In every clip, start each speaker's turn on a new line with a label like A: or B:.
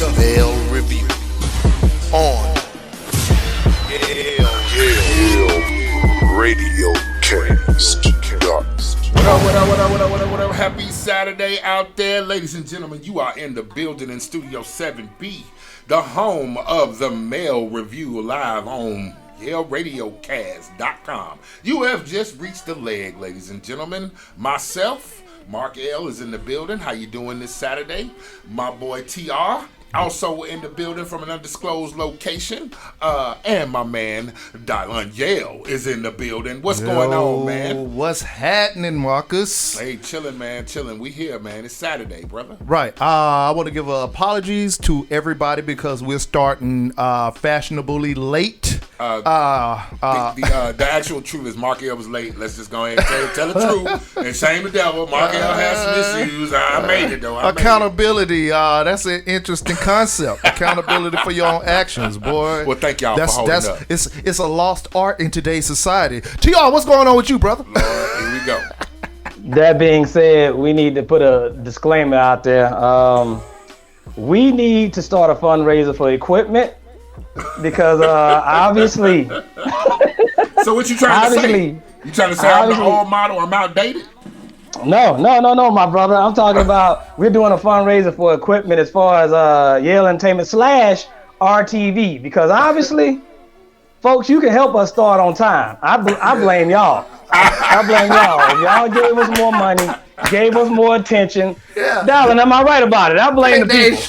A: Male Review on Yale Radiocast.
B: What up? Happy Saturday out there, ladies and gentlemen. You are in the building in Studio 7B, the home of the Male Review, live on Radiocast.com. You have just reached the leg, ladies and gentlemen. Myself, Mark L, is in the building. How you doing this Saturday? My boy TR, also in the building from an undisclosed location. And my man, Daunte Yale, is in the building. What's going on, man?
C: What's happening, Marcus?
B: Hey, chilling, man, chilling. We here, man. It's Saturday, brother.
C: Right. I want to give apologies to everybody because we're starting fashionably late.
B: The actual truth is Mark L was late. Let's just go ahead and tell the truth and shame the devil. Mark L has some issues. I made it, though.
C: Accountability. That's an interesting concept. Accountability for your own actions, boy.
B: Well, thank y'all for holding up.
C: It's a lost art in today's society. TR, what's going on with you, brother?
B: Lord, here we go.
D: That being said, we need to put a disclaimer out there. We need to start a fundraiser for equipment because obviously.
B: So what you trying to say? You trying to say I'm the old model? I'm outdated?
D: No, my brother. I'm talking about we're doing a fundraiser for equipment as far as Yale Entertainment / RTV because obviously, folks, you can help us start on time. I blame y'all. I blame y'all. If y'all gave us more money, gave us more attention. Yeah. Darling, am I right about it? I blame the people.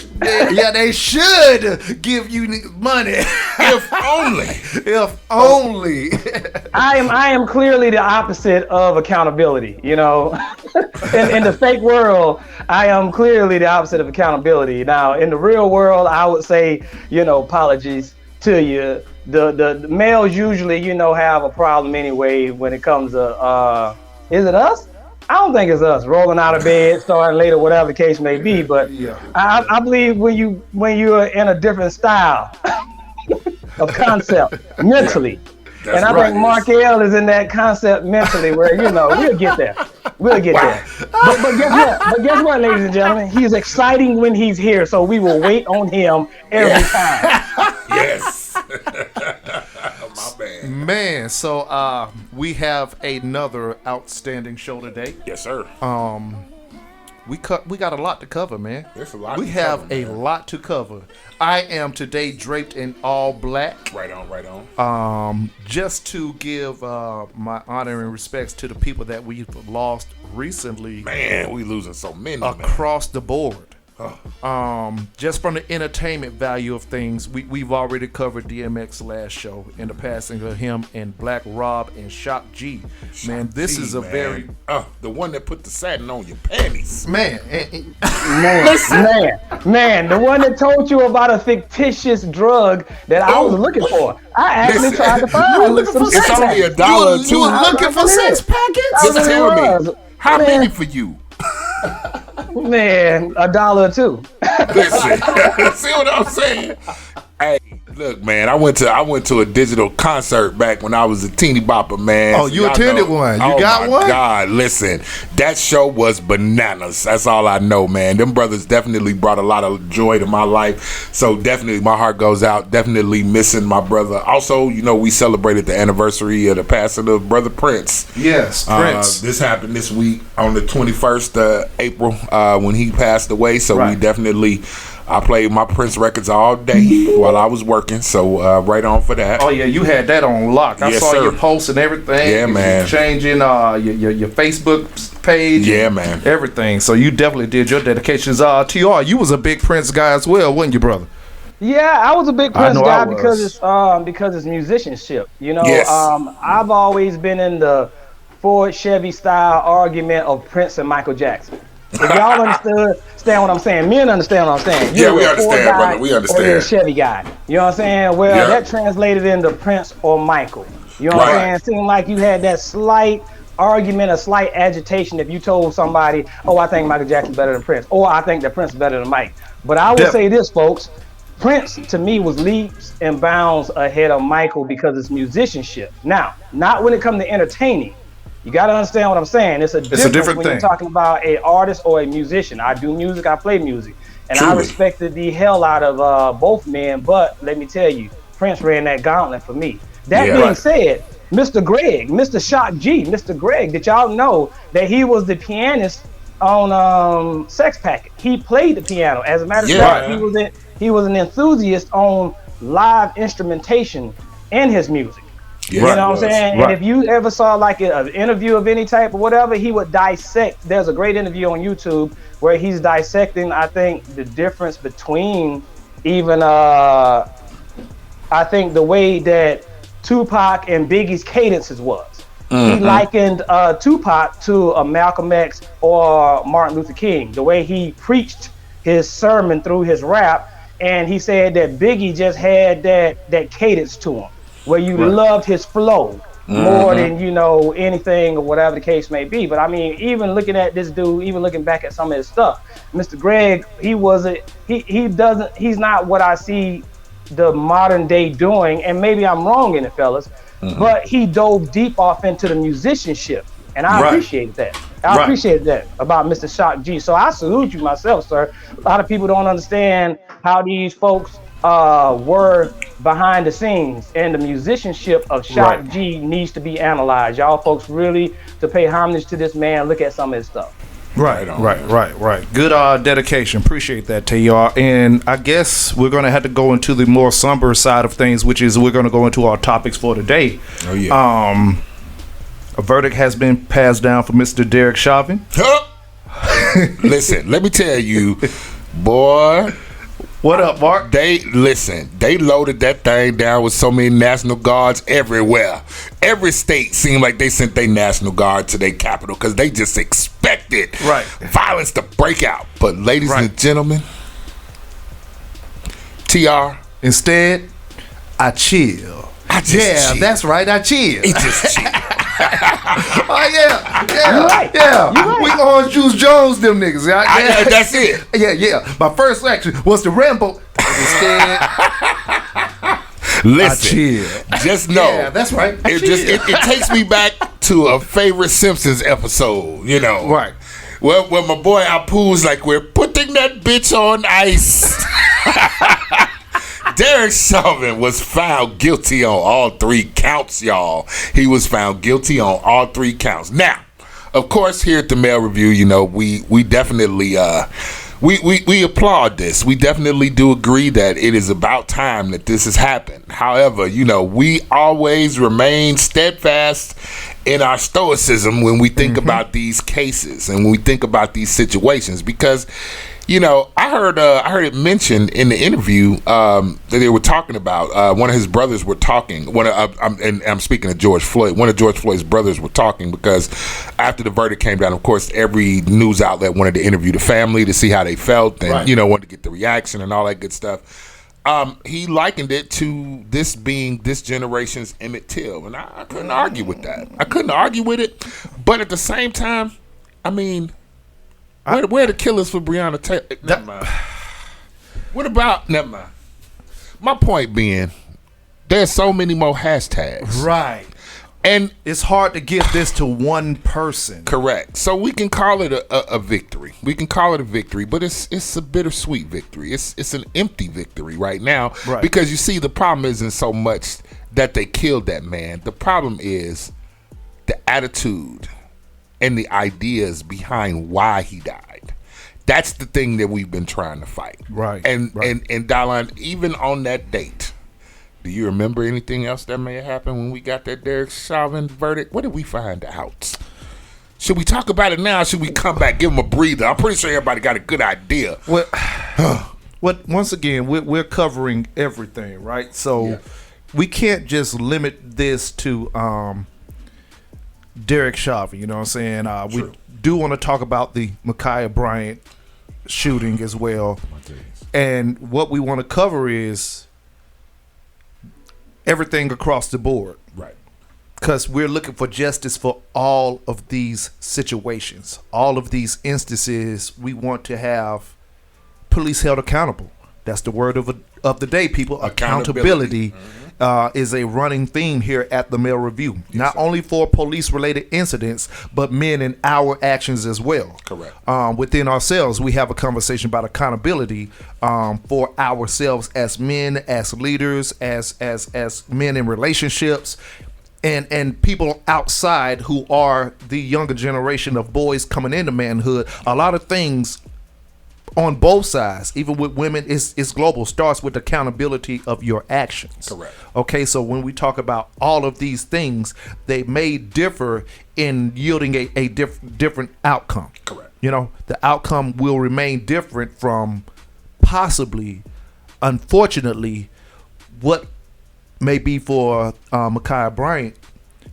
C: They should give you money.
B: If only.
C: If only.
D: I am clearly the opposite of accountability. You know, in the fake world, I am clearly the opposite of accountability. Now, in the real world, I would say, apologies to you. The males usually, have a problem anyway when it comes to, is it us? I don't think it's us rolling out of bed, starting late, or whatever the case may be. But yeah. I believe when you're in a different style of concept mentally, yeah, and I think Mark L is in that concept mentally where we'll get there. We'll get there. But guess what? But guess what, ladies and gentlemen? He's exciting when he's here, so we will wait on him every time.
B: Yes. My bad.
C: Man, so we have another outstanding show today.
B: Yes, sir.
C: We got a lot to cover, man.
B: There's a lot.
C: We have a lot to cover. I am today draped in all black.
B: Right on.
C: Just to give my honor and respects to the people that we've lost recently.
B: Man, we losing so many
C: across the board. Just from the entertainment value of things, we've already covered DMX last show in the passing of him and Black Rob and Shock G. Man, this is a very
B: the one that put the satin on your panties.
D: Man, the one that told you about a fictitious drug that I was looking for. I actually tried to find.
C: You were looking for sex.
B: It's only $1 or $2.
C: You were looking for sex packets.
B: Just tell me, how many for you?
D: Man, $1 or $2.
B: Listen, see what I'm saying? Hey, look, man, I went to a digital concert back when I was a teeny bopper, man.
C: Oh, you attended one? You got one?
B: Oh my God, listen, that show was bananas. That's all I know, man. Them brothers definitely brought a lot of joy to my life. So definitely, my heart goes out. Definitely missing my brother. Also, we celebrated the anniversary of the passing of Brother Prince.
C: Yes, Prince.
B: This happened this week on the 21st of April when he passed away. So right. We definitely. I played my Prince records all day while I was working, so right on for that.
C: Oh yeah, you had that on lock. I saw your posts and everything.
B: Yeah, man.
C: Changing your Facebook page.
B: Yeah, man.
C: Everything. So you definitely did your dedications. TR, you was a big Prince guy as well, wasn't you, brother?
D: Yeah, I was a big Prince guy because it's musicianship.
B: Yes.
D: I've always been in the Ford Chevy style argument of Prince and Michael Jackson. If y'all understand what I'm saying, men understand what I'm saying.
B: Yeah, we understand, brother. We understand.
D: Or you're a Chevy guy. You know what I'm saying? Well, that translated into Prince or Michael. You know what I'm saying? It seemed like you had that slight argument, a slight agitation if you told somebody, oh, I think Michael Jackson's better than Prince, or I think that Prince is better than Mike. But I will say this, folks. Prince, to me, was leaps and bounds ahead of Michael because it's musicianship. Now, not when it comes to entertaining. You got to understand what I'm saying. It's a different when
C: thing.
D: you're talking about an artist or a musician. I do music, I play music. And
B: Truly.
D: I respected the hell out of both men. But let me tell you, Prince ran that gauntlet for me. That being said, Mr. Greg, Mr. Shock G, Mr. Greg, did y'all know that he was the pianist on Sex Packet? He played the piano. As a matter of fact, he was an enthusiast on live instrumentation in his music. You know what I'm saying? And if you ever saw like an interview of any type or whatever, he would dissect. There's a great interview on YouTube where he's dissecting, I think, the difference between even, I think the way that Tupac and Biggie's cadences was. He likened Tupac to a Malcolm X or Martin Luther King, the way he preached his sermon through his rap. And he said that Biggie just had that cadence to him, where you loved his flow more than, you know, anything or whatever the case may be. But I mean, even looking at this dude, even looking back at some of his stuff, Mr. Greg, he's not what I see the modern day doing, and maybe I'm wrong in it, fellas, but he dove deep off into the musicianship, and I appreciated that. I appreciate that about Mr. Shock G. So I salute you myself, sir. A lot of people don't understand how these folks were behind the scenes, and the musicianship of Shock G needs to be analyzed. Y'all folks really, to pay homage to this man, look at some of his stuff.
C: Right. Good dedication. Appreciate that, TR. And I guess we're going to have to go into the more somber side of things, which is we're going to go into our topics for today.
B: Oh, yeah.
C: A verdict has been passed down for Mr. Derrick Chauvin.
B: Listen, let me tell you, boy.
C: What up, Mark?
B: They loaded that thing down with so many National Guards everywhere. Every state seemed like they sent their National Guard to their capital because they just expected violence to break out. But ladies and gentlemen, TR.
C: Instead, I chill.
B: Chill.
C: That's right, I chill.
B: He just chill.
C: Oh yeah. We Orange Juice Jones, them niggas.
B: That's it.
C: Yeah. My first reaction was the Rambo. Instead,
B: listen, just know.
C: Yeah, that's right.
B: It takes me back to a favorite Simpsons episode. You know,
C: right?
B: Well, when my boy Apu's like, we're putting that bitch on ice. Derrick Chauvin was found guilty on all 3 counts, y'all. He was found guilty on all 3 counts. Now, of course, here at the Mail Review, you know, we definitely we applaud this. We definitely do agree that it is about time that this has happened. However, you know, we always remain steadfast in our stoicism when we think about these cases and when we think about these situations, because, you know, I heard it mentioned in the interview that they were talking about. One of his brothers were talking. I'm speaking of George Floyd. One of George Floyd's brothers were talking because after the verdict came down, of course, every news outlet wanted to interview the family to see how they felt and you know, wanted to get the reaction and all that good stuff. He likened it to this being this generation's Emmett Till, and I couldn't argue with that. I couldn't argue with it, but at the same time, I mean, where are the killers for Breonna Taylor? Never mind. What about? Never mind. My point being, there's so many more hashtags.
C: Right.
B: And
C: it's hard to give this to one person.
B: Correct. So we can call it a victory. We can call it a victory, but it's a bittersweet victory. It's an empty victory right now.
C: Right.
B: Because you see, the problem isn't so much that they killed that man. The problem is the attitude and the ideas behind why he died. That's the thing that we've been trying to fight.
C: Right.
B: And Dylan, even on that date, do you remember anything else that may have happened when we got that Derrick Chauvin verdict? What did we find out? Should we talk about it now, or should we come back, give them a breather? I'm pretty sure everybody got a good idea.
C: Well, once again, we're covering everything, right? So we can't just limit this to Derrick Chauvin, you know what I'm saying? We do want to talk about the Ma'Khia Bryant shooting as well. And what we want to cover is everything across the board.
B: Right.
C: Because we're looking for justice for all of these situations. All of these instances, we want to have police held accountable. That's the word of the day, people. Accountability is a running theme here at the Mail Review. Yes, not only for police-related incidents, but men in our actions as well.
B: Correct.
C: Within ourselves, we have a conversation about accountability for ourselves as men, as leaders, as men in relationships, and people outside who are the younger generation of boys coming into manhood. A lot of things on both sides, even with women, is global. Starts with accountability of your actions.
B: Correct.
C: Okay, so when we talk about all of these things, they may differ in yielding a different outcome.
B: Correct.
C: You know, the outcome will remain different from possibly, unfortunately, what may be for Ma'Khia Bryant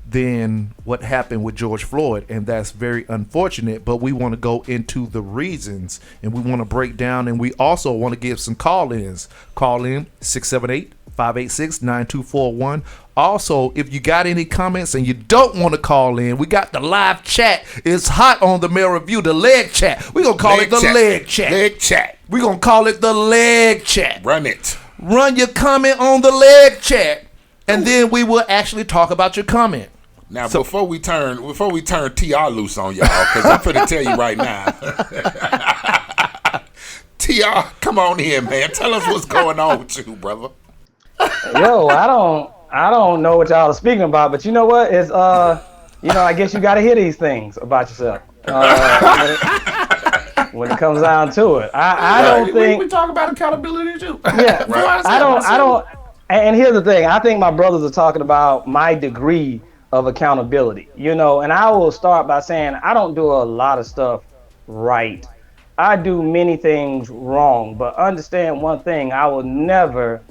C: than what happened with George Floyd, and that's very unfortunate. But we want to go into the reasons, and we want to break down, and we also want to give some call-ins. Call in 678-586-9241. Also, if you got any comments and you don't want to call in, we got the live chat. It's hot on the Mail Review, the leg chat. We're going to call it the leg chat.
B: Leg chat.
C: We're going to call it the leg chat.
B: Run it.
C: Run your comment on the leg chat, and then we will actually talk about your comment.
B: Now, before we turn TR loose on y'all, because I'm finna tell you right now. TR, come on in, man. Tell us what's going on with you, brother.
D: Yo, I don't know what y'all are speaking about, but you know what? It's I guess you got to hear these things about yourself when it comes down to it. I don't think
C: we talk about accountability too.
D: Yeah, right. I don't. And here's the thing. I think my brothers are talking about my degree of accountability, and I will start by saying I don't do a lot of stuff right. I do many things wrong, but understand one thing: I will never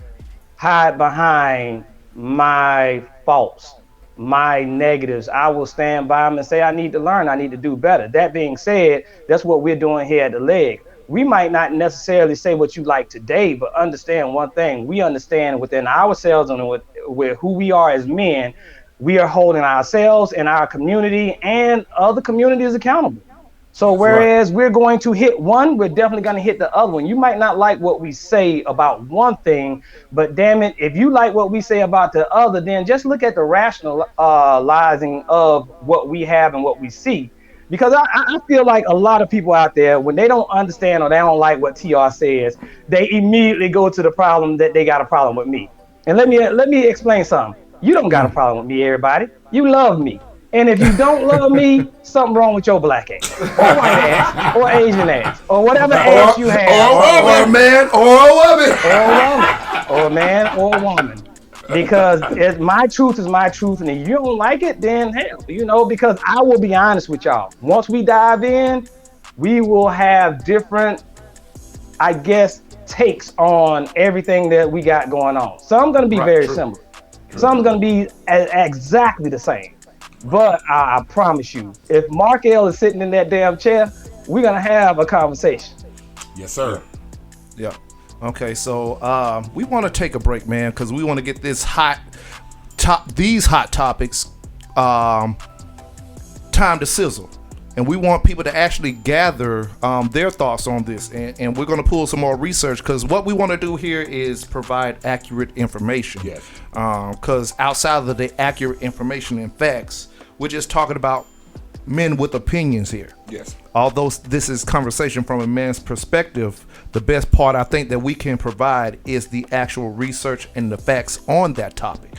D: hide behind my faults, my negatives. I will stand by them and say I need to learn, I need to do better. That being said, that's what we're doing here at the Leg. We might not necessarily say what you like today, but understand one thing: we understand within ourselves and with who we are as men, we are holding ourselves and our community and other communities accountable. So whereas we're going to hit one, we're definitely going to hit the other one. You might not like what we say about one thing, but damn it, if you like what we say about the other, then just look at the rationalizing of what we have and what we see. Because I feel like a lot of people out there, when they don't understand or they don't like what TR says, they immediately go to the problem that they got a problem with me. And let me explain something. You don't got a problem with me, everybody. You love me. And if you don't love me, something wrong with your black ass, or white ass, or Asian ass, or whatever ass you have.
C: Or a man, or a woman.
D: Or a woman, or a man, or a woman. Because my truth is my truth, and if you don't like it, then hell, because I will be honest with y'all. Once we dive in, we will have different, I guess, takes on everything that we got going on. Some going to be very similar. Some going to be exactly the same. But I promise you, if Mark L is sitting in that damn chair, we're going to have a conversation.
B: Yes, sir.
C: Yeah. Okay, so we want to take a break, man, because we want to get these hot topics time to sizzle. And we want people to actually gather their thoughts on this. And we're going to pull some more research, because what we want to do here is provide accurate information.
B: Yes.
C: Because outside of the accurate information and facts, we're just talking about men with opinions here.
B: Yes.
C: Although this is conversation from a man's perspective, the best part I think that we can provide is the actual research and the facts on that topic.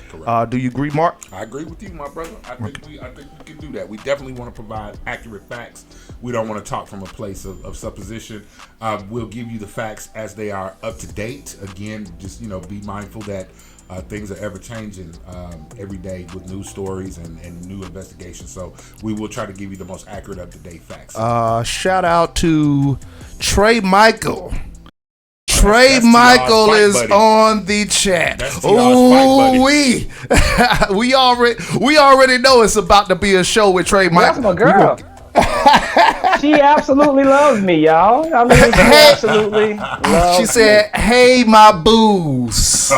C: Do you agree, Mark?
B: I agree with you, my brother. I think we can do that. We definitely want to provide accurate facts. We don't want to talk from a place of supposition. We'll give you the facts as they are up to date. Again, just be mindful that things are ever changing every day with news stories and new investigations. So we will try to give you the most accurate, up-to-date facts.
C: Shout out to Trey Michael. Trey Michael is on the chat. Oh, we already know it's about to be a show with Trey Michael.
D: That's my girl. She absolutely loves me, y'all. I mean, she absolutely loves
C: She said, "Hey, my booze." We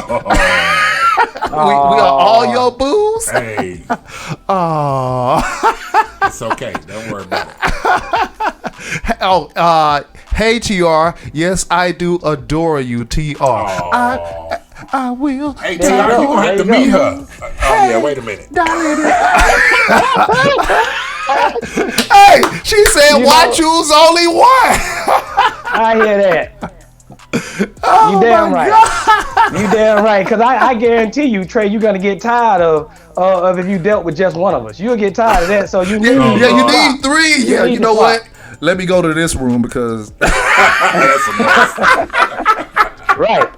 C: are all your booze.
B: Hey.
C: Oh.
B: It's okay. Don't worry about it.
C: Hey TR, yes I do adore you, TR. I will.
B: Hey, TR, you gonna have to meet her. Yeah, wait a minute.
C: Hey, she said, why choose only one?
D: I hear that.
C: Oh,
D: You damn right. You damn right. Because I guarantee you, Trey, you're gonna get tired of if you dealt with just one of us. You'll get tired of that. So you need.
C: You need three. Yeah, you know what? Let me go to this room because.
D: Right.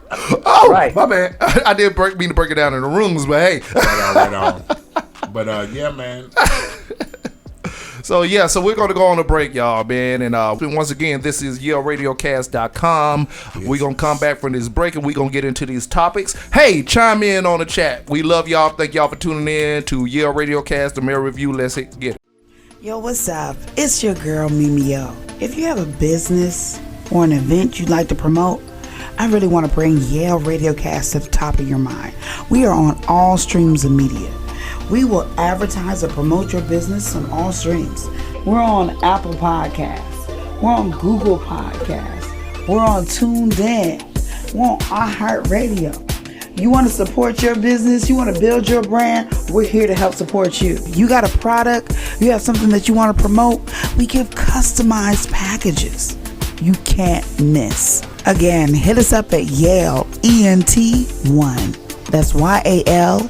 C: Oh,
D: right.
C: My bad. I did mean to break it down in the rooms, but hey.
B: Right on. But yeah, man.
C: So we're going to go on a break, y'all, man. And once again, this is YaleRadiocast.com. Yes. We're going to come back from this break and we're going to get into these topics. Hey, chime in on the chat. We love y'all. Thank y'all for tuning in to Yale Radiocast, the Mirror Review. Let's get it.
E: Yo, what's up? It's your girl, Mimio. If you have a business or an event you'd like to promote, I really want to bring Yale Radiocast to the top of your mind. We are on all streams of media. We will advertise or promote your business on all streams. We're on Apple Podcasts. We're on Google Podcasts. We're on TuneIn. We're on iHeartRadio. You want to support your business? You want to build your brand? We're here to help support you. You got a product? You have something that you want to promote? We give customized packages you can't miss. Again, hit us up at Yale ENT1. That's YALENT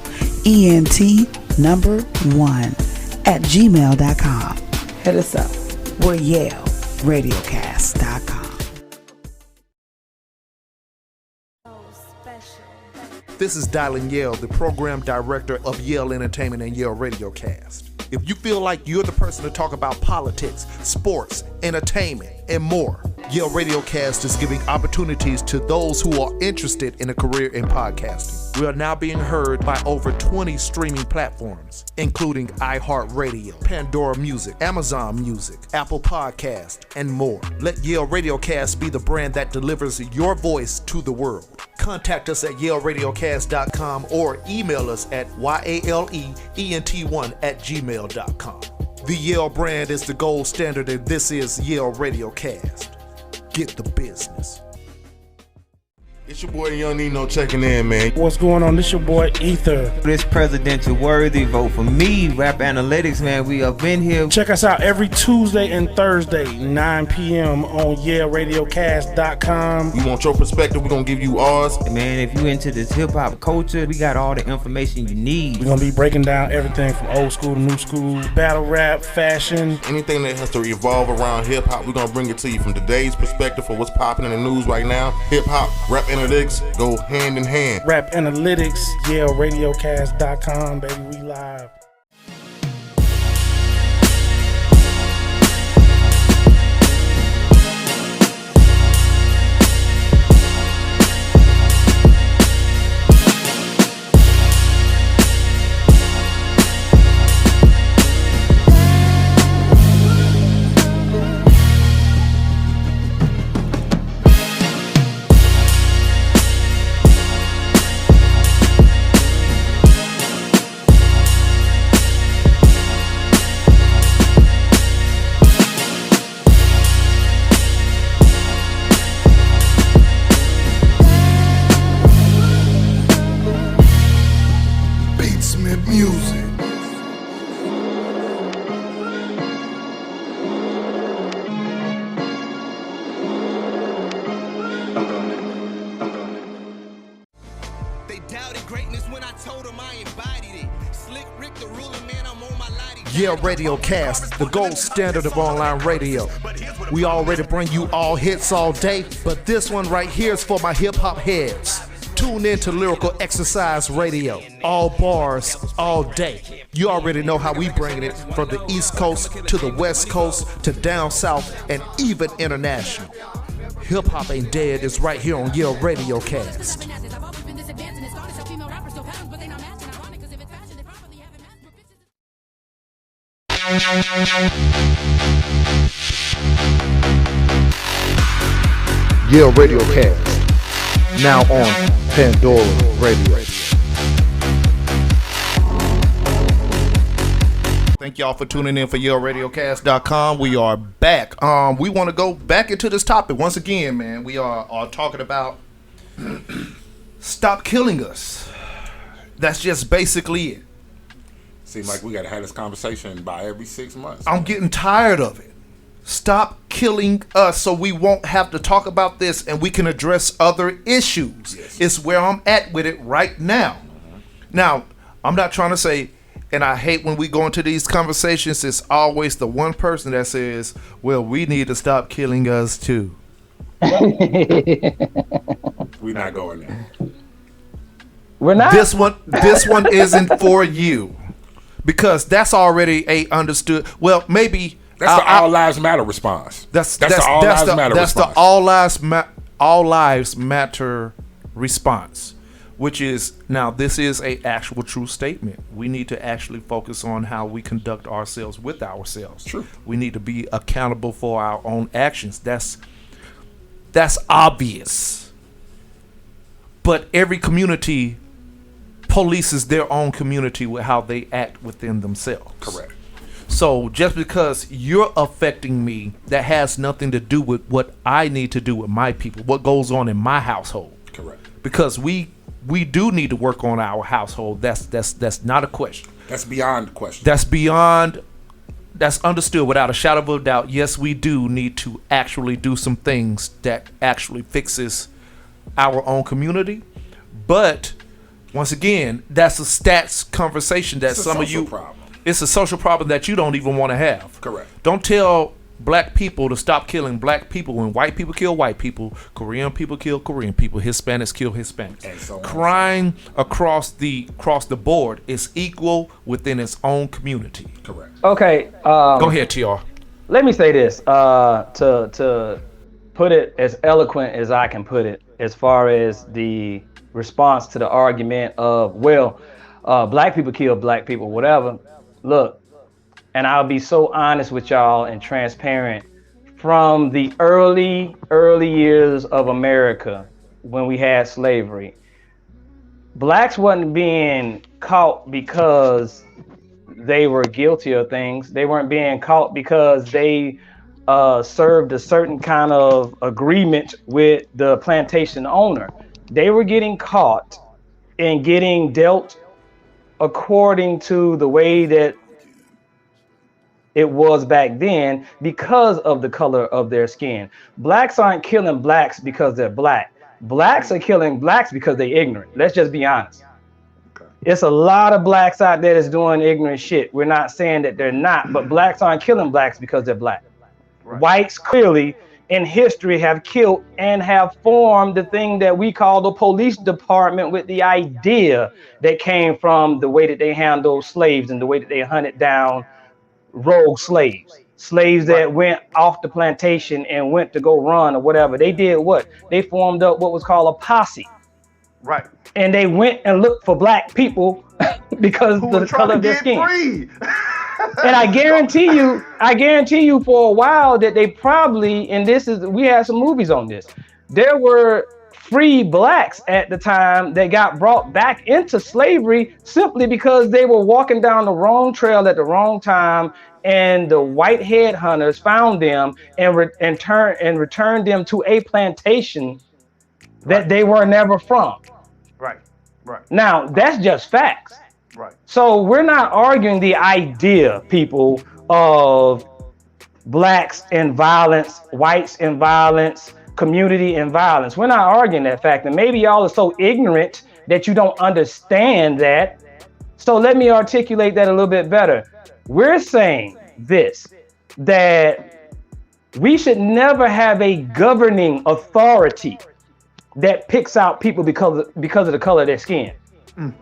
E: number 1 at gmail.com. Hit us up. We're Yale Radiocast.com.
C: This is Dylan Yale, the program director of Yale Entertainment and Yale Radiocast. If you feel like you're the person to talk about politics, sports, entertainment, and more, Yale Radiocast is giving opportunities to those who are interested in a career in podcasting. We are now being heard by over 20 streaming platforms, including iHeartRadio, Pandora Music, Amazon Music, Apple Podcast, and more. Let Yale Radiocast be the brand that delivers your voice to the world. Contact us at YaleRadiocast.com or email us at YALEENT1@gmail.com. The Yale brand is the gold standard, and this is Yale Radiocast. Get the business.
F: It's your boy Young Nino checking in, man.
G: What's going on? This your boy Ether.
H: This presidential worthy, vote for me. Rap Analytics, man. We up in here.
G: Check us out every Tuesday and Thursday, 9 p.m. on YaleRadiocast.com.
F: We want your perspective. We're going to give you ours.
H: Man, if you into this hip-hop culture, we got all the information you need.
G: We're going to be breaking down everything from old school to new school, battle rap, fashion.
F: Anything that has to revolve around hip-hop, we're going to bring it to you from today's perspective for what's popping in the news right now. Hip-hop, rap analytics go hand in hand.
G: Rap Analytics, YaleRadiocast.com, baby, we live.
C: Yale Radiocast, the gold standard of online radio. We already bring you all hits all day, but this one right here is for my hip-hop heads. Tune in to Lyrical Exercise Radio. All bars, all day. You already know how we bring it from the East Coast to the West Coast to down South and even international. Hip-hop ain't dead is right here on Yale Radiocast. Yale Radiocast, now on Pandora Radio. Thank y'all for tuning in for YaleRadiocast.com. We are back. We want to go back into this topic once again, man. We are talking about stop killing us. That's just basically it.
B: Seems like we got to have this conversation by every 6 months.
C: I'm getting tired of it. Stop killing us so we won't have to talk about this and we can address other issues.
B: Yes.
C: It's where I'm at with it right now. Now, I'm not trying to say, and I hate when we go into these conversations, it's always the one person that says, well, we need to stop killing us too.
B: We're not going there.
D: We're not.
C: This one isn't for you. Because that's already a understood. Well, maybe
B: that's the all lives matter response.
C: That's the all lives matter response, which is now this is a actual true statement. We need to actually focus on how we conduct ourselves with ourselves.
B: True.
C: We need to be accountable for our own actions. That's obvious. But every community polices their own community with how they act within themselves.
B: Correct.
C: So just because you're affecting me, that has nothing to do with what I need to do with my people, what goes on in my household.
B: Correct.
C: Because we do need to work on our household. That's not a question.
B: That's beyond the question.
C: That's understood without a shadow of a doubt. Yes, we do need to actually do some things that actually fixes our own community. But once again, that's a stats conversation that some of you.
B: Problem.
C: It's a social problem that you don't even want to have.
B: Correct.
C: Don't tell black people to stop killing black people when white people kill white people, Korean people kill Korean people, Hispanics kill Hispanics.
B: And so on.
C: Crime across the board is equal within its own community.
B: Correct.
D: Okay.
C: Go ahead, TR.
D: Let me say this to put it as eloquent as I can put it, as far as the response to the argument of, well, black people kill black people, whatever. Look, and I'll be so honest with y'all and transparent. From the early years of America, when we had slavery, blacks wasn't being caught because they were guilty of things. They weren't being caught because they served a certain kind of agreement with the plantation owner. They were getting caught and getting dealt according to the way that it was back then because of the color of their skin. Blacks aren't killing blacks because they're black. Blacks are killing blacks because they're ignorant. Let's just be honest. Okay. It's a lot of blacks out there that's doing ignorant shit. We're not saying that they're not, but blacks aren't killing blacks because they're black. Right. Whites clearly in history have killed and have formed the thing that we call the police department, with the idea that came from the way that they handled slaves and the way that they hunted down rogue slaves that went off the plantation and went to go run or whatever. They did what? They formed up what was called a posse. Right. And they went and looked for black people because of the color of their skin. And I guarantee you for a while that they probably, and we had some movies on this, there were free blacks at the time that got brought back into slavery simply because they were walking down the wrong trail at the wrong time, and the white headhunters found them and returned them to a plantation that they were never from. Right. Now, that's just facts. Right. So we're not arguing the idea, people, of blacks and violence, whites and violence, community and violence. We're not arguing that fact. And maybe y'all are so ignorant that you don't understand that. So let me articulate that a little bit better. We're saying this, that we should never have a governing authority that picks out people because of the color of their skin. Mm.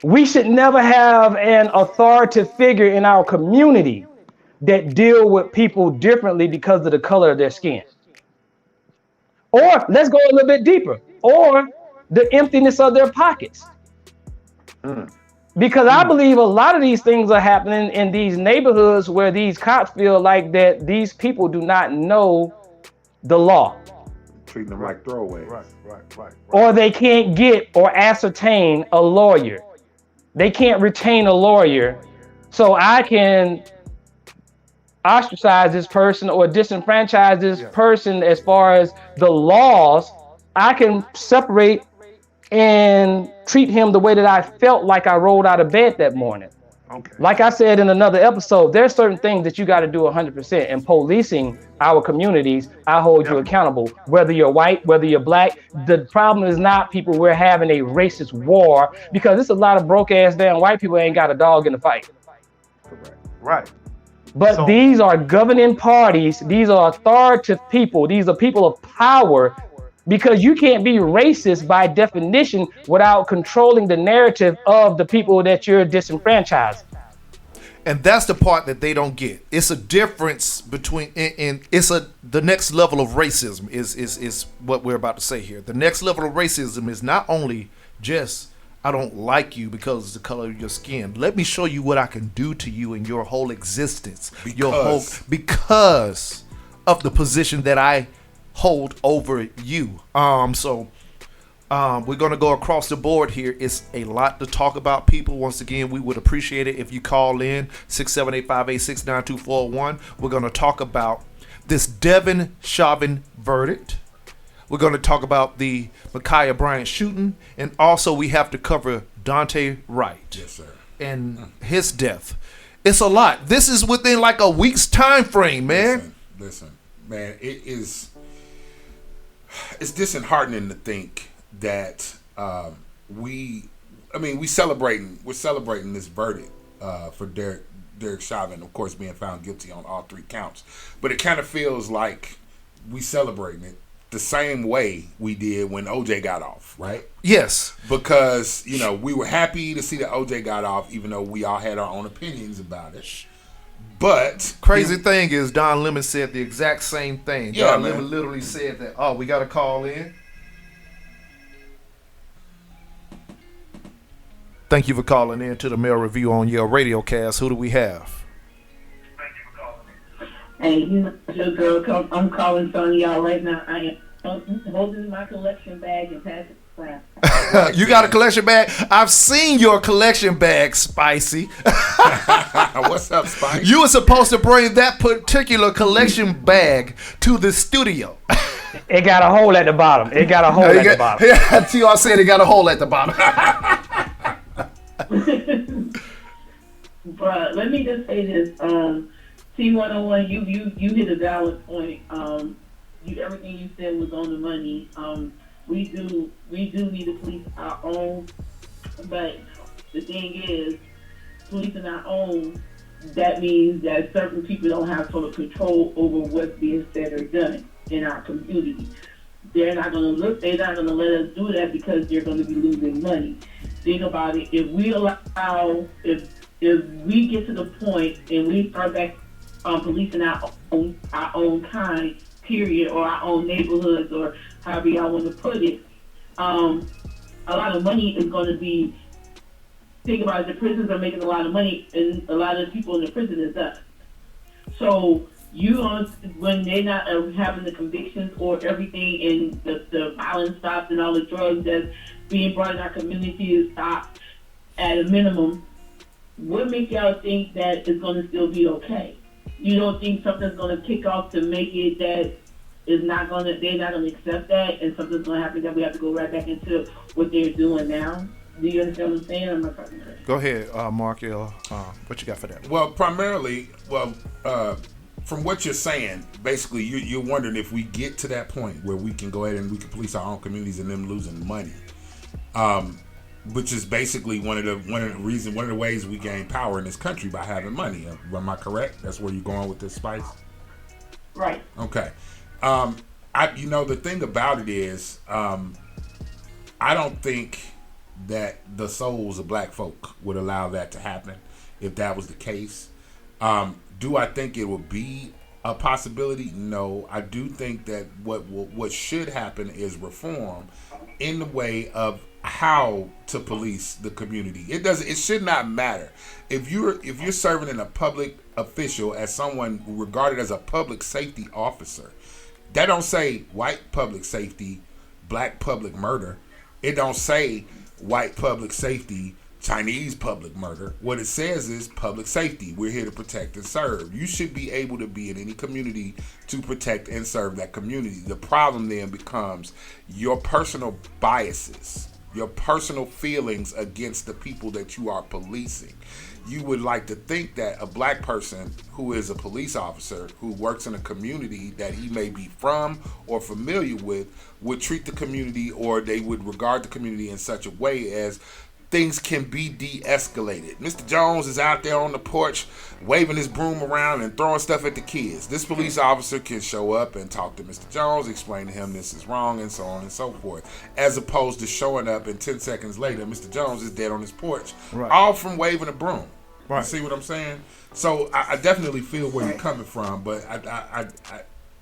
D: We should never have an authoritative figure in our community that deal with people differently because of the color of their skin. Or let's go a little bit deeper, or the emptiness of their pockets. Because I believe a lot of these things are happening in these neighborhoods where these cops feel like that these people do not know the law.
B: Treating them like throwaways. Right.
D: Or they can't get or ascertain a lawyer. They can't retain a lawyer So I can ostracize this person or disenfranchise this person as far as the laws. I can separate and treat him the way that I felt like I rolled out of bed that morning.
C: Okay.
D: Like I said in another episode, there's certain things that you got to do 100%. And policing our communities, I hold you accountable. Whether you're white, whether you're black, the problem is not people. We're having a racist war because it's a lot of broke ass damn white people ain't got a dog in the fight.
C: Correct. Right.
D: But these are governing parties. These are authoritative people. These are people of power. Because you can't be racist by definition without controlling the narrative of the people that you're disenfranchised.
C: And that's the part that they don't get. It's a difference between, and the next level of racism is what we're about to say here. The next level of racism is not only just, I don't like you because of the color of your skin. Let me show you what I can do to you in your whole existence. Because of the position that I hold over you. So we're going to go across the board here. It's a lot to talk about, people. Once again, we would appreciate it if you call in 678-586-9241. We're going to talk about this Devin Chauvin verdict. We're going to talk about the Ma'Khia Bryant shooting, and also we have to cover Daunte Wright.
B: Yes, sir.
C: And his death. It's a lot. This is within like a week's time frame, man.
B: Listen, man, it's disheartening to think that we're celebrating this verdict for Derrick Chauvin, of course, being found guilty on all 3 counts. But it kind of feels like we celebrating it the same way we did when OJ got off, right?
C: Yes.
B: Because, we were happy to see that OJ got off, even though we all had our own opinions about it. But
C: crazy thing is, Don Lemon said the exact same thing.
B: Yeah,
C: Don Lemon literally said that, we got to call in. Thank you for calling in to the Mail Review on Yale Radiocast. Who do we have?
I: Hey, your girl, I'm calling some of y'all right now. I am holding my collection bag and passing it around.
C: You got a collection bag? I've seen your collection bag, Spicy.
B: What's up, Spicy?
C: You were supposed to bring that particular collection bag to the studio.
D: It got a hole at the bottom. It got a hole at the bottom.
C: Yeah, T.R. said it got a hole at the bottom.
I: But let me just say this. T101, you hit a valid point. Everything you said was on the money. We do need to police our own, but the thing is, policing our own, that means that certain people don't have total control over what's being said or done in our community. They're not gonna let us do that because they're gonna be losing money. Think about it. If we get to the point and we start back policing our own kind, period, or our own neighborhoods, or however y'all want to put it, a lot of money is going to be. Think about it. The prisons are making a lot of money, and a lot of people in the prison is us. So when they're not having the convictions or everything, and the violence stops, and all the drugs that's being brought in our community is stopped at a minimum, what makes y'all think that it's going to still be okay? You don't think something's going to kick off to make it that they're not going to accept that, and something's going to happen that we have to go right back into what they're doing now? Do you understand what I'm saying? I'm not talking about it.
C: Go ahead, Mark. What you got for that?
B: Well, primarily, from what you're saying, basically, you're wondering if we get to that point where we can go ahead and we can police our own communities and them losing money, which is basically one of the ways we gain power in this country, by having money. Am I correct? That's where you're going with this, Spice?
I: Right.
B: Okay. The thing about it is, I don't think that the souls of black folk would allow that to happen if that was the case. Do I think it would be a possibility? No. I do think that what should happen is reform in the way of how to police the community. It should not matter if you're serving in a public official as someone regarded as a public safety officer. That don't say white public safety, black public murder. It don't say white public safety, Chinese public murder. What it says is public safety. We're here to protect and serve. You should be able to be in any community to protect and serve that community. The problem then becomes your personal biases, your personal feelings against the people that you are policing. You would like to think that a black person who is a police officer who works in a community that he may be from or familiar with would treat the community, or they would regard the community in such a way as things can be de-escalated. Mr. Jones is out there on the porch waving his broom around and throwing stuff at the kids. This police officer can show up and talk to Mr. Jones, explain to him this is wrong, and so on and so forth, as opposed to showing up and 10 seconds later Mr. Jones is dead on his porch, all from waving a broom. You see what I'm saying? So I definitely feel where you're coming from, but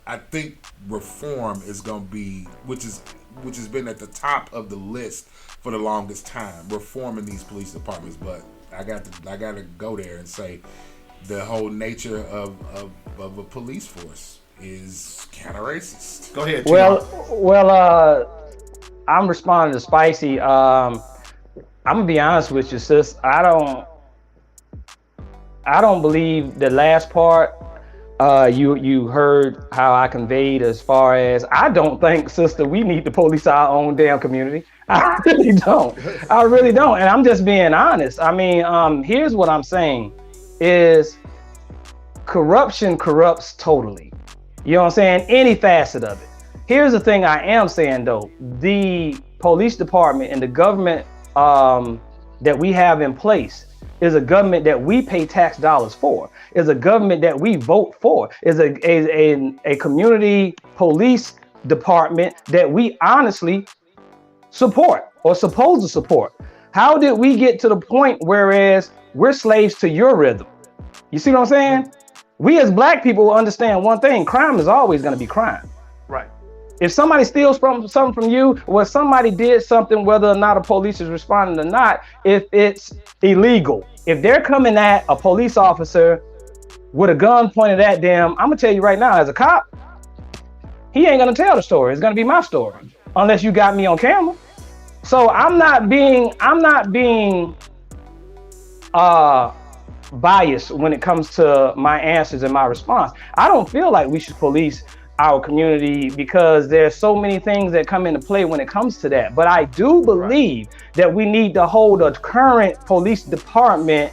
B: I think reform is going to be, which has been at the top of the list for the longest time, reforming these police departments. But I got to go there and say the whole nature of a police force is kind of racist. Go ahead.
D: Well, I'm responding to Spicy. I'm gonna be honest with you, sis. I don't believe the last part. You heard how I conveyed as far as I don't think, sister, we need to police our own damn community. I really don't. And I'm just being honest. I mean, here's what I'm saying is corruption corrupts totally. You know what I'm saying? Any facet of it. Here's the thing I am saying though. The police department and the government that we have in place is a government that we pay tax dollars for, is a government that we vote for, is a community police department that we honestly support or supposed to support. How did we get to the point whereas we're slaves to your rhythm? You see what I'm saying? We as black people understand one thing: crime is always going to be crime.
C: Right.
D: If somebody steals something from you, or somebody did something, whether or not a police is responding or not, if it's illegal, if they're coming at a police officer with a gun pointed at them, I'm gonna tell you right now, as a cop, he ain't gonna tell the story. It's gonna be my story, unless you got me on camera. So I'm not being biased when it comes to my answers and my response. I don't feel like we should police our community because there's so many things that come into play when it comes to that. But I do believe that we need to hold a current police department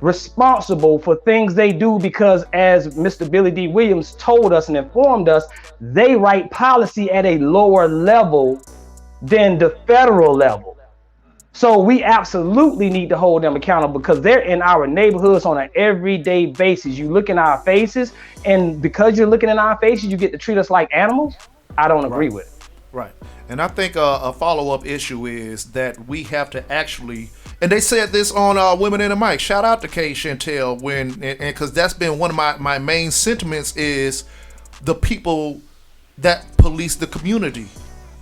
D: responsible for things they do, because as Mr. Billy D. Williams told us and informed us, they write policy at a lower level than the federal level. So we absolutely need to hold them accountable because they're in our neighborhoods on an everyday basis. You look in our faces, and because you're looking in our faces, you get to treat us like animals. I don't agree with it.
C: Right. And I think a follow-up issue is that we have to actually, and they said this on Women in the Mic. Shout out to Kay Chantel, because that's been one of my main sentiments is the people that police the community.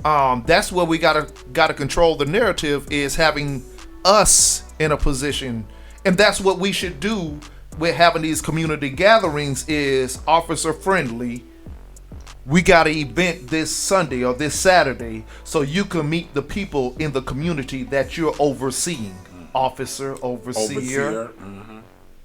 C: That's where we gotta control the narrative, is having us in a position, and that's what we should do with having these community gatherings, is officer friendly. We got an event this Sunday or this Saturday so you can meet the people in the community that you're overseeing. Officer, overseer. Mm-hmm.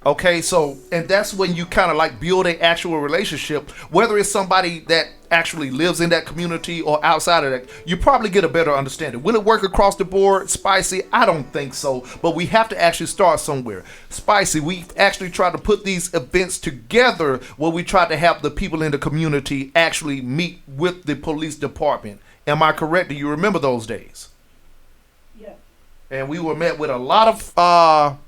C: Okay, so, and that's when you kind of like build an actual relationship, whether it's somebody that actually lives in that community or outside of that. You probably get a better understanding. Will it work across the board, Spicy? I don't think so, but we have to actually start somewhere. Spicy, we actually try to put these events together where we try to have the people in the community actually meet with the police department. Am I correct? Do you remember those days?
I: Yeah.
C: And we were met with a lot of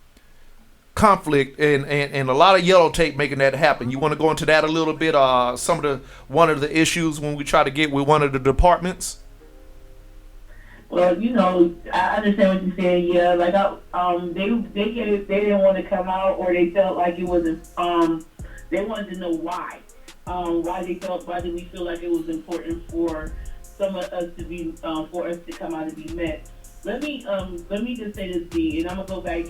C: conflict and a lot of yellow tape making that happen. You want to go into that a little bit? One of the issues when we try to get with one of the departments.
I: Well, I understand what you're saying. Yeah, like they didn't want to come out, or they felt like it wasn't. They wanted to know why. Why did we feel like it was important for some of us to be for us to come out and be met? Let me just say this, D, and I'm gonna go back.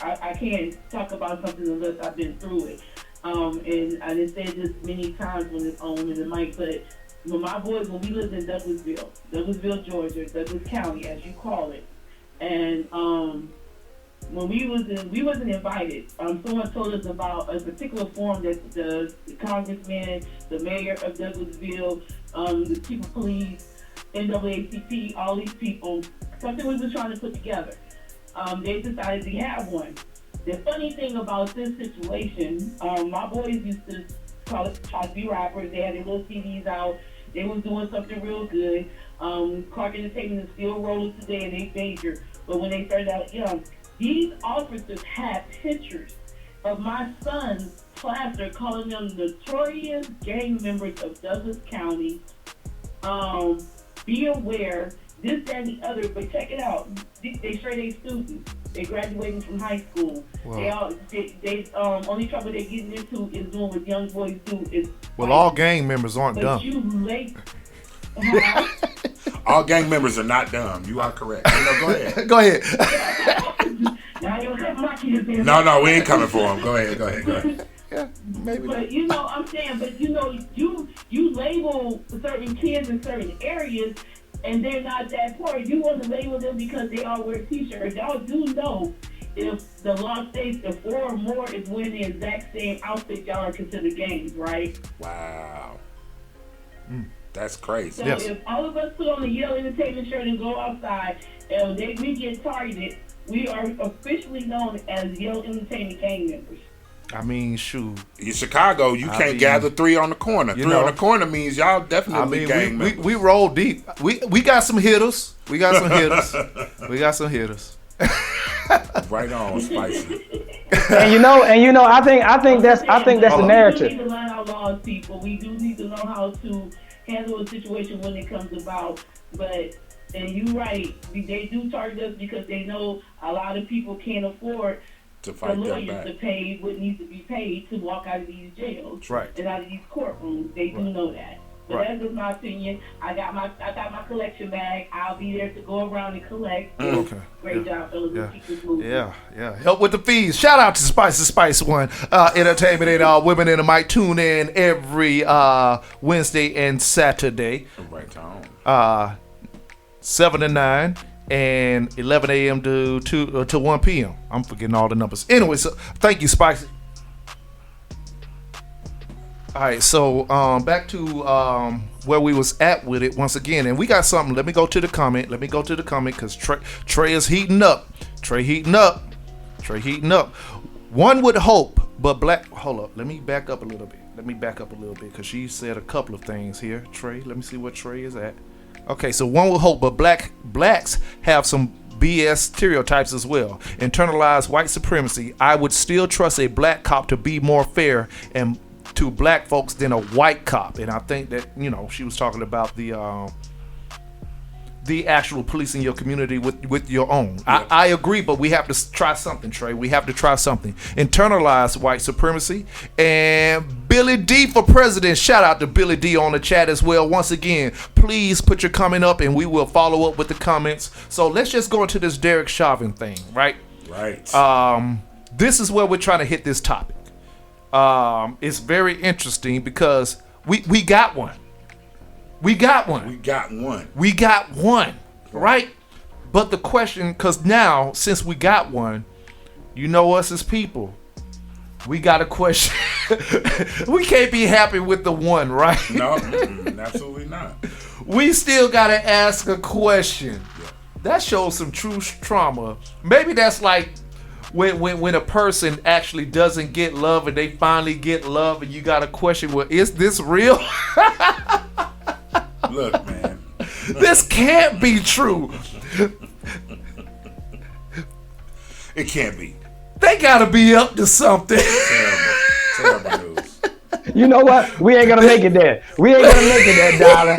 I: I can't talk about something unless I've been through it. And I just said this many times when it's on in the mic, but when my boys, when we lived in Douglasville, Georgia, Douglas County, as you call it, and when we wasn't invited. Someone told us about a particular forum that the congressman, the mayor of Douglasville, the chief of police, NAACP, all these people, something we were trying to put together. They decided to have one. The funny thing about this situation, my boys used to try to be rappers. They had their little CDs out. They was doing something real good. Clark Entertainment is still rolling today, and they major. But when they started out young, these officers had pictures of my son's plaster calling them notorious gang members of Douglas County. Be aware, this, that, and the other, but check it out. They straight A students. They graduating from high school. Wow. They only trouble they're getting into is doing what young boys do is.
C: Well, all gang members aren't
I: but
C: dumb.
I: You late.
B: All gang members are not dumb. You are correct. Go ahead.
C: Go ahead.
I: Now you'll have my kids in.
B: No, we ain't coming for them. Go ahead.
C: Yeah, maybe.
I: But you know, I'm saying, but you know, you label certain kids in certain areas, and they're not that poor. You want to label them because they all wear T-shirts. Y'all do know if the law states that 4 or more is wearing the exact same outfit, y'all are considered gangs, right?
B: Wow. That's crazy.
I: So if all of us put on a Yale Entertainment shirt and go outside, and we get targeted, we are officially known as Yale Entertainment gang members.
C: I mean, shoot.
B: In Chicago, you can't gather 3 on the corner. 3 on the corner means y'all definitely gang members.
C: We roll deep. We got some hitters. We got some hitters.
B: Right on, Spicy.
D: And you know, I think that's the narrative.
I: We do need to learn our laws, people. We do need to know how to handle a situation when it comes about. And you're right, they do target us because they know a lot of people can't afford
B: to fight
I: the lawyers
B: back.
I: to pay what needs to be paid to walk out of these jails and out of these courtrooms. They do know that. But that's just my opinion. I got my collection bag. I'll be there to go around and collect.
C: Okay.
I: Great job, fellas. Keep this moving.
C: Yeah. Help with the fees. Shout out to Spice One Entertainment and Women in the Mic. Tune in every Wednesday and Saturday.
B: Right on.
C: 7 to 9 and 11 a.m. to 1 p.m. I'm forgetting all the numbers. Anyway, so thank you, Spicy. All right, so back to where we was at with it once again, and we got something. Let me go to the comment because Trey is heating up. Trey heating up. One would hope, but hold up. Let me back up a little bit because she said a couple of things here. Trey, let me see what Trey is at. Okay, so one would hope, but blacks have some BS stereotypes as well. Internalized white supremacy. I would still trust a black cop to be more fair and to black folks than a white cop. And I think that, she was talking about the actual police in your community with your own. Yeah. I agree, but we have to try something, Trey. We have to try something. Internalized white supremacy. And Billy D for president. Shout out to Billy D on the chat as well. Once again, please put your comment up and we will follow up with the comments. So let's just go into this Derrick Chauvin thing, right?
B: Right.
C: This is where we're trying to hit this topic. It's very interesting because we got one. We got one, right? But the question, because now, since we got one, us as people, we got a question. We can't be happy with the one, right?
B: No, absolutely not.
C: We still got to ask a question. Yeah. That shows some true trauma. Maybe that's like when a person actually doesn't get love and they finally get love and you got to question, well, is this real?
B: Look, man.
C: This can't be true.
B: It can't be.
C: They gotta be up to something.
B: Terrible news.
D: You know what? We ain't gonna make it there. Darling.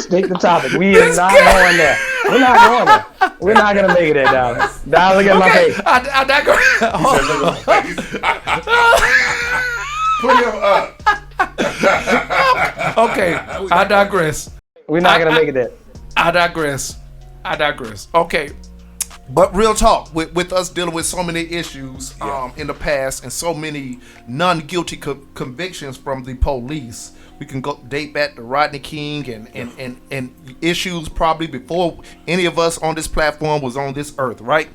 D: Stick the topic. We are not going there. We're not going there. We're not gonna make it there, darling. Darling, look at my face.
C: I digress.
B: Put him up.
C: Okay, I digress.
D: We're not gonna make it there.
C: I digress. Okay, but real talk, with us dealing with so many issues in the past and so many non-guilty convictions from the police, we can go date back to Rodney King and issues probably before any of us on this platform was on this earth, right?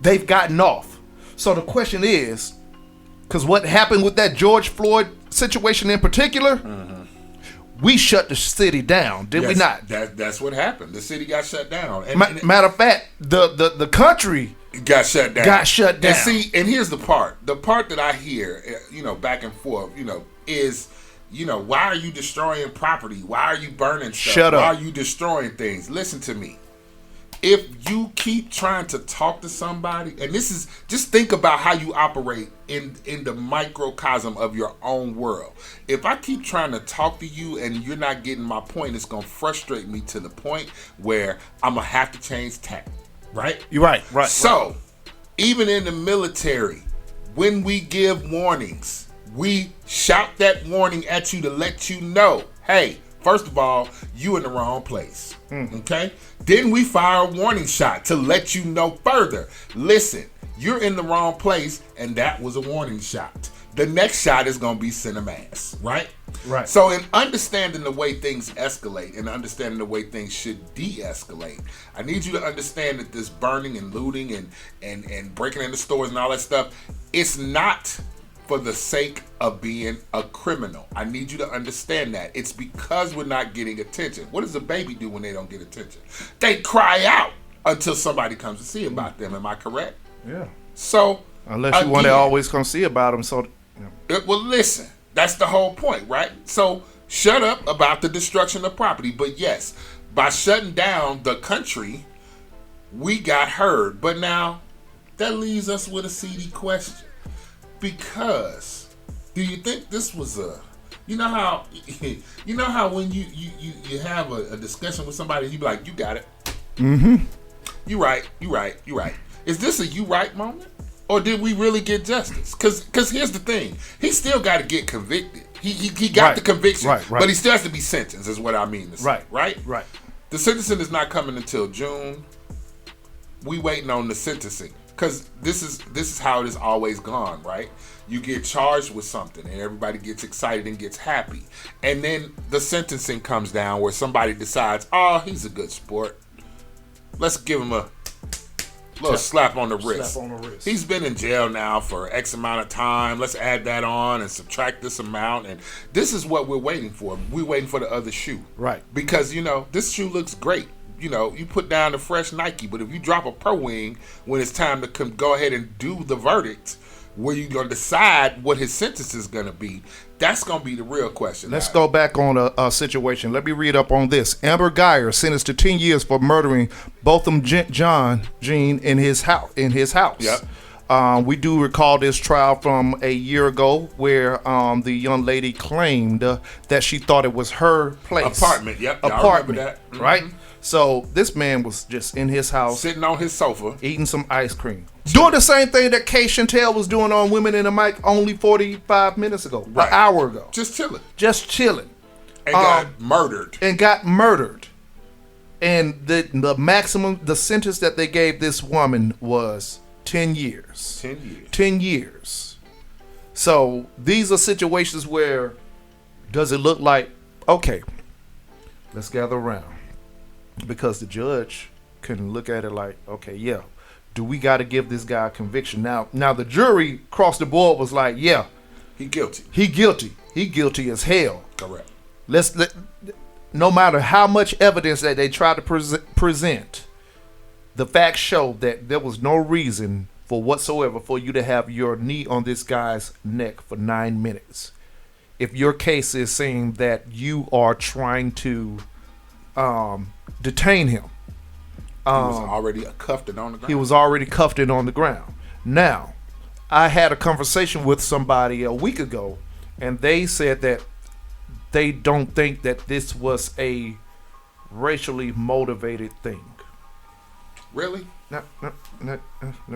C: they've gotten off. So the question is, because what happened with that George Floyd situation in particular, we shut the city down, did we not?
B: That's what happened. The city got shut down.
C: Matter of fact, the country
B: got shut down.
C: And
B: see, and here's the part that I hear, back and forth, is, why are you destroying property? Why are you burning stuff?
C: Shut up.
B: Why are you destroying things? Listen to me. If you keep trying to talk to somebody, and this is, just think about how you operate in the microcosm of your own world. If I keep trying to talk to you and you're not getting my point, it's going to frustrate me to the point where I'm going to have to change tack. Right?
C: You're right.
B: So, even in the military, when we give warnings, we shout that warning at you to let you know, hey, first of all, you in the wrong place. Okay? Then we fire a warning shot to let you know further. Listen, you're in the wrong place, and that was a warning shot. The next shot is going to be send a mass, right?
C: Right.
B: So in understanding the way things escalate and understanding the way things should de-escalate, I need you to understand that this burning and looting and breaking into stores and all that stuff, it's not for the sake of being a criminal. I need you to understand that. It's because we're not getting attention. What does a baby do when they don't get attention? They cry out until somebody comes to see about them. Am I correct?
C: Yeah.
B: So,
C: unless you want to always come see about them. So,
B: well, listen, that's the whole point, right? So, shut up about the destruction of property. But yes, by shutting down the country, we got heard. But now, that leaves us with a seedy question. Because, do you think this was you know how when you have a discussion with somebody, you be like, you got it. You right. Is this a you right moment? Or did we really get justice? Because here's the thing. He still got to get convicted. He got the conviction, but he still has to be sentenced, is what I mean to say. Right. The sentencing is not coming until June. We waiting on the sentencing. Because this is how it has always gone, right? You get charged with something and everybody gets excited and gets happy. And then the sentencing comes down where somebody decides, oh, he's a good sport. Let's give him a little slap on the wrist. He's been in jail now for X amount of time. Let's add that on and subtract this amount. And this is what we're waiting for. We're waiting for the other shoe.
C: Right.
B: Because, this shoe looks great. You put down the fresh Nike, but if you drop a Pro Wing when it's time to go ahead and do the verdict, where you're going to decide what his sentence is going to be, that's going to be the real question.
C: Let's go back on a situation. Let me read up on this. Amber Geyer sentenced to 10 years for murdering Botham Jean in his house. Yep. We do recall this trial from a year ago where the young lady claimed that she thought it was her place.
B: Apartment, yep.
C: Apartment,
B: I remember that. Mm-hmm.
C: Right? So this man was just in his house.
B: Sitting on his sofa.
C: Eating some ice cream. Doing the same thing that Kay Chantel was doing on Women in the Mic only 45 minutes ago. Right. An hour ago.
B: Just chilling.
C: And
B: got murdered.
C: And the maximum, the sentence that they gave this woman was 10 years. 10 years. So these are situations where does it look like, okay, let's gather around. Because the judge can look at it like, okay, yeah, do we got to give this guy a conviction? Now the jury across the board was like, yeah,
B: he guilty.
C: He guilty as hell.
B: Correct.
C: No matter how much evidence that they try to present, the facts show that there was no reason whatsoever for you to have your knee on this guy's neck for 9 minutes. If your case is saying that you are trying to detain him.
B: He was already cuffed and on the ground.
C: He was already cuffed and on the ground. Now, I had a conversation with somebody a week ago, and they said that they don't think that this was a racially motivated thing.
B: Really?
C: No, let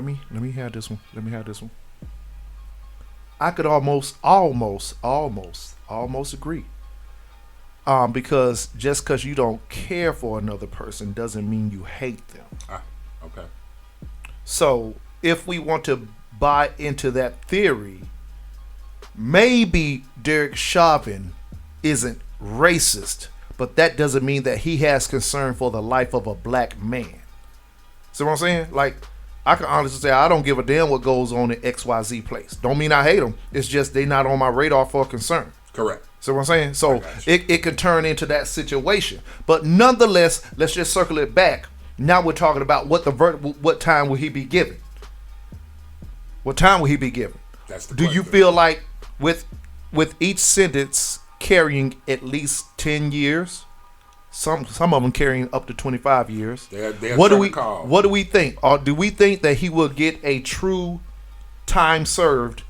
C: me have this one. I could almost agree. Because just because you don't care for another person doesn't mean you hate them.
B: Okay.
C: So if we want to buy into that theory, maybe Derrick Chauvin isn't racist, but that doesn't mean that he has concern for the life of a black man. See what I'm saying? Like, I can honestly say I don't give a damn what goes on in XYZ place. Don't mean I hate them. It's just they not on my radar for concern.
B: Correct.
C: See what I'm saying? So it can turn into that situation. But nonetheless, let's just circle it back. Now we're talking about what time will he be given? What time will he be given?
B: That's the
C: Do you
B: question.
C: feel like with each sentence carrying at least 10 years? Some of them carrying up to 25 years.
B: They're
C: what do
B: call.
C: we think? Or do we think that he will get a true time served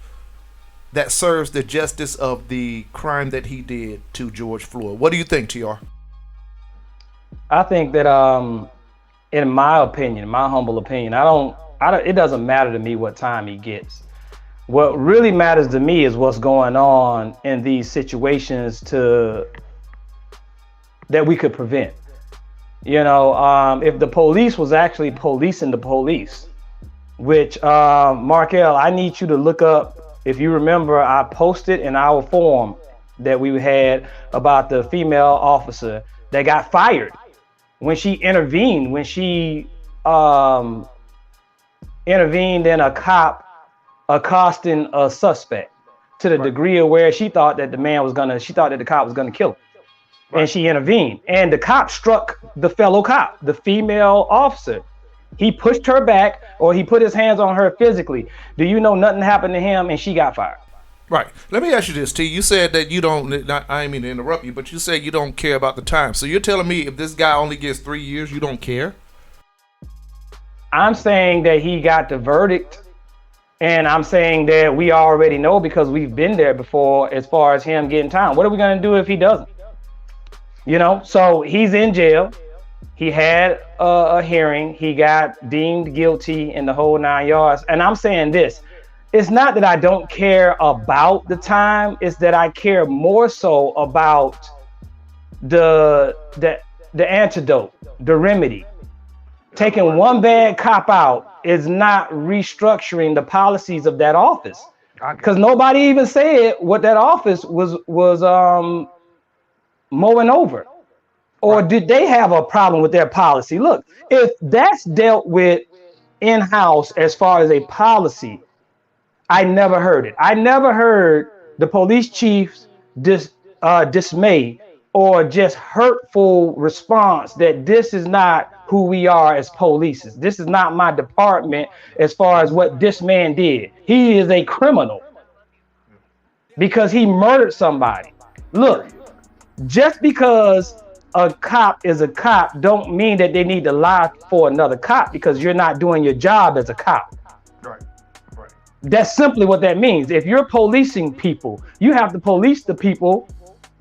C: that serves the justice of the crime that he did to George Floyd? What do you think, TR?
D: I think that, in my opinion, my humble opinion, it doesn't matter to me what time he gets. What really matters to me is what's going on in these situations that we could prevent. You know, if the police was actually policing the police, which, Markel, I need you to look up, if you remember, I posted in our forum that we had about the female officer that got fired when she intervened, intervened in a cop accosting a suspect to the degree of where she thought that the cop was gonna kill him. Right. And she intervened, and the cop struck the fellow cop, the female officer. He pushed her back, or he put his hands on her physically. Do you know nothing happened to him and she got fired?
C: Right. Let me ask you this, T. You said that you don't, I didn't mean to interrupt you, but you said you don't care about the time. So you're telling me if this guy only gets 3 years, you don't care?
D: I'm saying that he got the verdict, and I'm saying that we already know because we've been there before as far as him getting time. What are we going to do if he doesn't? You know, so he's in jail. He had a hearing. He got deemed guilty in the whole 9 yards. And I'm saying this. It's not that I don't care about the time. It's that I care more so about the antidote, the remedy. Taking one bad cop out is not restructuring the policies of that office, because nobody even said what that office was mowing over, or did they have a problem with their policy? Look, if that's dealt with in-house as far as a policy, I never heard it. I never heard the police chief's dismay or just hurtful response that this is not who we are as police. This is not my department as far as what this man did. He is a criminal because he murdered somebody. Look, just because a cop is a cop don't mean that they need to lie for another cop because you're not doing your job as a cop.
C: Right.
D: That's simply what that means. If you're policing people, you have to police the people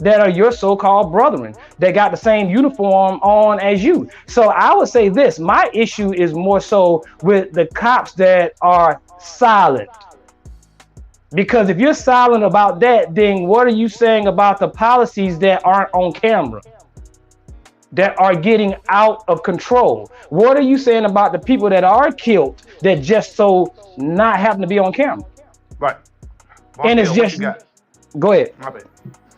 D: that are your so-called brethren that got the same uniform on as you. So I would say this, my issue is more so with the cops that are silent. Because if you're silent about that, then what are you saying about the policies that aren't on camera, that are getting out of control? What are you saying about the people that are killed that just so not happen to be on camera?
C: Right.
D: And it's just, go ahead.
C: My bad.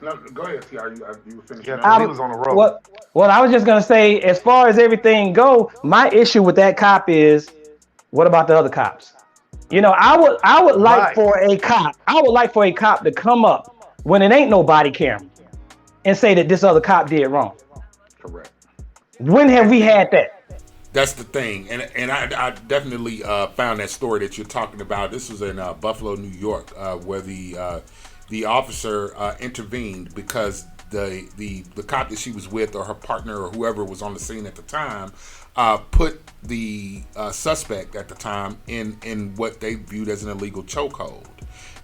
B: No, go ahead, TR. You were finishing.
C: Yeah, he was on the road.
D: Well, I was just gonna say, as far as everything go, my issue with that cop is, what about the other cops? You know, I would like for a cop to come up when it ain't no body camera and say that this other cop did wrong.
B: Correct.
D: When have we had that?
B: That's the thing, and I definitely found that story that you're talking about. This was in Buffalo, New York, where the officer intervened because the cop that she was with, or her partner, or whoever was on the scene at the time, put the suspect at the time in what they viewed as an illegal chokehold.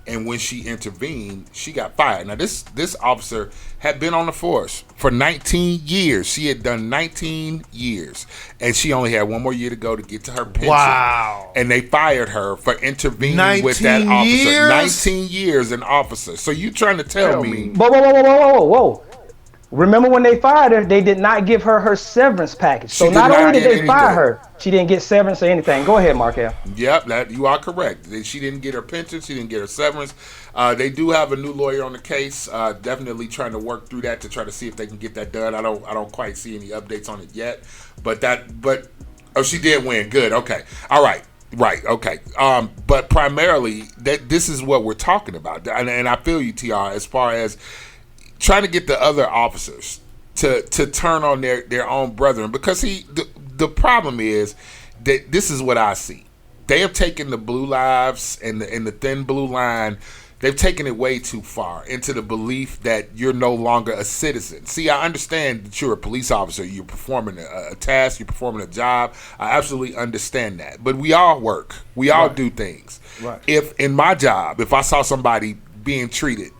B: And when she intervened, she got fired. Now, this officer had been on the force for 19 years. She had done 19 years. And she only had one more year to go to get to her pension.
C: Wow.
B: And they fired her for intervening with that officer.
C: Years?
B: 19 years an officer. So you trying to tell me...
D: Whoa. Remember when they fired her, they did not give her severance package. So not only did they fire her, she didn't get severance or anything. Go ahead, Markel.
B: Yep, you are correct. She didn't get her pension. She didn't get her severance. They do have a new lawyer on the case. Definitely trying to work through that to try to see if they can get that done. I don't quite see any updates on it yet. But she did win. Good. Okay. All right. Right. Okay. But primarily, this is what we're talking about, and I feel you, TR, as far as trying to get the other officers to turn on their own brethren, because the problem is that this is what I see. They have taken the blue lives and the thin blue line. They've taken it way too far into the belief that you're no longer a citizen. See, I understand that you're a police officer. You're performing a task. You're performing a job. I absolutely understand that. But we all work. We all do things.
C: Right.
B: If in my job, if I saw somebody being treated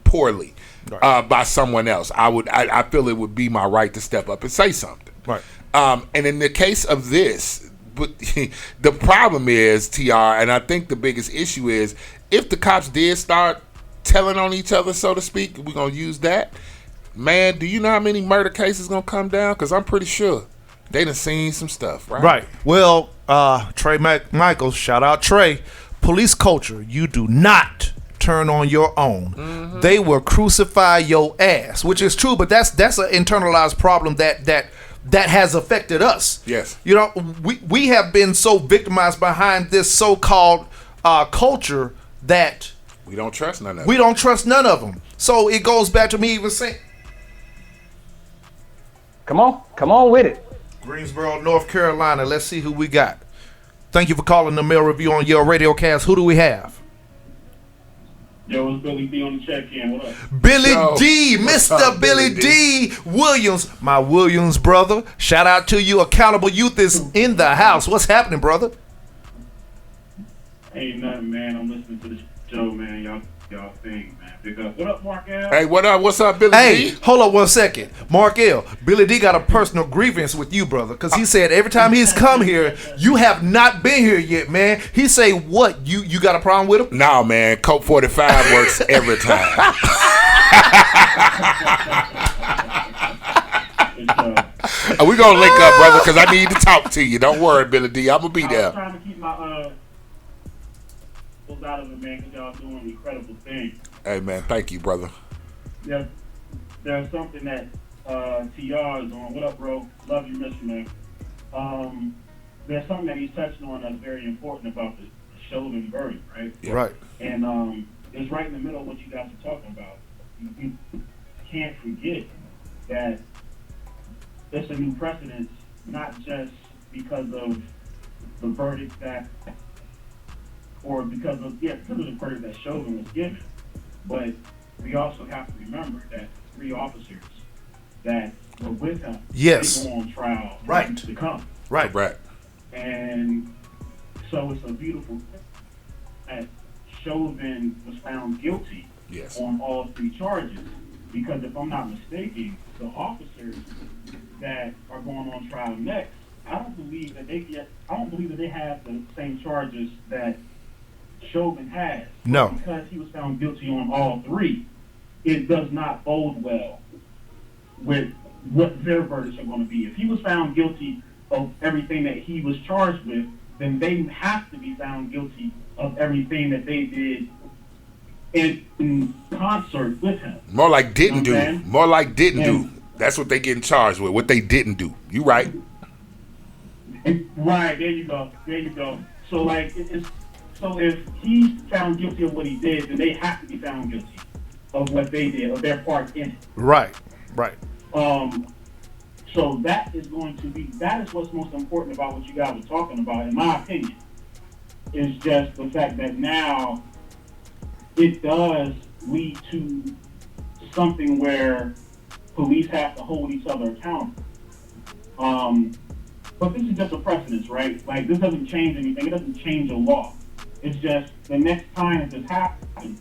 B: poorly by someone else, I feel it would be my right to step up and say something.
C: Right.
B: And in the case of this, but the problem is, TR, and I think the biggest issue is, if the cops did start telling on each other, so to speak, we're going to use that. Man, do you know how many murder cases going to come down? Because I'm pretty sure they done seen some stuff, right?
C: Right. Well, Trey Michaels, shout out Trey. Police culture, you do not turn on your own. Mm-hmm. They will crucify your ass, which is true, but that's an internalized problem that has affected us.
B: Yes.
C: You know, we have been so victimized behind this so-called culture that
B: we don't trust none of them.
C: We don't trust none of them. So it goes back to me even saying,
D: come on with it.
C: Greensboro, North Carolina. Let's see who we got. Thank you for calling the Mail Review on Yale Radiocast. Who do we have?
J: Yo, it's Billy D on the check-in. What up?
C: Billy
B: Yo,
C: D, Mr. Billy D. Williams, my Williams brother. Shout out to you. Accountable Youth is in the house. What's happening, brother?
J: Ain't nothing, man. I'm listening to the show, man. Y'all think, man. Big up. What up, Mark L?
B: Hey, what up? What's up, Billy D?
C: Hey, hold up 1 second. Mark L, Billy D got a personal grievance with you, brother, because he said every time he's come here, you have not been here yet, man. He say, what? You got a problem with him?
B: No, man. Coke 45 works every time. We're going to link up, brother, because I need to talk to you. Don't worry, Billy D. I'm going to be there.
J: I'm trying to keep my out of it, man, because y'all doing incredible things.
B: Hey, man. Thank you, brother.
J: Yeah, there's something that TR is on. What up, bro? Love you, miss you, man. There's something that he's touching on that's very important about the Chauvin verdict, right?
C: Yeah. Right.
J: And it's right in the middle of what you guys are talking about. You can't forget that it's a new precedent, not just because of the verdict that, or because of the verdict that Chauvin was given, but we also have to remember that 3 officers that were with him,
C: yes,
J: they go on trial
C: right
J: to come.
C: Right.
J: And so it's a beautiful thing that Chauvin was found guilty on all 3 charges, because if I'm not mistaken, the officers that are going on trial next, I don't believe that they have the same charges that Chauvin has.
C: No.
J: Because he was found guilty on all 3, it does not bode well with what their verdicts are going to be. If he was found guilty of everything that he was charged with, then they have to be found guilty of everything that they did in concert with him.
B: More like didn't do. More like didn't do. That's what they getting charged with. What they didn't do. You right.
J: Right. There you go. So like, so if he's found guilty of what he did, then they have to be found guilty of what they did, of their part in it.
C: Right.
J: So that is what's most important about what you guys were talking about, in my opinion, is just the fact that now it does lead to something where police have to hold each other accountable. But this is just a precedence, right? Like, this doesn't change anything. It doesn't change a law. It's just the next time that this happens,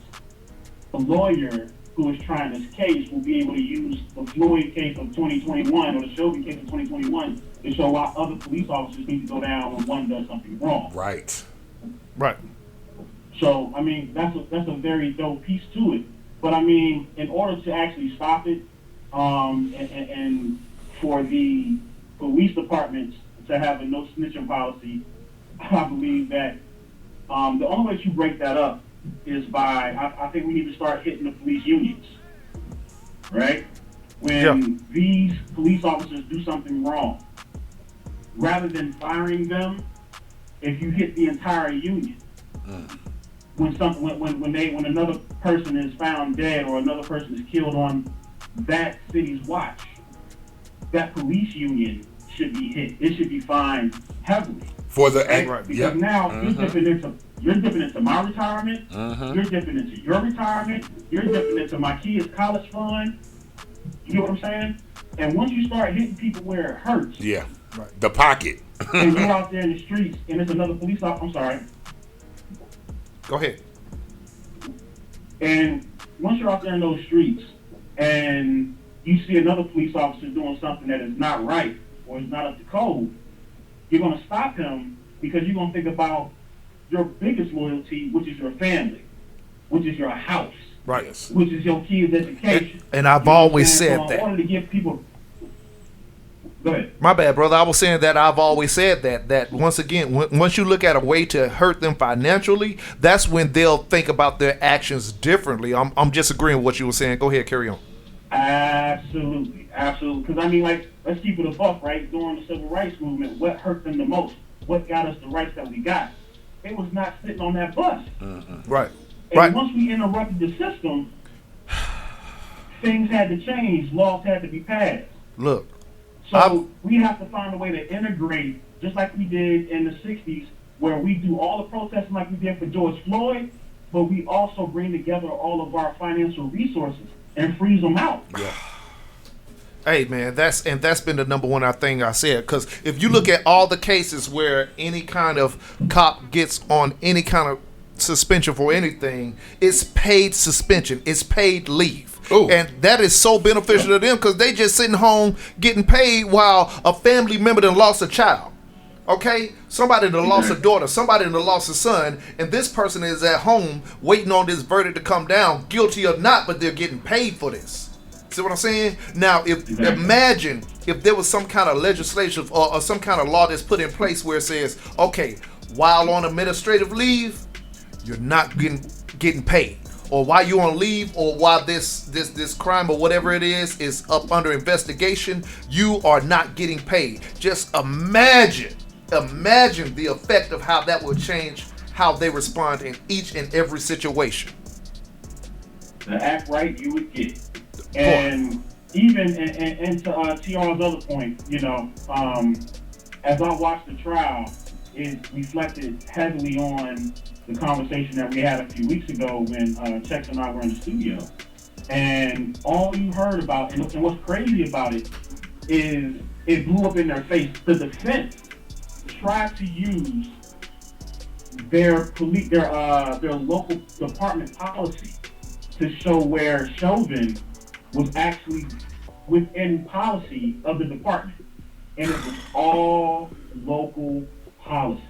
J: the lawyer who is trying this case will be able to use the Floyd case of 2021 or the Chauvin case of 2021 to show why other police officers need to go down when one does something wrong.
B: Right.
J: So, I mean, that's a very dope piece to it. But, I mean, in order to actually stop it, and for the police departments to have a no snitching policy, I believe that the only way to break that up is by, I think we need to start hitting the police unions, right? When these police officers do something wrong, rather than firing them if you hit the entire union. When another person is found dead or another person is killed on that city's watch, that police union should be hit. It should be fined heavily.
B: For the
J: because now you're dipping into my retirement, you're dipping into your retirement, you're dipping into my kids' college fund. You know what I'm saying? And once you start hitting people where it hurts,
B: the pocket,
J: and you're out there in the streets, and there's another police officer. I'm sorry.
C: Go ahead.
J: And once you're out there in those streets, and you see another police officer doing something that is not right or is not up to code, you're going to stop him because you're going to think about your biggest loyalty, which is your family, which is your house,
C: right,
J: which is your kids' education.
C: And I've always said that.
J: In order to give people. Go ahead.
C: My bad, brother. I was saying that I've always said that once again, once you look at a way to hurt them financially, that's when they'll think about their actions differently. I'm just agreeing with what you were saying. Go ahead, carry on.
J: Absolutely. Because I mean, like, let's keep it a buck, right? During the civil rights movement, what hurt them the most? What got us the rights that we got? It was not sitting on that bus.
C: Right.
J: And once we interrupted the system, things had to change. Laws had to be passed.
C: Look.
J: So we have to find a way to integrate, just like we did in the 60s, where we do all the protesting like we did for George Floyd, but we also bring together all of our financial resources and freeze them out.
C: Yeah. Hey man, that's been the number one thing I said, because if you look at all the cases where any kind of cop gets on any kind of suspension for anything, it's paid suspension, it's paid leave. Ooh. And that is so beneficial to them because they just sitting home getting paid while a family member done lost a child. Okay? Somebody done lost a daughter, somebody done lost a son, and this person is at home waiting on this verdict to come down, guilty or not, but they're getting paid for this. See what I'm saying? Now, imagine if there was some kind of legislation or some kind of law that's put in place where it says, okay, while on administrative leave, you're not getting paid. Or while you're on leave, or while this crime or whatever it is up under investigation, you are not getting paid. Just imagine the effect of how that will change how they respond in each and every situation.
J: The act right you would get. And even and to TR's other point, you know, as I watched the trial, it reflected heavily on the conversation that we had a few weeks ago when Chex and I were in the studio. And all you heard about, and what's crazy about it, is it blew up in their face. The defense tried to use their local department policy to show where Chauvin was actually within policy of the department. And it was all local policy.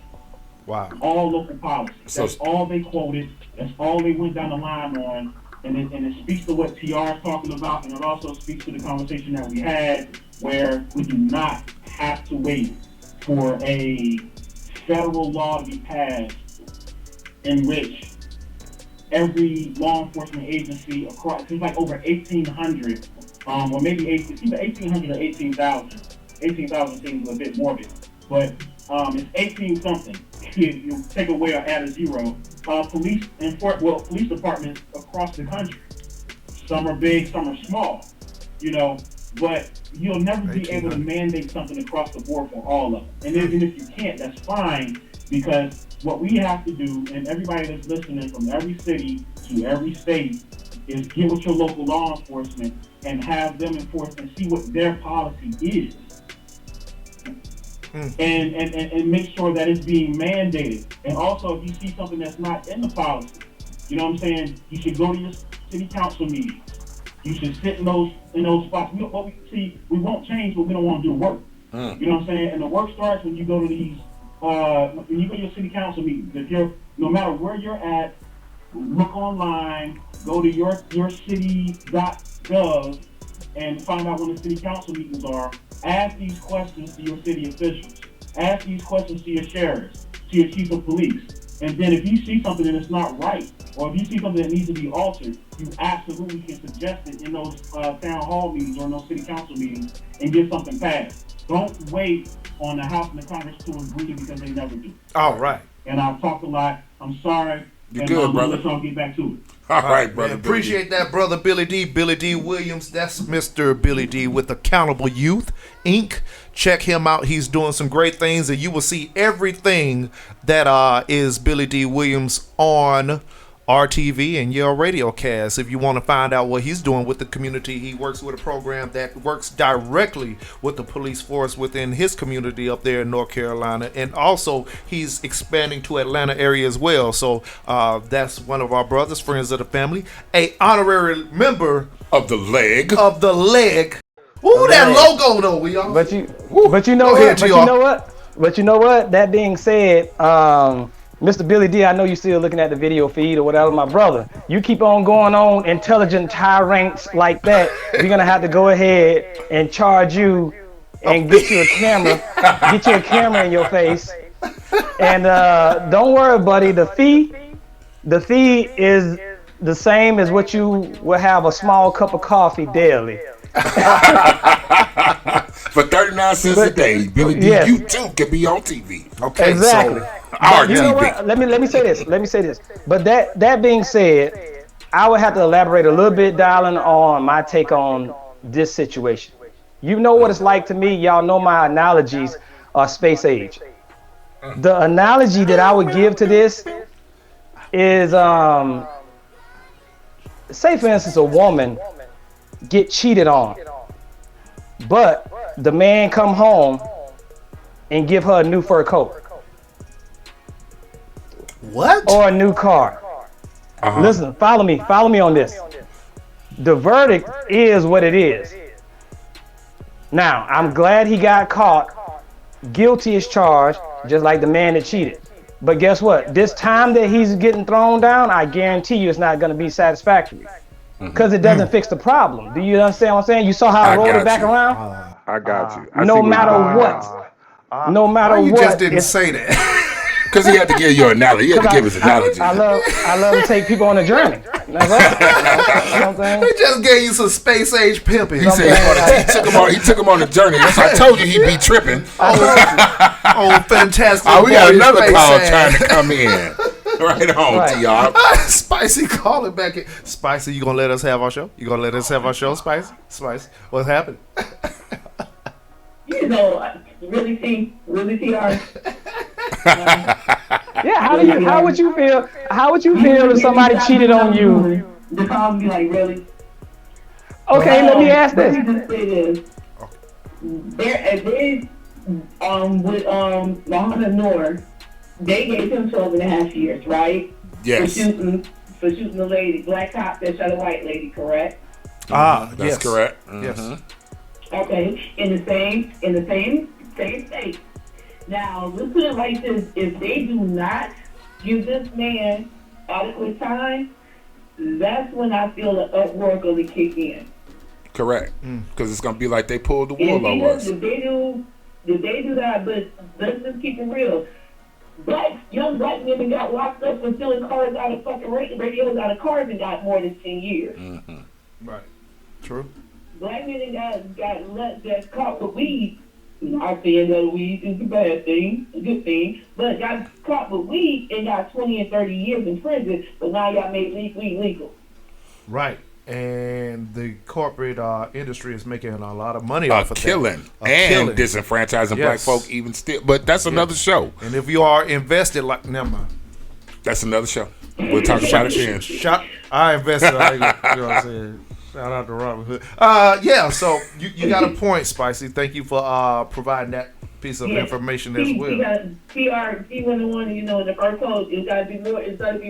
C: Wow.
J: All local policy. That's all they quoted. That's all they went down the line on. And it speaks to what TR is talking about, and it also speaks to the conversation that we had where we do not have to wait for a federal law to be passed in which every law enforcement agency across, it's like over 1,800, or maybe it's either 1,800 or 18,000. 18,000 seems a bit morbid, but it's 18 something. You take away or add a zero. Police departments across the country. Some are big, some are small. You know, but you'll never be able to mandate something across the board for all of them. And even if you can't, that's fine, because what we have to do, and everybody that's listening from every city to every state, is get with your local law enforcement and have them enforce and see what their policy is. And make sure that it's being mandated. And also, if you see something that's not in the policy, you know what I'm saying, you should go to your city council meetings. You should sit in those spots. We won't change, but we don't want to do work. You know what I'm saying? And the work starts when you go to these, when you go to your city council meetings. No matter where you're at, look online, go to your city.gov and find out when the city council meetings are. Ask these questions to your city officials. Ask these questions to your sheriffs, to your chief of police. And then if you see something that is not right, or if you see something that needs to be altered, you absolutely can suggest it in those town hall meetings or in those city council meetings and get something passed. Don't wait on the House and the Congress to agree because they never do.
C: All right.
J: And I've talked a lot. I'm sorry.
B: You're good, brother.
J: Let's all get back to it.
B: All right, brother.
C: Man, appreciate that, brother Billy D. Billy D. Williams. That's Mr. Billy D. with Accountable Youth, Inc. Check him out. He's doing some great things, and you will see everything that is Billy D. Williams on RTV and Yale Radiocast. If you want to find out what he's doing with the community, he works with a program that works directly with the police force within his community up there in North Carolina, and also he's expanding to Atlanta area as well. So that's one of our brothers, friends of the family, a honorary member
B: of the leg.
C: Ooh, that logo though, y'all.
D: But you know what? That being said, Mr. Billy D, I know you're still looking at the video feed or whatever, my brother. You keep on going on intelligent tirades like that, we're gonna have to go ahead and charge you and get you a camera in your face. And don't worry, buddy. The fee is the same as what you will have a small cup of coffee daily.
B: For 39 cents a day, Billy D, you too can be on TV.
D: Okay, exactly.
B: So our
D: you
B: TV.
D: know what? Let me say this. But that being said, I would have to elaborate a little bit, darling, on my take on this situation. You know what it's like to me. Y'all know my analogies are space age. The analogy that I would give to this is, say for instance, a woman get cheated on, but the man come home and give her a new fur coat.
C: What?
D: Or a new car. Listen, follow me on this. The verdict is what it is. Now, I'm glad he got caught. Guilty as charged, just like the man that cheated. But guess what? This time that he's getting thrown down, I guarantee you it's not going to be satisfactory. Because it doesn't fix the problem. Do you understand what I'm saying? You saw how I rolled it back around?
K: I got you.
D: No matter what. No matter what.
C: You just didn't say that.
B: Because he had to give you an analogy. He had to give his analogy.
D: I love to take people on a journey. That's all. You know what I'm saying?
C: He just gave you some space age pimping.
B: He said he took him on a journey. That's why I told you he'd be tripping.
C: Oh, fantastic.
B: We got another call trying to come in. Right on, TR.
C: Spicy, call it back in. Spicy, you gonna let us have our show? You gonna let us have our show, Spicy? Spicy, what's happening?
I: You know, really TR.
D: Yeah, how would you feel if somebody cheated on you?
I: The call be like, really?
D: Okay, let me ask this.
I: Let me just say this. With Muhammad Noor, they gave him 12.5 years, right?
B: Yes.
I: For shooting the lady, black cop that shot a white lady, correct?
B: That's correct.
C: Yes.
I: Okay, in the same state. Now, let's put it like this: if they do not give this man adequate time, that's when I feel the uproar going to kick in.
B: Correct, because it's going to be like they pulled the wool over us.
I: If they do that, but let's just keep it real. Young black women got locked up for stealing cars out of fucking radios out of cars and got more than 10 years.
B: Mm-hmm.
C: Right. True.
I: Black men got caught with weed. Not saying that weed is a bad thing, a good thing, but got caught with weed and got 20 and 30 years in prison, but now y'all made weed legal.
C: Right. And the corporate industry is making a lot of money off of
B: killing
C: that.
B: And disenfranchising black folk even still. But that's another show.
C: And if you are invested, like, never mind.
B: That's another show. We'll talk about it then.
C: I invested. You know what I'm saying? Shout out to Robin Hood. Yeah, so you got a point, Spicy. Thank you for providing that piece of information as well.
I: T101, you know, in the fur coat, it's got to be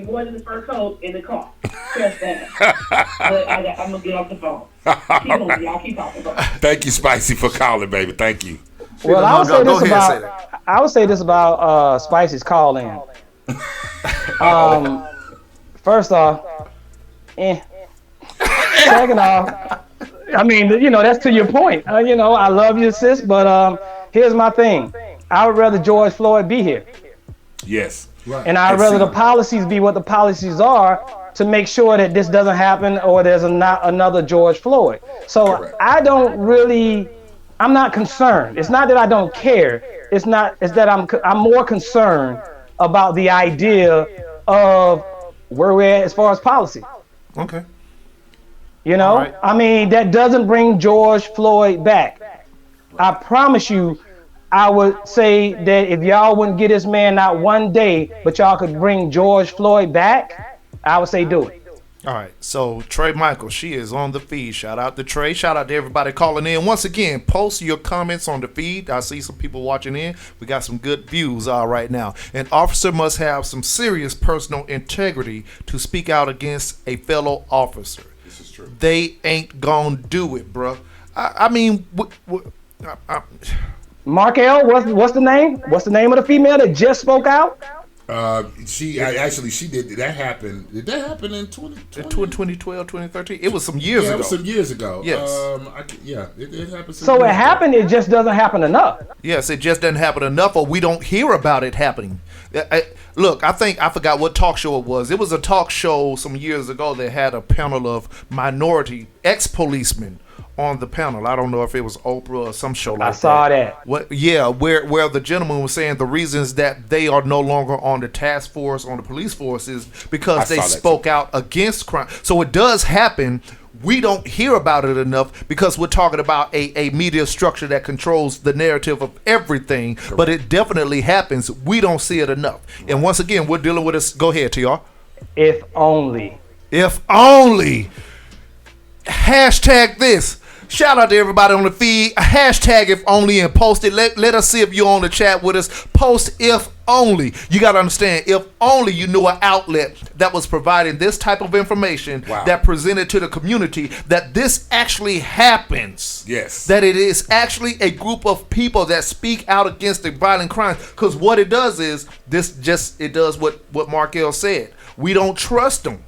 I: more than the fur coat in the car. Trust that. But I'm going to get off the phone. Y'all keep talking about it.
B: Thank you, Spicy, for calling, baby. Thank you.
D: Well, I would say this about Spicy's call in. First off, second off, I mean, you know, that's to your point. You know, I love you, sis, but here's my thing. I would rather George Floyd be here.
B: Yes.
C: Right.
D: And I'd rather the policies be what the policies are to make sure that this doesn't happen or there's not another George Floyd. So
B: Correct.
D: I'm not concerned. It's not that I don't care. It's that I'm more concerned about the idea of where we're at as far as policy.
C: Okay.
D: You know,
C: Right.
D: I mean, that doesn't bring George Floyd back. I promise you, I would say that if y'all wouldn't get this man not one day, but y'all could bring George Floyd back, I would say do it.
C: All right, so Trey Michael, she is on the feed. Shout out to Trey. Shout out to everybody calling in. Once again, post your comments on the feed. I see some people watching in. We got some good views right now. An officer must have some serious personal integrity to speak out against a fellow officer.
B: This is true.
C: They ain't gonna do it, bruh. I mean,
D: Mark L, what's the name? What's the name of the female that just spoke out?
B: She did. That happened. Did that happen in
C: 2012, 2013? It was some years ago.
B: It was some years ago.
C: Yes.
B: It happened.
D: So it happened. It just doesn't happen enough.
C: Yes, it just doesn't happen enough, or we don't hear about it happening. Look, I forgot what talk show it was. It was a talk show some years ago that had a panel of minority ex-policemen on the panel. I don't know if it was Oprah or some show like that.
D: I saw that.
C: What? Yeah, where the gentleman was saying the reasons that they are no longer on the task force, on the police force, is because they spoke out against crime. So it does happen. We don't hear about it enough because we're talking about a media structure that controls the narrative of everything. Correct. But it definitely happens. We don't see it enough. Right. And once again, we're dealing with this. Go ahead, TR.
D: If only.
C: If only. Hashtag this. Shout out to everybody on the feed. Hashtag if only and post it. Let us see if you're on the chat with us. Post if only. You got to understand, if only you knew an outlet that was providing this type of information that presented to the community that this actually happens.
B: Yes.
C: That it is actually a group of people that speak out against the violent crimes. Because what it does is, it does what Mark L said. We don't trust them.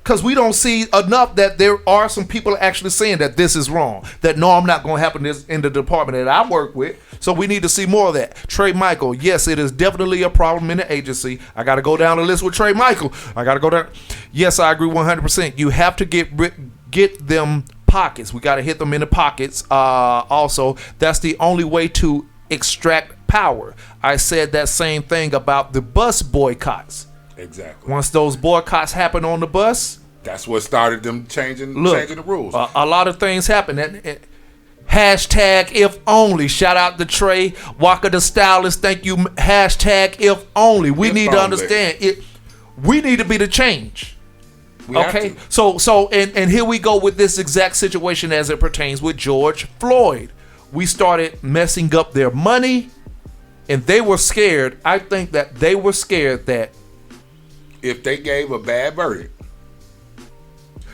C: Because we don't see enough that there are some people actually saying that this is wrong. That no, I'm not going to happen this in the department that I work with. So we need to see more of that. Trey Michael, yes, it is definitely a problem in the agency. I got to go down the list with Trey Michael. I got to go down. Yes, I agree 100%. You have to get them pockets. We got to hit them in the pockets. Also, that's the only way to extract power. I said that same thing about the bus boycotts.
B: Exactly.
C: Once those boycotts happen on the bus,
B: that's what started them changing the rules.
C: A lot of things happen. Hashtag if only. Shout out to Trey Walker, the stylist. Thank you. Hashtag if only. We need to understand it. We need to be the change. Okay. So and here we go with this exact situation as it pertains with George Floyd. We started messing up their money, and they were scared. I think that they were scared that
B: if they gave a bad verdict,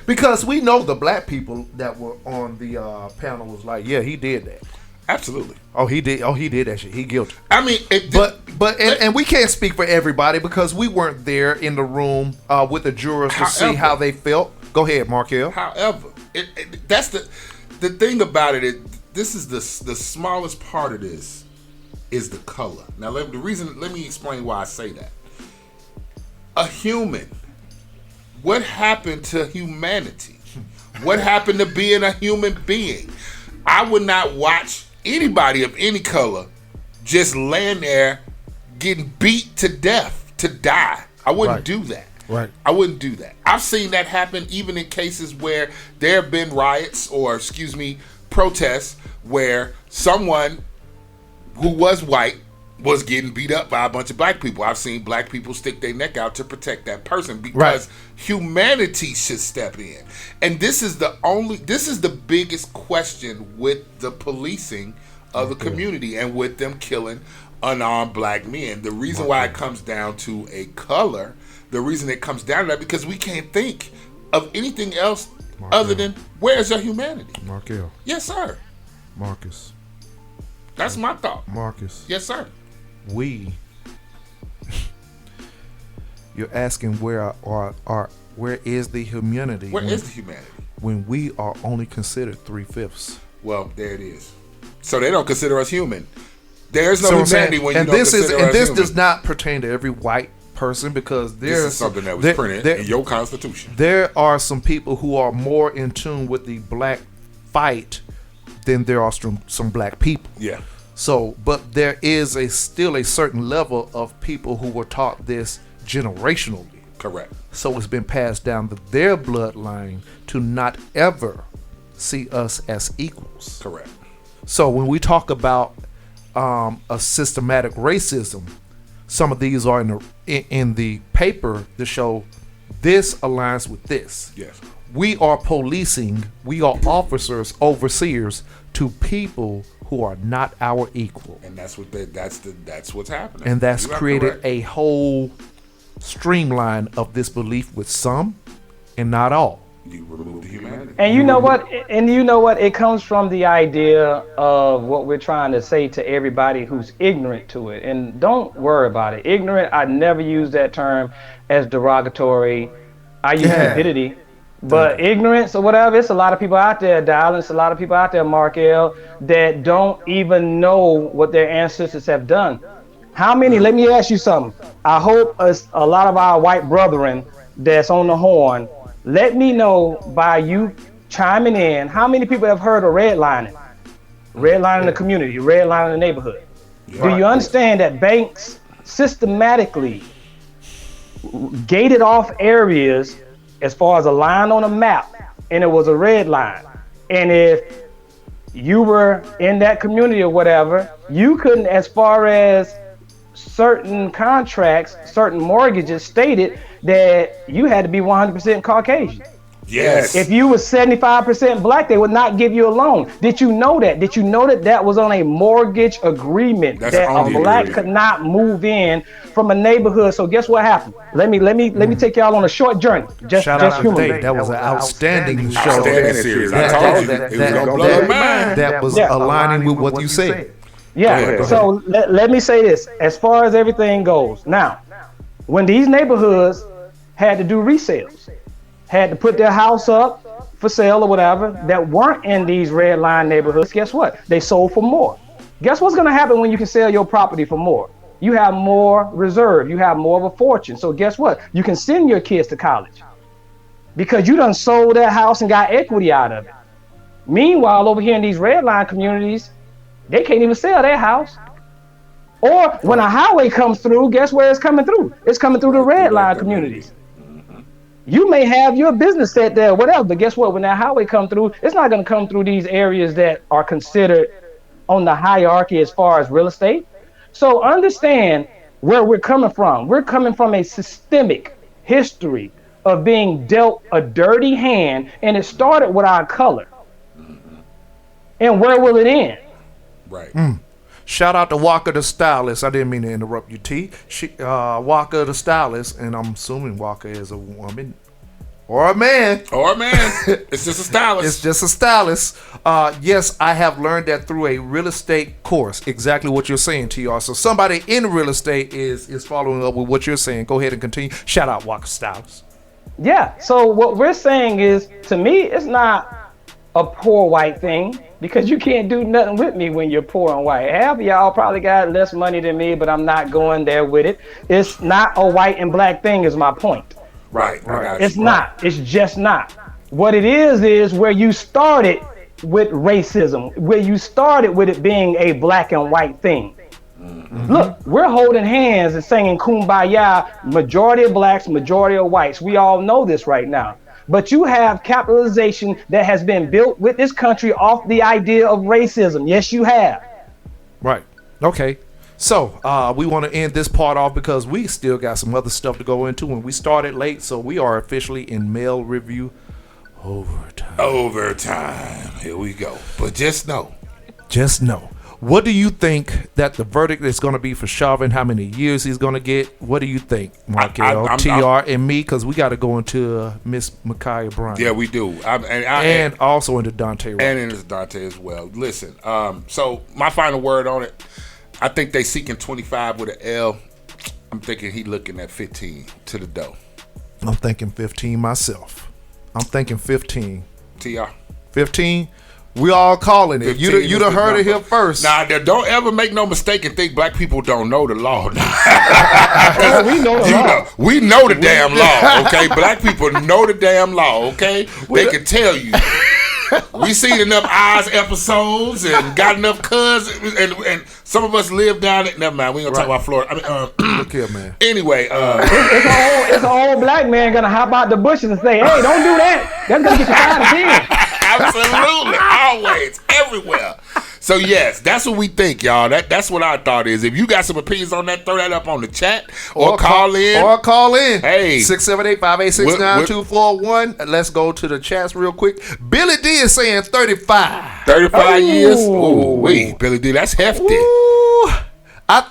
C: because we know the black people that were on the panel was like, yeah, he did that.
B: Absolutely.
C: Oh, he did that shit. He guilty.
B: I mean,
C: and we can't speak for everybody because we weren't there in the room with the jurors to see how they felt. Go ahead, Markel.
B: However, that's the thing about it. This is the smallest part of this is the color. Now, let me explain why I say that. A human. What happened to humanity? What happened to being a human being? I would not watch anybody of any color just laying there getting beat to death to die. I wouldn't do that.
C: Right.
B: I wouldn't do that. I've seen that happen even in cases where there have been riots or, protests where someone who was white was getting beat up by a bunch of black people. I've seen black people stick their neck out to protect that person because humanity should step in. And this is the biggest question with the policing of the community and with them killing unarmed black men. The reason why it comes down to a color, the reason it comes down to that, because we can't think of anything else other than where's your humanity?
C: Markel.
B: Yes, sir.
C: Marcus.
B: That's my thought.
C: Marcus.
B: Yes, sir.
C: You're asking where is the humanity?
B: Where is the humanity?
C: When we are only considered 3/5.
B: Well, there it is. So they don't consider us human. There's no
C: So I'm
B: humanity
C: saying,
B: when you
C: and
B: don't
C: this
B: consider
C: is and
B: us
C: this
B: human.
C: does not pertain to every white person because
B: This is something that was printed in your Constitution.
C: There are some people who are more in tune with the black fight than there are some black people.
B: Yeah.
C: So, but there is still a certain level of people who were taught this generationally.
B: Correct.
C: So it's been passed down to their bloodline to not ever see us as equals.
B: Correct.
C: So when we talk about a systematic racism, some of these are in the paper to show this aligns with this.
B: Yes.
C: We are policing, we are officers, overseers to people who are not our equal.
B: And that's what's happening.
C: And that's
B: You are
C: created
B: correct.
C: a whole streamline of this belief with some and not all.
B: You remove the humanity.
D: And you know what? It comes from the idea of what we're trying to say to everybody who's ignorant to it. And don't worry about it. Ignorant, I never use that term as derogatory. I use stupidity. But ignorance or whatever, it's a lot of people out there, Dial. It's a lot of people out there, Mark L., that don't even know what their ancestors have done. How many, let me ask you something. I hope a lot of our white brethren that's on the horn, let me know by you chiming in, how many people have heard of redlining? Redlining the community, redlining the neighborhood. Yeah. Do you understand that banks systematically gated off areas as far as a line on a map, and it was a red line? And if you were in that community or whatever, you couldn't, as far as certain contracts, certain mortgages stated that you had to be 100% Caucasian.
B: Yes.
D: If you were 75% black, they would not give you a loan. Did you know that? Did you know that that was on a mortgage agreement?
B: That's
D: that a black could not move in from a neighborhood. So guess what happened? Let me take y'all on a short journey.
C: Shout out to Dave. That was an outstanding show.
B: Outstanding series. I told you it was gonna blow your mind.
C: That was aligning with what you said.
D: Yeah. So let me say this. As far as everything goes, now, when these neighborhoods had to do resales, had to put their house up for sale or whatever, that weren't in these red line neighborhoods, guess what? They sold for more. Guess what's going to happen when you can sell your property for more? You have more reserve. You have more of a fortune. So guess what? You can send your kids to college because you done sold that house and got equity out of it. Meanwhile, over here in these red line communities, they can't even sell their house. Or when a highway comes through, guess where it's coming through? It's coming through the red line communities. You may have your business set there, whatever, but guess what? When that highway comes through, it's not going to come through these areas that are considered on the hierarchy as far as real estate. So understand where we're coming from. We're coming from a systemic history of being dealt a dirty hand, and it started with our color. And where will it end?
B: Right.
C: Shout out to Walker the Stylist. I didn't mean to interrupt you, T. Walker the Stylist, and I'm assuming Walker is a woman or a man.
B: Or a man. It's just a stylist.
C: It's just a stylist. Yes, I have learned that through a real estate course. Exactly what you're saying, TR. So somebody in real estate is following up with what you're saying. Go ahead and continue. Shout out Walker Stylist.
D: Yeah. So what we're saying is, to me, it's not a poor white thing, because you can't do nothing with me when you're poor and white. Half of y'all probably got less money than me, but I'm not going there with it. It's not a white and black thing is my point.
B: Right.
D: It's not. It's just not. What it is where you started with racism, where you started with it being a black and white thing. Mm-hmm. Look, we're holding hands and singing Kumbaya, majority of blacks, majority of whites. We all know this right now. But you have capitalization that has been built with this country off the idea of racism. Yes, you have.
C: Right. Okay. So we want to end this part off because we still got some other stuff to go into, and we started late, so we are officially in mail review overtime.
B: Here we go. But just know.
C: What do you think that the verdict is going to be for Chauvin? How many years he's going to get? What do you think, Markel, TR, and me? Because we got to go into Miss Ma'Khia Bryant.
B: Yeah, we do.
C: And also into Daunte. Wright.
B: And into Daunte as well. Listen, so my final word on it, I think they seeking 25 with an L. I'm thinking he looking at 15 to the dough.
C: I'm thinking 15 myself. I'm thinking 15.
B: TR.
C: 15? We all calling it.
B: 15
C: You done
B: is the
C: heard it
B: number.
C: here first.
B: Now, don't ever make no mistake and think black people don't know the law.
D: We know the law.
B: We know the damn law, okay? Black people know the damn law, okay? They can tell you. We seen enough Eyes episodes and got enough cousins, and some of us live down it. Never mind, we ain't gonna talk about Florida. I mean,
C: Look here, man.
B: anyway,
D: It's an old black man gonna hop out the bushes and say, "Hey, don't do that. That's gonna get you 5 to 10."
B: absolutely, always, everywhere. So yes, that's what we think, y'all. That's what our thought is. If you got some opinions on that, throw that up on the chat or call in.
C: Or call in.
B: Hey.
C: 678-586-9241. Let's go to the chats real quick. Billy D is saying 35.
B: 35 years? Ooh, wait, Billy D, that's hefty.
C: Ooh. I'm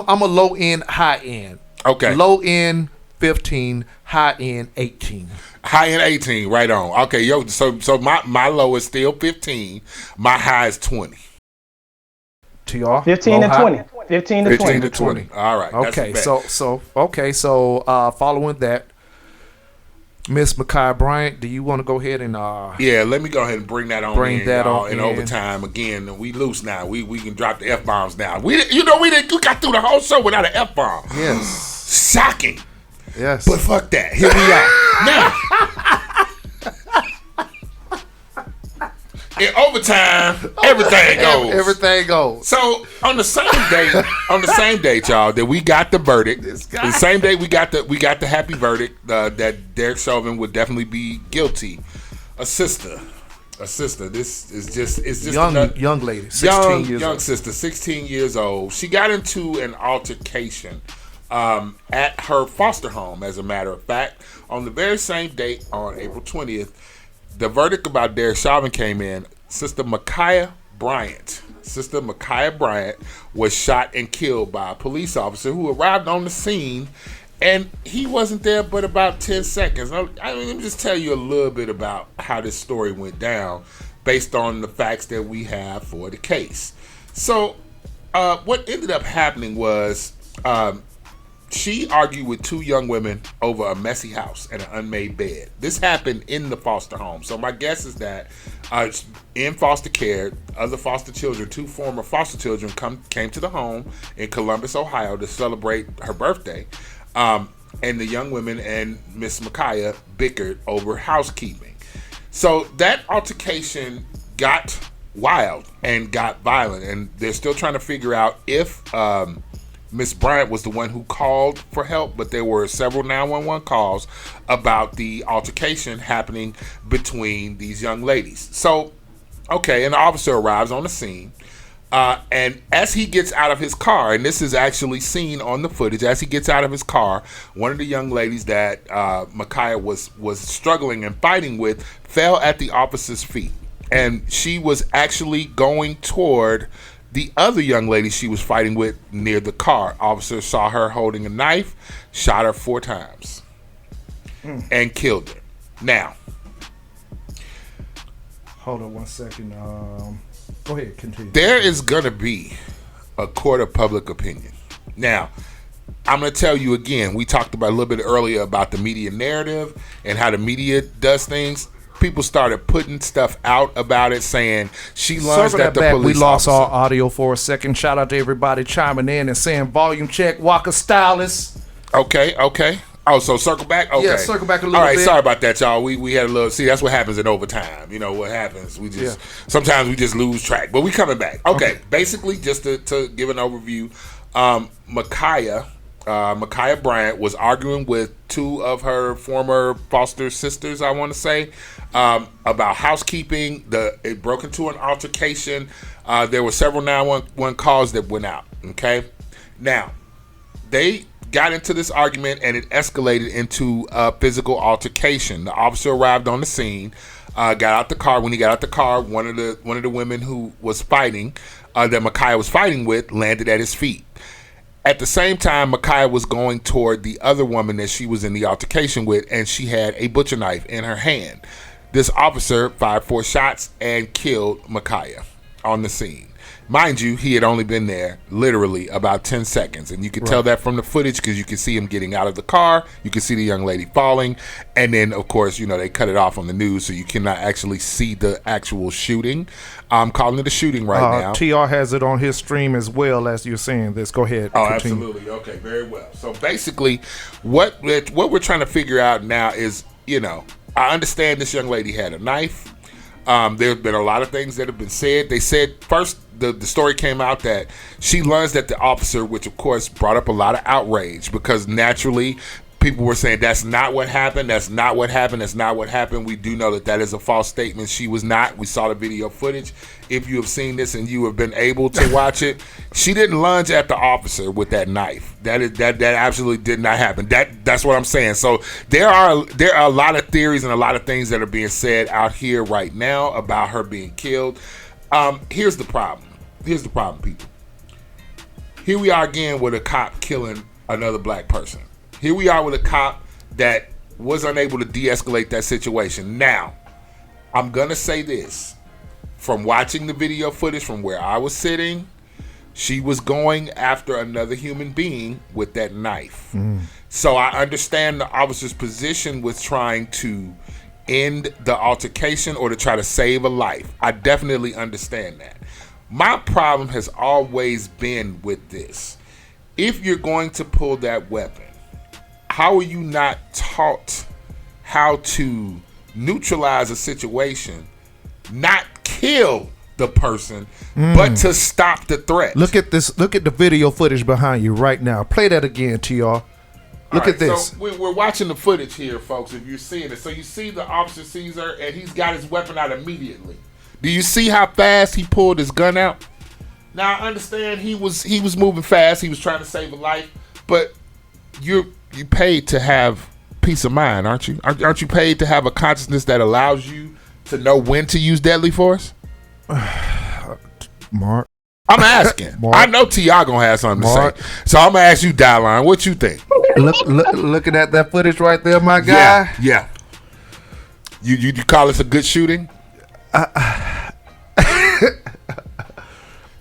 C: a low end, high end.
B: Okay.
C: Low end 15, high end 18.
B: High end 18, right on. Okay, yo, so my low is still 15. My high is 20.
C: TR?
D: 15 to 20. 15 to
B: 15
D: 20.
B: to 20. All right.
C: Okay,
B: that's
C: so following that, Miss Ma'Khia Bryant, do you want to go ahead and
B: yeah, let me go ahead and bring that on
C: Bring
B: in,
C: that
B: y'all,
C: on
B: in
C: in.
B: overtime again. We loose now. We can drop the F-bombs now. We got through the whole show without an F-bomb.
C: Yes.
B: Shocking.
C: Yes.
B: But fuck that. Here we are. Now, in overtime, everything goes.
C: Everything goes.
B: So on the same day, y'all, that we got the verdict. The same day we got the happy verdict that Derrick Chauvin would definitely be guilty. A sister. This is just
C: young lady, 16 years
B: young
C: old.
B: sister, 16 years old. She got into an altercation at her foster home. As a matter of fact, on the very same date, on April 20th, the verdict about Derrick Chauvin came in. Sister Ma'Khia Bryant was shot and killed by a police officer who arrived on the scene, and he wasn't there but about 10 seconds. Let me just tell you a little bit about how this story went down based on the facts that we have for the case. So what ended up happening was she argued with two young women over a messy house and an unmade bed. This happened in the foster home. So my guess is that in foster care, other foster children, two former foster children came to the home in Columbus, Ohio to celebrate her birthday. And the young women and Miss Ma'Khia bickered over housekeeping. So that altercation got wild and got violent, and they're still trying to figure out if Miss Bryant was the one who called for help, but there were several 911 calls about the altercation happening between these young ladies. So, okay, an officer arrives on the scene, and as he gets out of his car, and this is actually seen on the footage, as he gets out of his car, one of the young ladies that Ma'Khia was struggling and fighting with fell at the officer's feet, and she was actually going toward the other young lady she was fighting with near the car. Officers saw her holding a knife, shot her 4 times, and killed her. Now,
C: hold on one second. Go ahead, continue.
B: there is going to be a court of public opinion. Now, I'm going to tell you again, we talked about a little bit earlier about the media narrative and how the media does things. People started putting stuff out about it, saying she lunged at the police
C: We lost
B: officer.
C: our audio for a second. Shout out to everybody chiming in and saying volume check. Walker Stylist.
B: Okay. Oh, so circle back? Okay.
C: Yeah, circle back a little
B: All right,
C: bit.
B: sorry about that, y'all. We had a little... See, that's what happens in overtime. You know what happens. We just... Sometimes we just lose track. But we coming back. Okay. Basically, just to give an overview, Ma'Khia Bryant was arguing with two of her former foster sisters, I want to say, about housekeeping. It broke into an altercation. There were several 911 calls that went out. Okay? Now, they got into this argument and it escalated into a physical altercation. The officer arrived on the scene, got out the car. When he got out the car, one of the women who was fighting, that Ma'Khia was fighting with, landed at his feet. At the same time, Ma'Khia was going toward the other woman that she was in the altercation with, and she had a butcher knife in her hand. This officer fired 4 shots and killed Ma'Khia on the scene. Mind you, he had only been there literally about 10 seconds. And you could tell that from the footage because you could see him getting out of the car. You could see the young lady falling. And then, of course, they cut it off on the news, so you cannot actually see the actual shooting. I'm calling it a shooting right now.
C: TR has it on his stream as well as you're saying this. Go ahead.
B: Oh,
C: continue.
B: absolutely. Okay, very well. So basically, what we're trying to figure out now is, I understand this young lady had a knife. There's been a lot of things that have been said. They said first, the story came out that she lunged at the officer, which of course brought up a lot of outrage because naturally people were saying that's not what happened. That's not what happened. That's not what happened. We do know that is a false statement. She was not. We saw the video footage. If you have seen this and you have been able to watch it, she didn't lunge at the officer with that knife. That absolutely did not happen. That's what I'm saying. So there are a lot of theories and a lot of things that are being said out here right now about her being killed. Here's the problem. Here's the problem, people. Here we are again with a cop killing another black person. Here we are with a cop that was unable to de-escalate that situation. Now, I'm going to say this. From watching the video footage from where I was sitting, she was going after another human being with that knife. So I understand the officer's position with trying to end the altercation or to try to save a life. I definitely understand that. My problem has always been with this. If you're going to pull that weapon, how are you not taught how to neutralize a situation, not kill the person, but to stop the threat?
C: Look at this. Look at the video footage behind you right now. Play that again, TR. Look at this.
B: So we're watching the footage here, folks, if you're seeing it. So you see the officer sees her, and he's got his weapon out immediately. Do you see how fast he pulled his gun out? Now, I understand he was moving fast. He was trying to save a life. But you paid to have peace of mind, aren't you? Aren't you paid to have a consciousness that allows you to know when to use deadly force?
C: Mark.
B: I'm asking.
C: Mark.
B: I know T.I. gonna have something
C: Mark.
B: to say. So I'm gonna ask you, Dialine, what you think?
C: Looking at that footage right there, my guy.
B: Yeah. You call this a good shooting?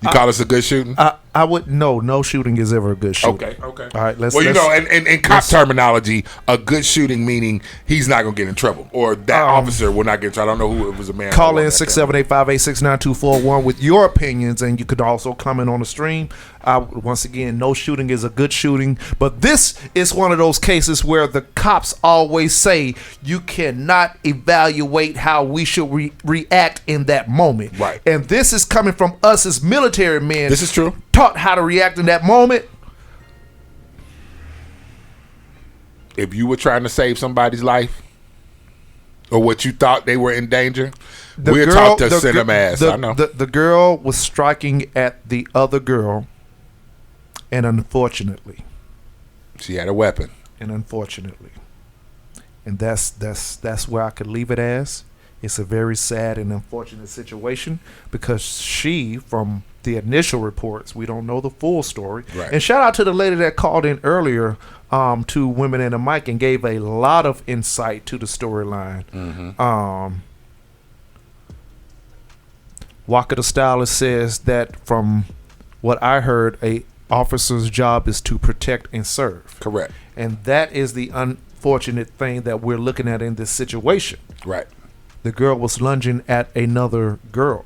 B: You call this a good shooting?
C: I would no shooting is ever a good shooting.
B: Okay.
C: All right, let's.
B: Well, in cop terminology, a good shooting meaning he's not gonna get in trouble, or that officer will not get in trouble. I don't know who it was. A man.
C: Call in 678-586-9241 with your opinions, and you could also comment on the stream. Once again, no shooting is a good shooting, but this is one of those cases where the cops always say you cannot evaluate how we should react in that moment.
B: Right.
C: And this is coming from us as military men.
B: This is true.
C: Taught how to react in that moment.
B: If you were trying to save somebody's life, or what you thought they were in danger, we're taught to send them ass. I know.
C: The girl was striking at the other girl, and unfortunately,
B: she had a weapon.
C: And that's where I could leave it as. It's a very sad and unfortunate situation because she, from the initial reports, we don't know the full story.
B: Right.
C: And shout out to the lady that called in earlier to Women in the Mic and gave a lot of insight to the storyline. Walker the Stylist says that from what I heard, a officer's job is to protect and serve.
B: Correct.
C: And that is the unfortunate thing that we're looking at in this situation.
B: Right.
C: The girl was lunging at another girl.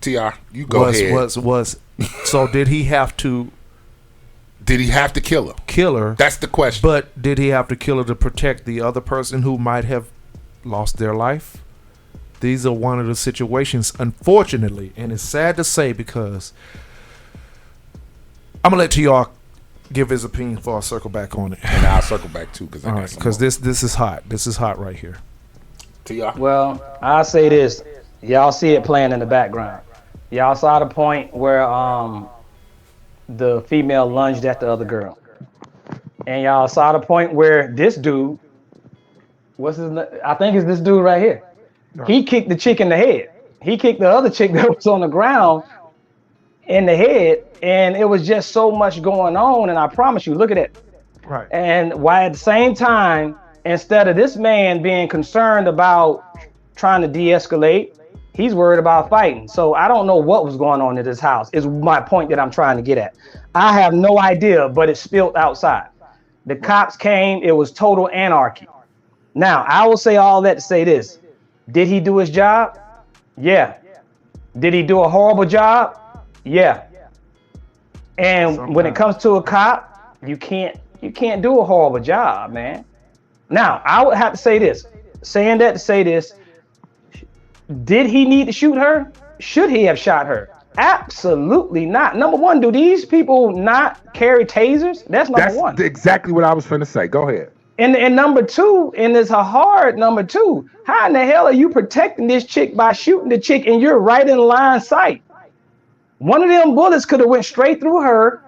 B: T.R., you go ahead.
C: So did he have to...
B: Did he have to kill her?
C: Kill her.
B: That's the question.
C: But did he have to kill her to protect the other person who might have lost their life? These are one of the situations, unfortunately, and it's sad to say because I'm going to let TR give his opinion before I circle back on it.
B: And I'll circle back too because
C: this is hot. This is hot right here.
B: TR.
D: Well, I'll say this. Y'all see it playing in the background. Y'all saw the point where the female lunged at the other girl. And y'all saw the point where this dude, I think it's this dude right here. He kicked the chick in the head. He kicked the other chick that was on the ground in the head. And it was just so much going on. And I promise you, look at it.
C: Right.
D: And why at the same time, instead of this man being concerned about trying to de-escalate, He's worried about fighting. So I don't know what was going on in this house, is my point that I'm trying to get at. I have no idea, but it spilled outside. The cops came. It was total anarchy. Now, I will say all that to say this. Did he do his job? Yeah. Did he do a horrible job? Yeah. And when it comes to a cop, you can't do a horrible job, man. Now, I would have to say this. Saying that to say this, did he need to shoot her? Should he have shot her? Absolutely not. Number one, do these people not carry tasers? That's number one.
K: That's exactly what I was finna say. Go ahead.
D: And number two, and it's a hard number two, how in the hell are you protecting this chick by shooting the chick and you're right in line sight? One of them bullets could have went straight through her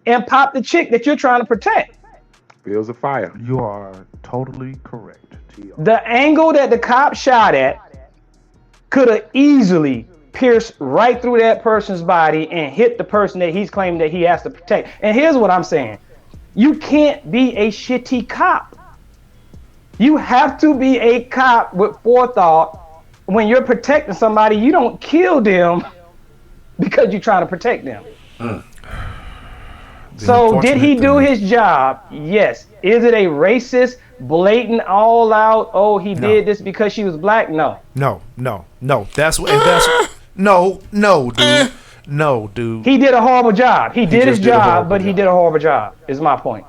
D: and popped the chick that you're trying to protect.
K: Fields of fire.
C: You are totally correct, T.O.
D: The angle that the cop shot at could have easily pierced right through that person's body and hit the person that he's claiming that he has to protect. And here's what I'm saying. You can't be a shitty cop. You have to be a cop with forethought. When you're protecting somebody, you don't kill them because you're trying to protect them. So did he do his job? Yes. Is it a racist, blatant, all out, oh, he did this because she was black? No.
C: No. That's no, dude. No, dude.
D: He did a horrible job. He did his job, but he did a horrible job, is my point.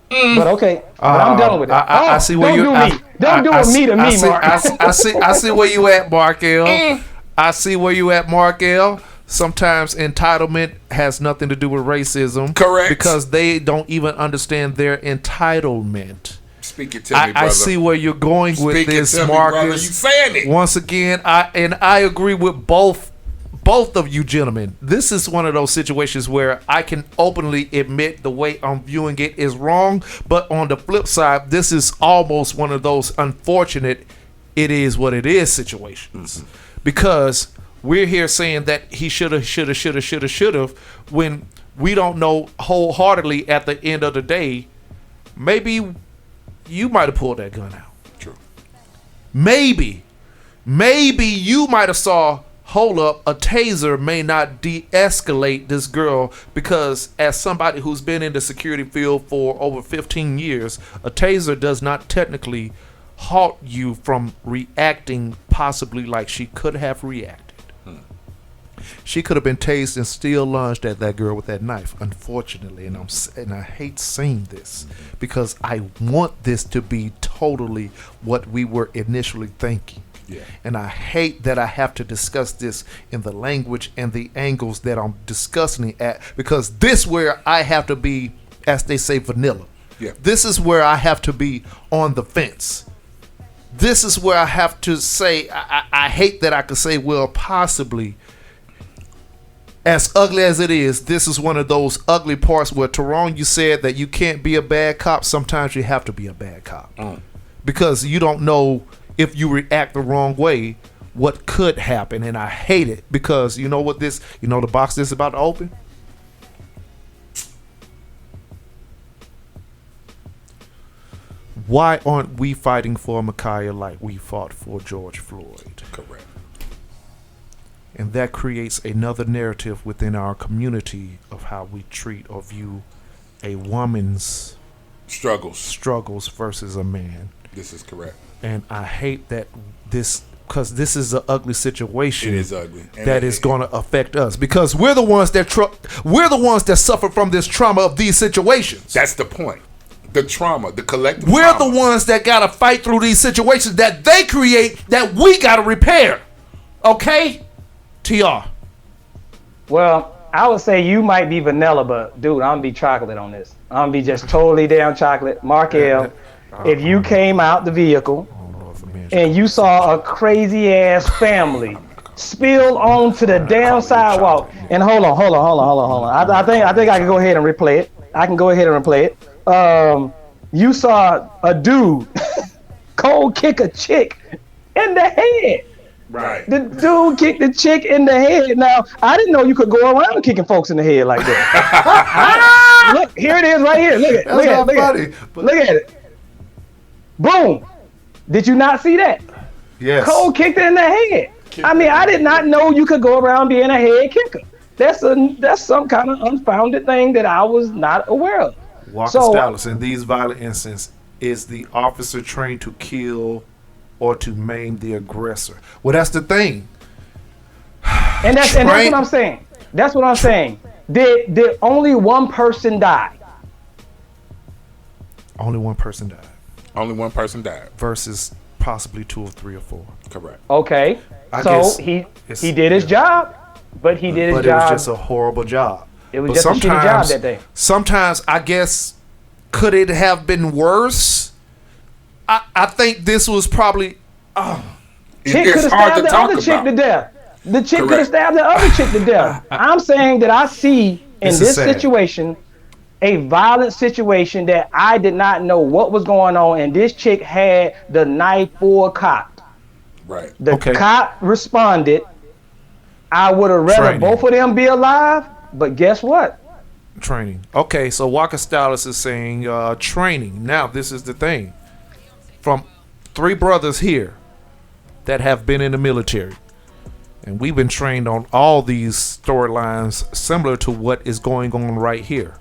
D: But okay, but I'm done with it.
C: I see where you're at.
D: Don't do it me to me, Mark.
C: I see where you at, Mark L. I see where you at, Mark L. Sometimes entitlement has nothing to do with racism.
B: Correct.
C: Because they don't even understand their entitlement.
B: Speak it to me, brother.
C: I see where you're going with this, Marcus.
B: You saying it.
C: Once again, I agree with both of you gentlemen. This is one of those situations where I can openly admit the way I'm viewing it is wrong, but on the flip side, this is almost one of those unfortunate it is what it is situations. Because we're here saying that he should have, when we don't know wholeheartedly at the end of the day, maybe you might have pulled that gun out.
B: True.
C: Maybe you might have saw, hold up, a taser may not de-escalate this girl, because as somebody who's been in the security field for over 15 years, a taser does not technically halt you from reacting possibly like she could have reacted. She could have been tased and still lunged at that girl with that knife, unfortunately. And I hate saying this because I want this to be totally what we were initially thinking.
B: Yeah.
C: And I hate that I have to discuss this in the language and the angles that I'm discussing it at, because this where I have to be, as they say, vanilla.
B: Yeah.
C: This is where I have to be on the fence. This is where I have to say, I hate that I could say, well, possibly, as ugly as it is, this is one of those ugly parts where, Tyrone, you said that you can't be a bad cop. Sometimes you have to be a bad cop. Because you don't know if you react the wrong way, what could happen. And I hate it because you know what this, the box this is about to open? Why aren't we fighting for Micaiah like we fought for George Floyd?
B: Correct.
C: And that creates another narrative within our community of how we treat or view a woman's struggles versus a man.
B: This is correct.
C: And I hate that because this is an ugly situation.
B: It is ugly.
C: That is going to affect us because we're the ones that suffer from this trauma of these situations.
B: That's the point. The trauma, the collective
C: We're
B: trauma.
C: the ones that got to fight through these situations that they create that we got to repair. Okay? TR.
D: Well, I would say you might be vanilla, but dude, I'm gonna be chocolate on this. I'm gonna be just totally damn chocolate. Mark L, if you came out the vehicle and you saw a crazy ass family spill onto the damn sidewalk, and hold on. I think I can go ahead and replay it. You saw a dude cold kick a chick in the head.
B: Right.
D: The dude kicked the chick in the head. Now, I didn't know you could go around kicking folks in the head like that. Look, here it is right here. Look at it. Boom. Did you not see that?
C: Yes.
D: Cold kicked her in the head. I mean, I did not know you could go around being a head kicker. That's some kind of unfounded thing that I was not aware of.
C: Walker Stylus, in these violent incidents, is the officer trained to kill or to maim the aggressor? Well, that's the thing.
D: And that's what I'm saying. That's what I'm saying. Did only one person die?
C: Only one person died.
B: Only one person died.
C: Versus possibly 2 or 3 or 4.
B: Correct.
D: Okay.
C: I
D: so
C: guess
D: he did his job, but he did his job.
C: But it was just a horrible job.
D: It was just a shitty job that day.
C: Sometimes, I guess, could it have been worse? I think this was probably...
D: Chick could have stabbed the other chick to death. The chick could have stabbed the other chick to death. I'm saying that I see in this situation a violent situation that I did not know what was going on, and this chick had the knife for a cop.
B: Right.
D: The cop responded. I would have rather both of them be alive, but guess what?
C: Training. Okay, so Walker Stylus is saying training. Now, this is the thing. From 3 brothers here that have been in the military, and we've been trained on all these storylines similar to what is going on right here.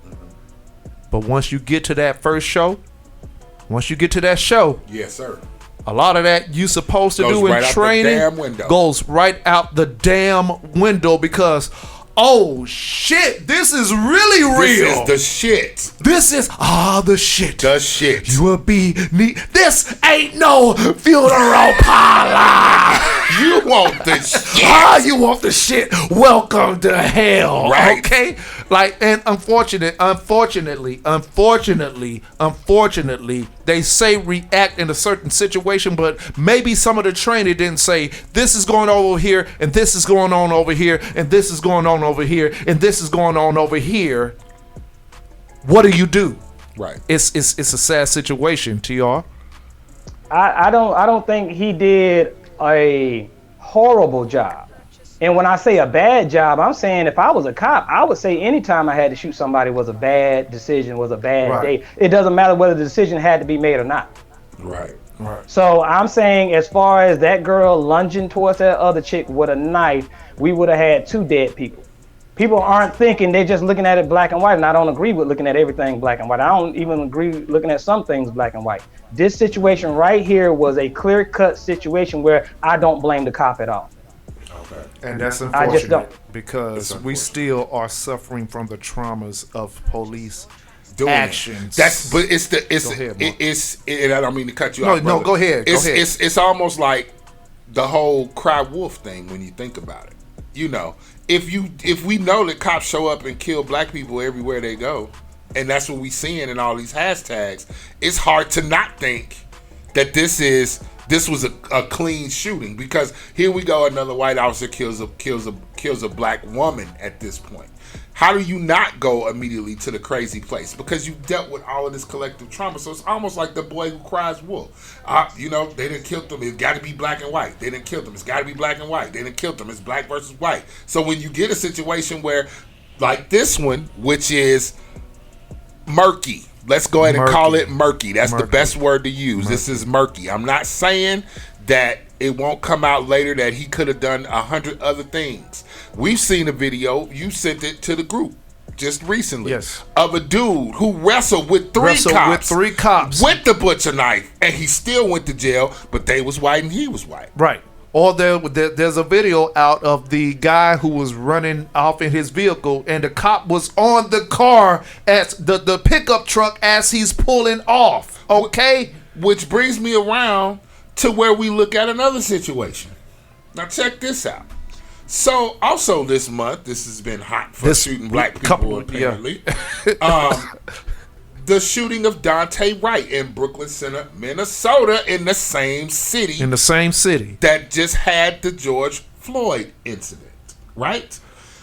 C: But once you get to that first show,
B: yes, sir,
C: a lot of that you supposed to do in training goes right out the damn window because, oh shit, this is really real.
B: This is the shit.
C: This is the shit.
B: The shit.
C: You will be this ain't no funeral parlor.
B: You want the shit.
C: You want the shit. Welcome to hell.
B: Right.
C: Okay? Like, and unfortunately, they say react in a certain situation, but maybe some of the training didn't say this is going on over here, and this is going on over here, and this is going on over here, and this is going on over here. What do you do?
B: Right.
C: It's a sad situation, TR.
D: I don't think he did a horrible job. And when I say a bad job, I'm saying if I was a cop, I would say anytime I had to shoot somebody was a bad decision, was a bad day. It doesn't matter whether the decision had to be made or not.
B: Right.
D: So I'm saying as far as that girl lunging towards that other chick with a knife, we would have had 2 dead people. People aren't thinking, they're just looking at it black and white, and I don't agree with looking at everything black and white. I don't even agree looking at some things black and white. This situation right here was a clear-cut situation where I don't blame the cop at all.
C: And that's unfortunate.
D: I just don't.
C: Because we still are suffering from the traumas of police actions.
B: But and I don't mean to cut you off.
C: No, go ahead.
B: It's almost like the whole cry wolf thing when you think about it. You know, if we know that cops show up and kill black people everywhere they go, and that's what we seeing in all these hashtags, it's hard to not think that this was a clean shooting, because here we go, another white officer kills a black woman at this point. How do you not go immediately to the crazy place? Because you dealt with all of this collective trauma. So it's almost like the boy who cries wolf. They didn't kill them. It's got to be black and white. They didn't kill them. It's got to be black and white. They didn't kill them. It's black versus white. So when you get a situation where, like this one, which is murky. Let's go ahead and call it murky. That's the best word to use. This is murky. I'm not saying that it won't come out later that he could have done 100 other things. We've seen a video, you sent it to the group just recently, of a dude who wrestled with three cops with the butcher knife, and he still went to jail, but they was white and he was white.
C: Right. Or there's a video out of the guy who was running off in his vehicle, and the cop was on the car as the pickup truck as he's pulling off. Okay?
B: Which brings me around to where we look at another situation. Now check this out. So also this month, this has been hot for shooting black people apparently. The shooting of Daunte Wright in Brooklyn Center, Minnesota, in the same city. That just had the George Floyd incident, right?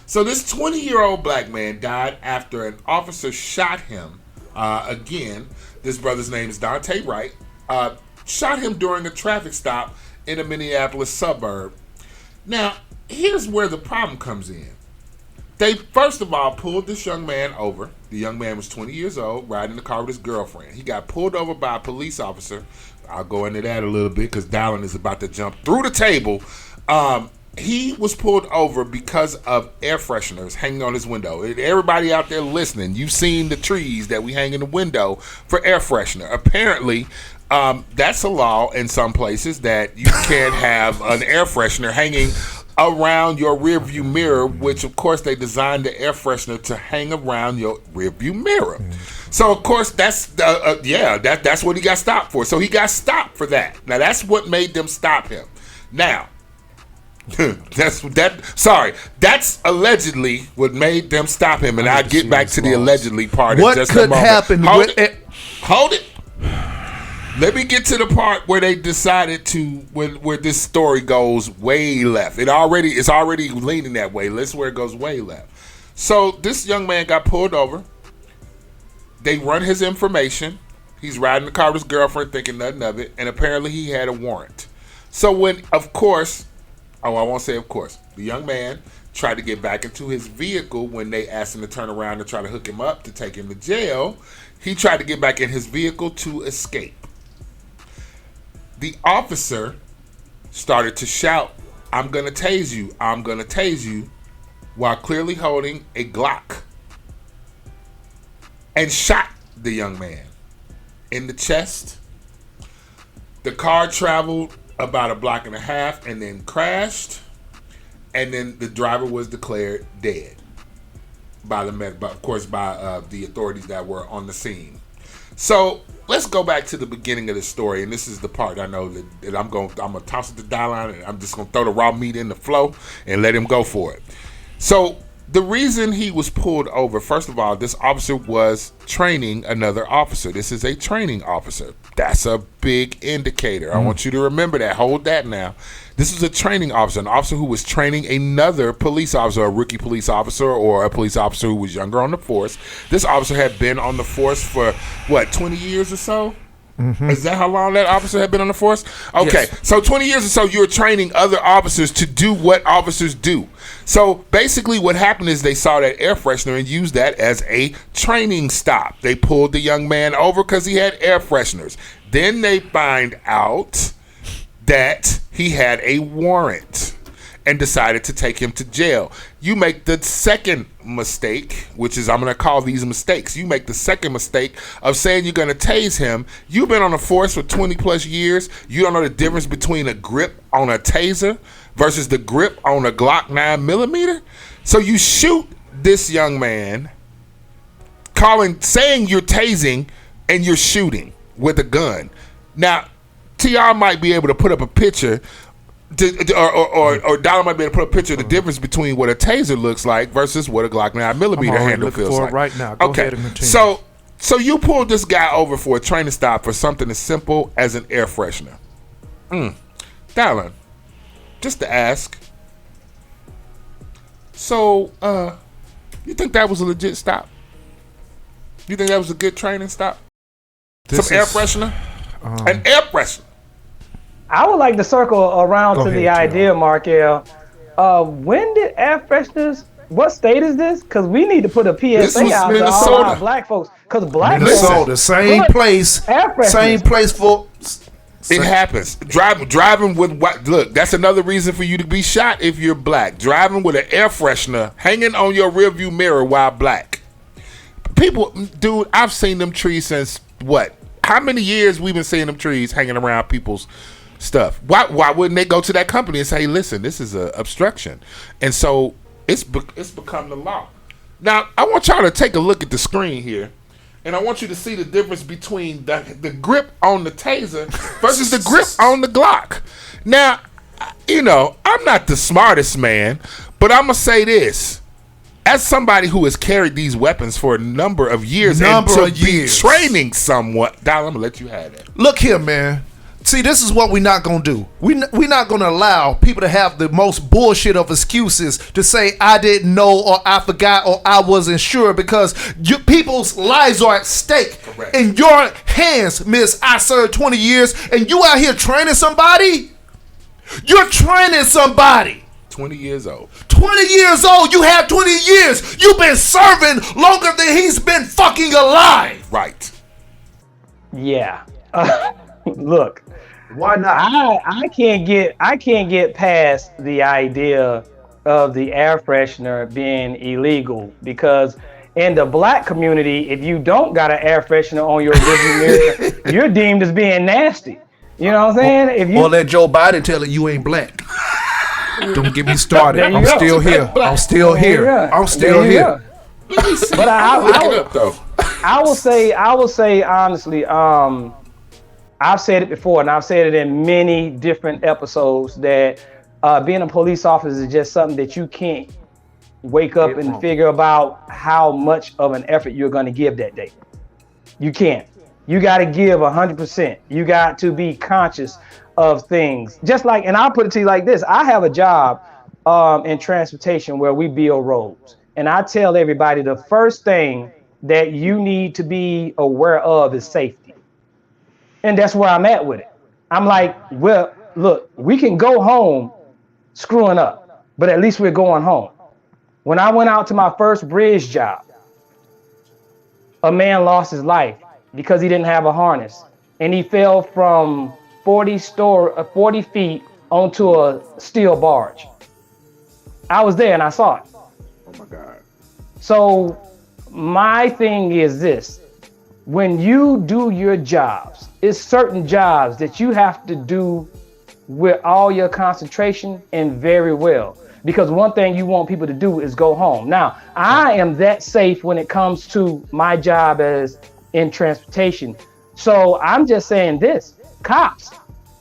B: So this 20-year-old black man died after an officer shot him. Again, this brother's name is Daunte Wright. Shot him during a traffic stop in a Minneapolis suburb. Now, here's where the problem comes in. They, first of all, pulled this young man over. The young man was 20 years old, riding in the car with his girlfriend. He got pulled over by a police officer. I'll go into that a little bit because Dallin is about to jump through the table. He was pulled over because of air fresheners hanging on his window. Everybody out there listening, you've seen the trees that we hang in the window for air freshener. Apparently, that's a law in some places that you can't have an air freshener hanging around your rearview mirror, which of course they designed the air freshener to hang around your rearview mirror. So of course that's that's what he got stopped for. So he got stopped for that. Now that's what made them stop him. Now that's allegedly what made them stop him, and I'll get back to the allegedly part in just a moment.
C: What could happen?
B: Hold it. Let me get to the part where they decided to where this story goes way left. It's already leaning that way. Let's where it goes way left. So this young man got pulled over. They run his information. He's riding the car with his girlfriend, thinking nothing of it, and apparently he had a warrant. So when, of course, I won't say of course, the young man tried to get back into his vehicle when they asked him to turn around and try to hook him up to take him to jail. He tried to get back in his vehicle to escape. The officer started to shout, "I'm going to tase you, I'm going to tase you," while clearly holding a Glock, and shot the young man in the chest. The car traveled about a block and a half and then crashed, and then the driver was declared dead by the authorities that were on the scene. So let's go back to the beginning of the story, and this is the part I know that I'm gonna toss it to Dallin, and I'm just gonna throw the raw meat in the flow and let him go for it. So the reason he was pulled over, first of all, this officer was training another officer. This is a training officer. That's a big indicator. I want you to remember that. Hold that now. This was a training officer, an officer who was training another police officer, a rookie police officer, or a police officer who was younger on the force. This officer had been on the force for, 20 years or so? Mm-hmm. Is that how long that officer had been on the force? Okay, yes. So 20 years or so, you were training other officers to do what officers do. So basically what happened is they saw that air freshener and used that as a training stop. They pulled the young man over because he had air fresheners. Then they find out that he had a warrant and decided to take him to jail. You make the second mistake, which is, I'm going to call these mistakes. You make the second mistake of saying you're going to tase him. You've been on the force for 20 plus years. You don't know the difference between a grip on a taser versus the grip on a Glock 9mm. So you shoot this young man, saying you're tasing, and you're shooting with a gun. Now, TR might be able to put up a picture, or Dollar might be able to put a picture of the difference between what a taser looks like versus what a Glock 9mm handle feels like.
C: Right now. Go ahead and continue.
B: So you pulled this guy over for a training stop for something as simple as an air freshener. Dollar, just to ask. So, you think that was a legit stop? You think that was a good training stop? Air freshener? An air freshener.
D: I would like to circle around to the idea, Markel. When did air fresheners? What state is this? Because we need to put a PSA out to all our black folks. Because black
C: Minnesota, same place for.
B: It happens. Driving with what? Look, that's another reason for you to be shot if you're black. Driving with an air freshener hanging on your rearview mirror while black. People, dude, I've seen them trees since what? How many years we've been seeing them trees hanging around people's stuff? Why wouldn't they go to that company and say, listen, this is an obstruction? And so it's become the law. Now, I want y'all to take a look at the screen here, and I want you to see the difference between the grip on the taser versus the grip on the Glock. Now, I'm not the smartest man, but I'm going to say this. As somebody who has carried these weapons for a number of years be training somewhat, Dollar, I'm going to let you have that.
C: Look here, man. See, this is what we're not going to do. We're not going to allow people to have the most bullshit of excuses to say, I didn't know, or I forgot, or I wasn't sure, because people's lives are at stake.
B: Correct.
C: In your hands, miss. I served 20 years, and you out here training somebody? You're training somebody.
B: 20 years old.
C: 20 years old. You have 20 years. You've been serving longer than he's been fucking alive.
B: Right.
D: Yeah. Look,
K: Why not?
D: I can't get past the idea of the air freshener being illegal because in the black community, if you don't got an air freshener on your rearview mirror, you're deemed as being nasty. You know what I'm saying? If you
C: Or let Joe Biden tell it you ain't black. Don't get me started.
D: There you
C: I'm
D: go.
C: still here. I'm still
D: There you
C: here.
D: go.
C: I'm still
D: There you
C: here.
D: go.
B: Let me see.
D: But
B: Look it up though.
D: I will say honestly, I've said it before, and I've said it in many different episodes that being a police officer is just something that you can't wake up and figure about how much of an effort you're going to give that day. You can't. You got to give 100%. You got to be conscious of things. Just like, and I'll put it to you like this: I have a job in transportation where we build roads, and I tell everybody the first thing that you need to be aware of is safety. And that's where I'm at with it. I'm like, well, look, we can go home screwing up, but at least we're going home. When I went out to my first bridge job, a man lost his life because he didn't have a harness, and he fell from 40 feet onto a steel barge. I was there and I saw it.
K: Oh my God.
D: So my thing is this: when you do your jobs, it's certain jobs that you have to do with all your concentration and very well. Because one thing you want people to do is go home. Now, I am that safe when it comes to my job as in transportation. So I'm just saying this: cops,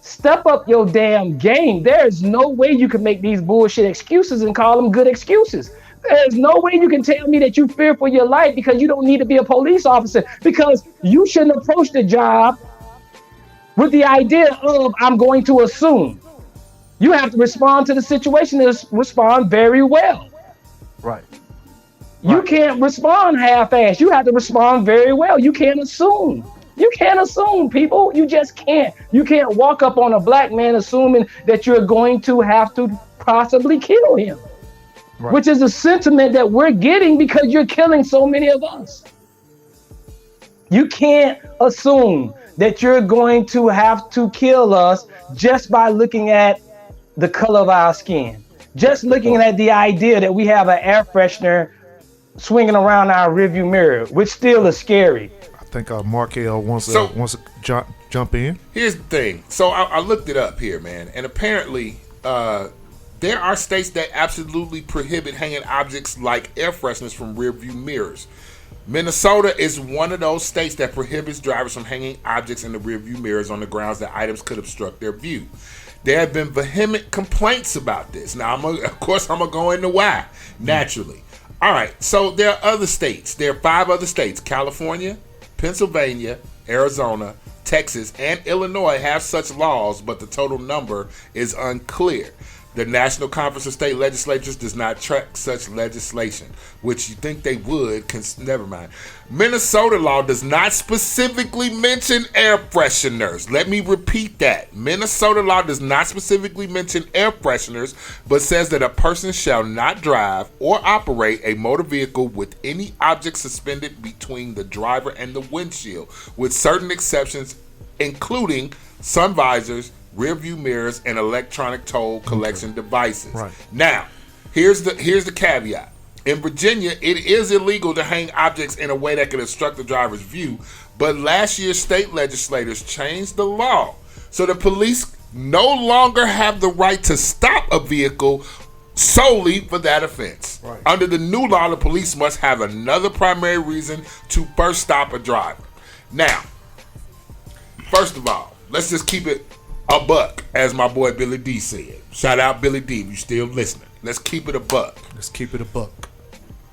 D: step up your damn game. There is no way you can make these bullshit excuses and call them good excuses. There's no way you can tell me that you fear for your life because you don't need to be a police officer, because you shouldn't approach the job with the idea of I'm going to assume. You have to respond to the situation and respond very well.
C: Right.
D: You can't respond half-assed. You have to respond very well. You can't assume. You can't assume, people. You just can't. You can't walk up on a black man assuming that you're going to have to possibly kill him. Right. Which is a sentiment that we're getting because you're killing so many of us. You can't assume that you're going to have to kill us just by looking at the color of our skin. Just looking at the idea that we have an air freshener swinging around our rearview mirror, which still is scary.
C: I think Markel wants to jump in.
B: Here's the thing. So I looked it up here, man, and apparently there are states that absolutely prohibit hanging objects like air fresheners from rearview mirrors. Minnesota is one of those states that prohibits drivers from hanging objects in the rearview mirrors on the grounds that items could obstruct their view. There have been vehement complaints about this. Now, of course, I'm going to go into why, naturally. All right, so there are other states. There are 5 other states: California, Pennsylvania, Arizona, Texas, and Illinois have such laws, but the total number is unclear. The National Conference of State Legislatures does not track such legislation, which you think they would, never mind. Minnesota law does not specifically mention air fresheners. Let me repeat that. Minnesota law does not specifically mention air fresheners, but says that a person shall not drive or operate a motor vehicle with any object suspended between the driver and the windshield, with certain exceptions, including sun visors, rear view mirrors, and electronic toll collection devices.
C: Right.
B: Now, here's the caveat. In Virginia, it is illegal to hang objects in a way that can obstruct the driver's view, but last year state legislators changed the law so the police no longer have the right to stop a vehicle solely for that offense. Right. Under the new law, the police must have another primary reason to first stop a driver. Now, first of all, let's just keep it a buck, as my boy Billy D said. Shout out Billy D, if you still listening. Let's keep it a buck.
C: Let's keep it a buck.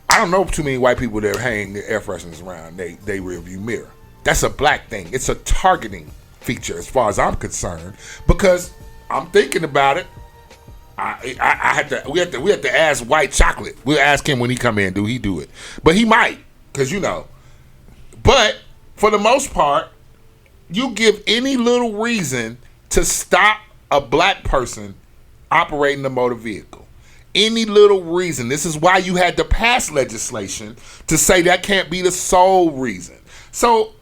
B: I don't know too many white people that hang their air fresheners around they rear view mirror. That's a black thing. It's a targeting feature as far as I'm concerned, because I'm thinking about it. We have to ask White Chocolate. We'll ask him when he come in, do he do it? But he might, because But for the most part, you give any little reason to stop a black person operating a motor vehicle. Any little reason. This is why you had to pass legislation to say that can't be the sole reason. So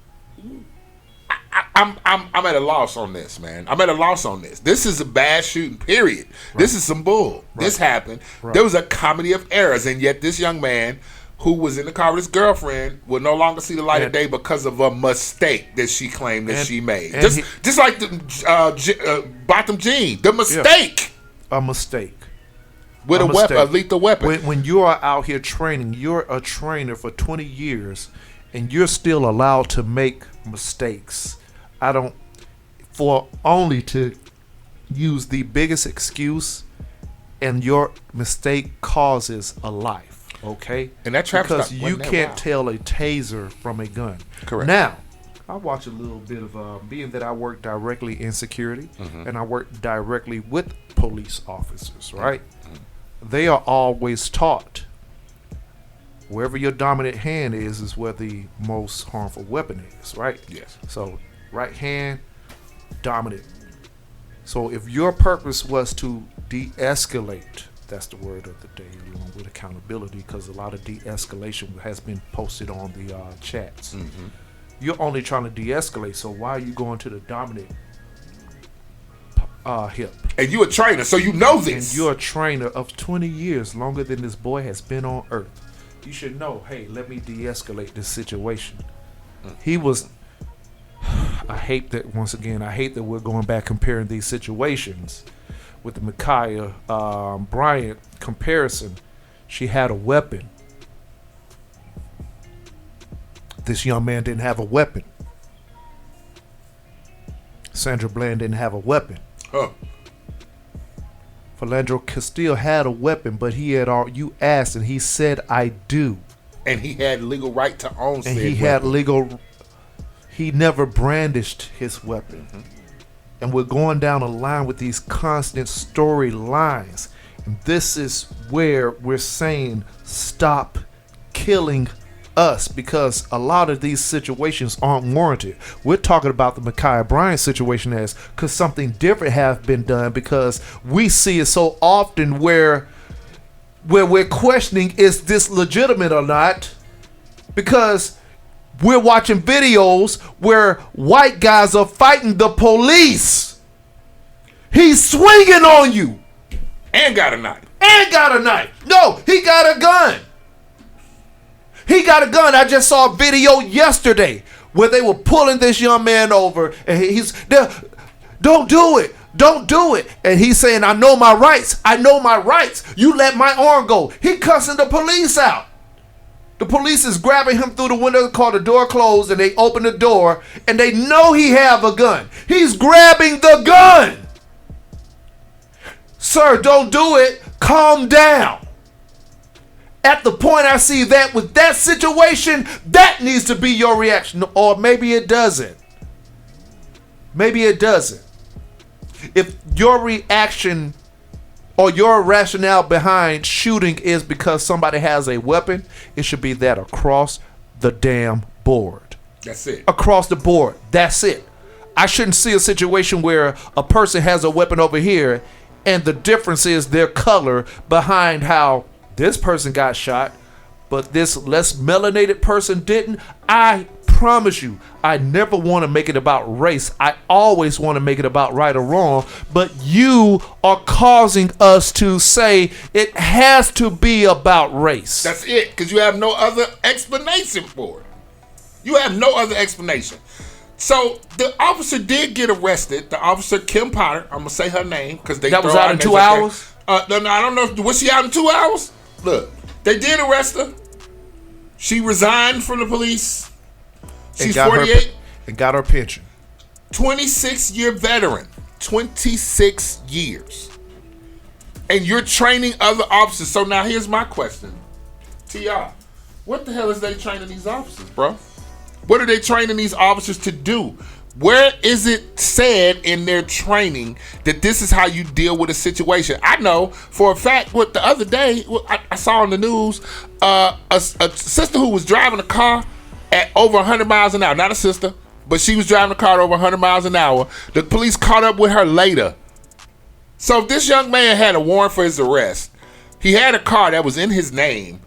B: I'm at a loss on this, man. I'm at a loss on this. This is a bad shooting, period. Right. This is some bull. Right. This happened. Right. There was a comedy of errors, and yet this young man who was in the car with his girlfriend will no longer see the light of day because of a mistake that she claimed that she made. Just like the Botham Jean, the mistake.
C: Yeah. A mistake.
B: With a weapon, a lethal weapon.
C: When you are out here training, you're a trainer for 20 years, and you're still allowed to make mistakes. For only to use the biggest excuse, and your mistake causes a life, okay?
B: And that trap
C: because you can't tell a taser from a gun.
B: Correct.
C: Now, I watch a little bit of being that I work directly in security, and I work directly with police officers, right? They are always taught wherever your dominant hand is where the most harmful weapon is, right?
B: Yes.
C: So right hand, dominant. So if your purpose was to de-escalate, that's the word of the day, along with accountability, because a lot of de-escalation has been posted on the chats. You're only trying to de-escalate, so why are you going to the dominant hip?
B: And you're a trainer, so you know this.
C: And you're a trainer of 20 years, longer than this boy has been on earth. You should know, hey, let me de-escalate this situation. He was... I hate that we're going back comparing these situations with the Micaiah Bryant comparison. She had a weapon. This young man didn't have a weapon. Sandra Bland didn't have a weapon. Philandro Castile had a weapon, but he had all you asked, and he said, "I do."
B: And he had legal right to own.
C: And he had legal. He never brandished his weapon. And we're going down a line with these constant storylines. And this is where we're saying stop killing us, because a lot of these situations aren't warranted. We're talking about the Micaiah Bryant situation as because something different has been done, because we see it so often where we're questioning, is this legitimate or not? Because we're watching videos where white guys are fighting the police. He's swinging on you.
B: And got a knife.
C: No, he got a gun. I just saw a video yesterday where they were pulling this young man over, and he's there. Don't do it. And he's saying, I know my rights. You let my arm go. He cussing the police out. The police is grabbing him through the window of the car, the door closed, and they open the door, and they know he have a gun. He's grabbing the gun. Sir, don't do it. Calm down. At the point I see that with that situation, that needs to be your reaction. Or maybe it doesn't. If your reaction or your rationale behind shooting is because somebody has a weapon, it should be that across the damn board.
B: That's it.
C: Across the board. That's it. I shouldn't see a situation where a person has a weapon over here and the difference is their color behind how this person got shot, but this less melanated person didn't. I promise you, I never want to make it about race. I always want to make it about right or wrong, but you are causing us to say it has to be about race.
B: That's it, because you have no other explanation for it. You have no other explanation. So the officer did get arrested. The officer, Kim Potter, I'm going to say her name, because they...
C: That was out in 2 hours?
B: No, I don't know. Was she out in 2 hours? Look, they did arrest her. She resigned from the police. She's 48.
C: And got her pension.
B: 26-year veteran. 26 years. And you're training other officers. So now here's my question. T.R., what the hell is they training these officers, bro? What are they training these officers to do? Where is it said in their training that this is how you deal with a situation? I know for a fact what the other day, I saw on the news, a sister who was driving a car at over 100 miles an hour. Not a sister, but she was driving a car at over 100 miles an hour. The police caught up with her later. So if this young man had a warrant for his arrest, he had a car that was in his name,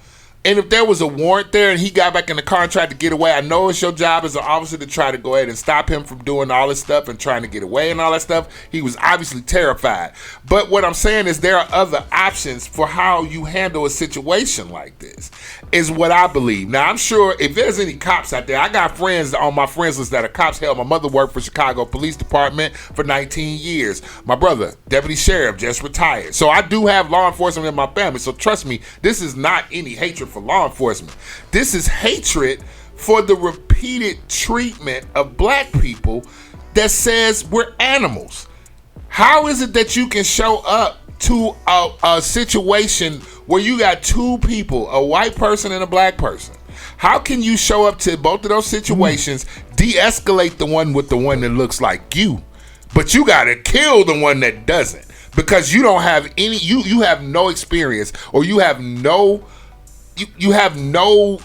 B: And if there was a warrant there and he got back in the car and tried to get away, I know it's your job as an officer to try to go ahead and stop him from doing all this stuff and trying to get away and all that stuff. He was obviously terrified. But what I'm saying is there are other options for how you handle a situation like this, is what I believe. Now, I'm sure if there's any cops out there, I got friends on my friends list that are cops. Hell, my mother worked for Chicago Police Department for 19 years. My brother, deputy sheriff, just retired. So I do have law enforcement in my family. So trust me, this is not any hatred for law enforcement. This is hatred for the repeated treatment of black people that says we're animals. How is it that you can show up to a situation where you got two people, a white person and a black person? How can you show up to both of those situations, de-escalate the one with the one that looks like you, but you gotta kill the one that doesn't because you don't have any, you have no experience, or you have no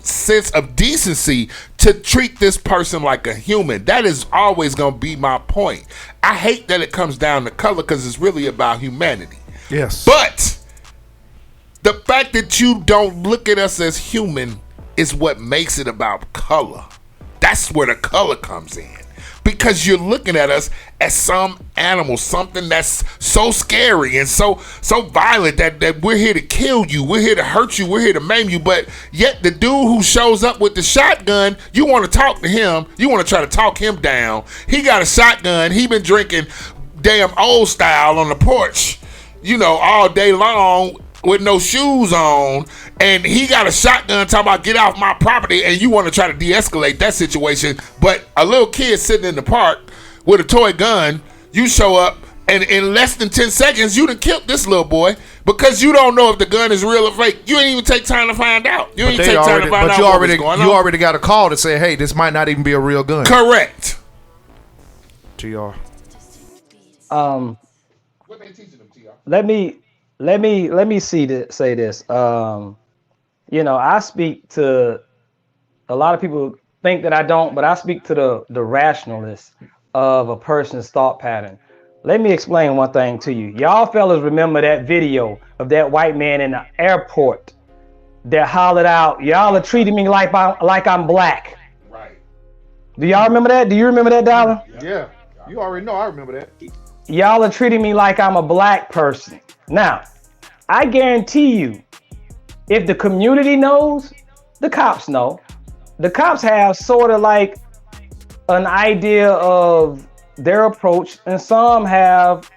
B: sense of decency to treat this person like a human. That is always going to be my point. I hate that it comes down to color because it's really about humanity.
C: Yes.
B: But the fact that you don't look at us as human is what makes it about color. That's where the color comes in. Because you're looking at us as some animal, something that's so scary and so violent that we're here to kill you, we're here to hurt you, we're here to maim you. But yet the dude who shows up with the shotgun, you want to talk to him, you want to try to talk him down. He got a shotgun, he been drinking damn old style on the porch, all day long with no shoes on, and he got a shotgun talking about get off my property, and you want to try to de-escalate that situation. But a little kid sitting in the park with a toy gun, you show up, and in less than 10 seconds, you done killed this little boy because you don't know if the gun is real or fake. You ain't even take time to find out. You ain't take time to find out what was going on.
C: You already got a call to say, hey, this might not even be a real gun.
B: Correct.
C: TR.
B: What they teaching them, TR?
D: Let me say this. I speak to a lot of people think that I don't, but I speak to the rationalist of a person's thought pattern. Let me explain one thing to you. Y'all fellas remember that video of that white man in the airport that hollered out, y'all are treating me like I'm black.
B: Right.
D: Do y'all remember that? Do you remember that, Dollar?
K: Yeah. You already know. I remember that.
D: Y'all are treating me like I'm a black person. Now, I guarantee you, if the community knows, the cops know. The cops have sort of like an idea of their approach, and some have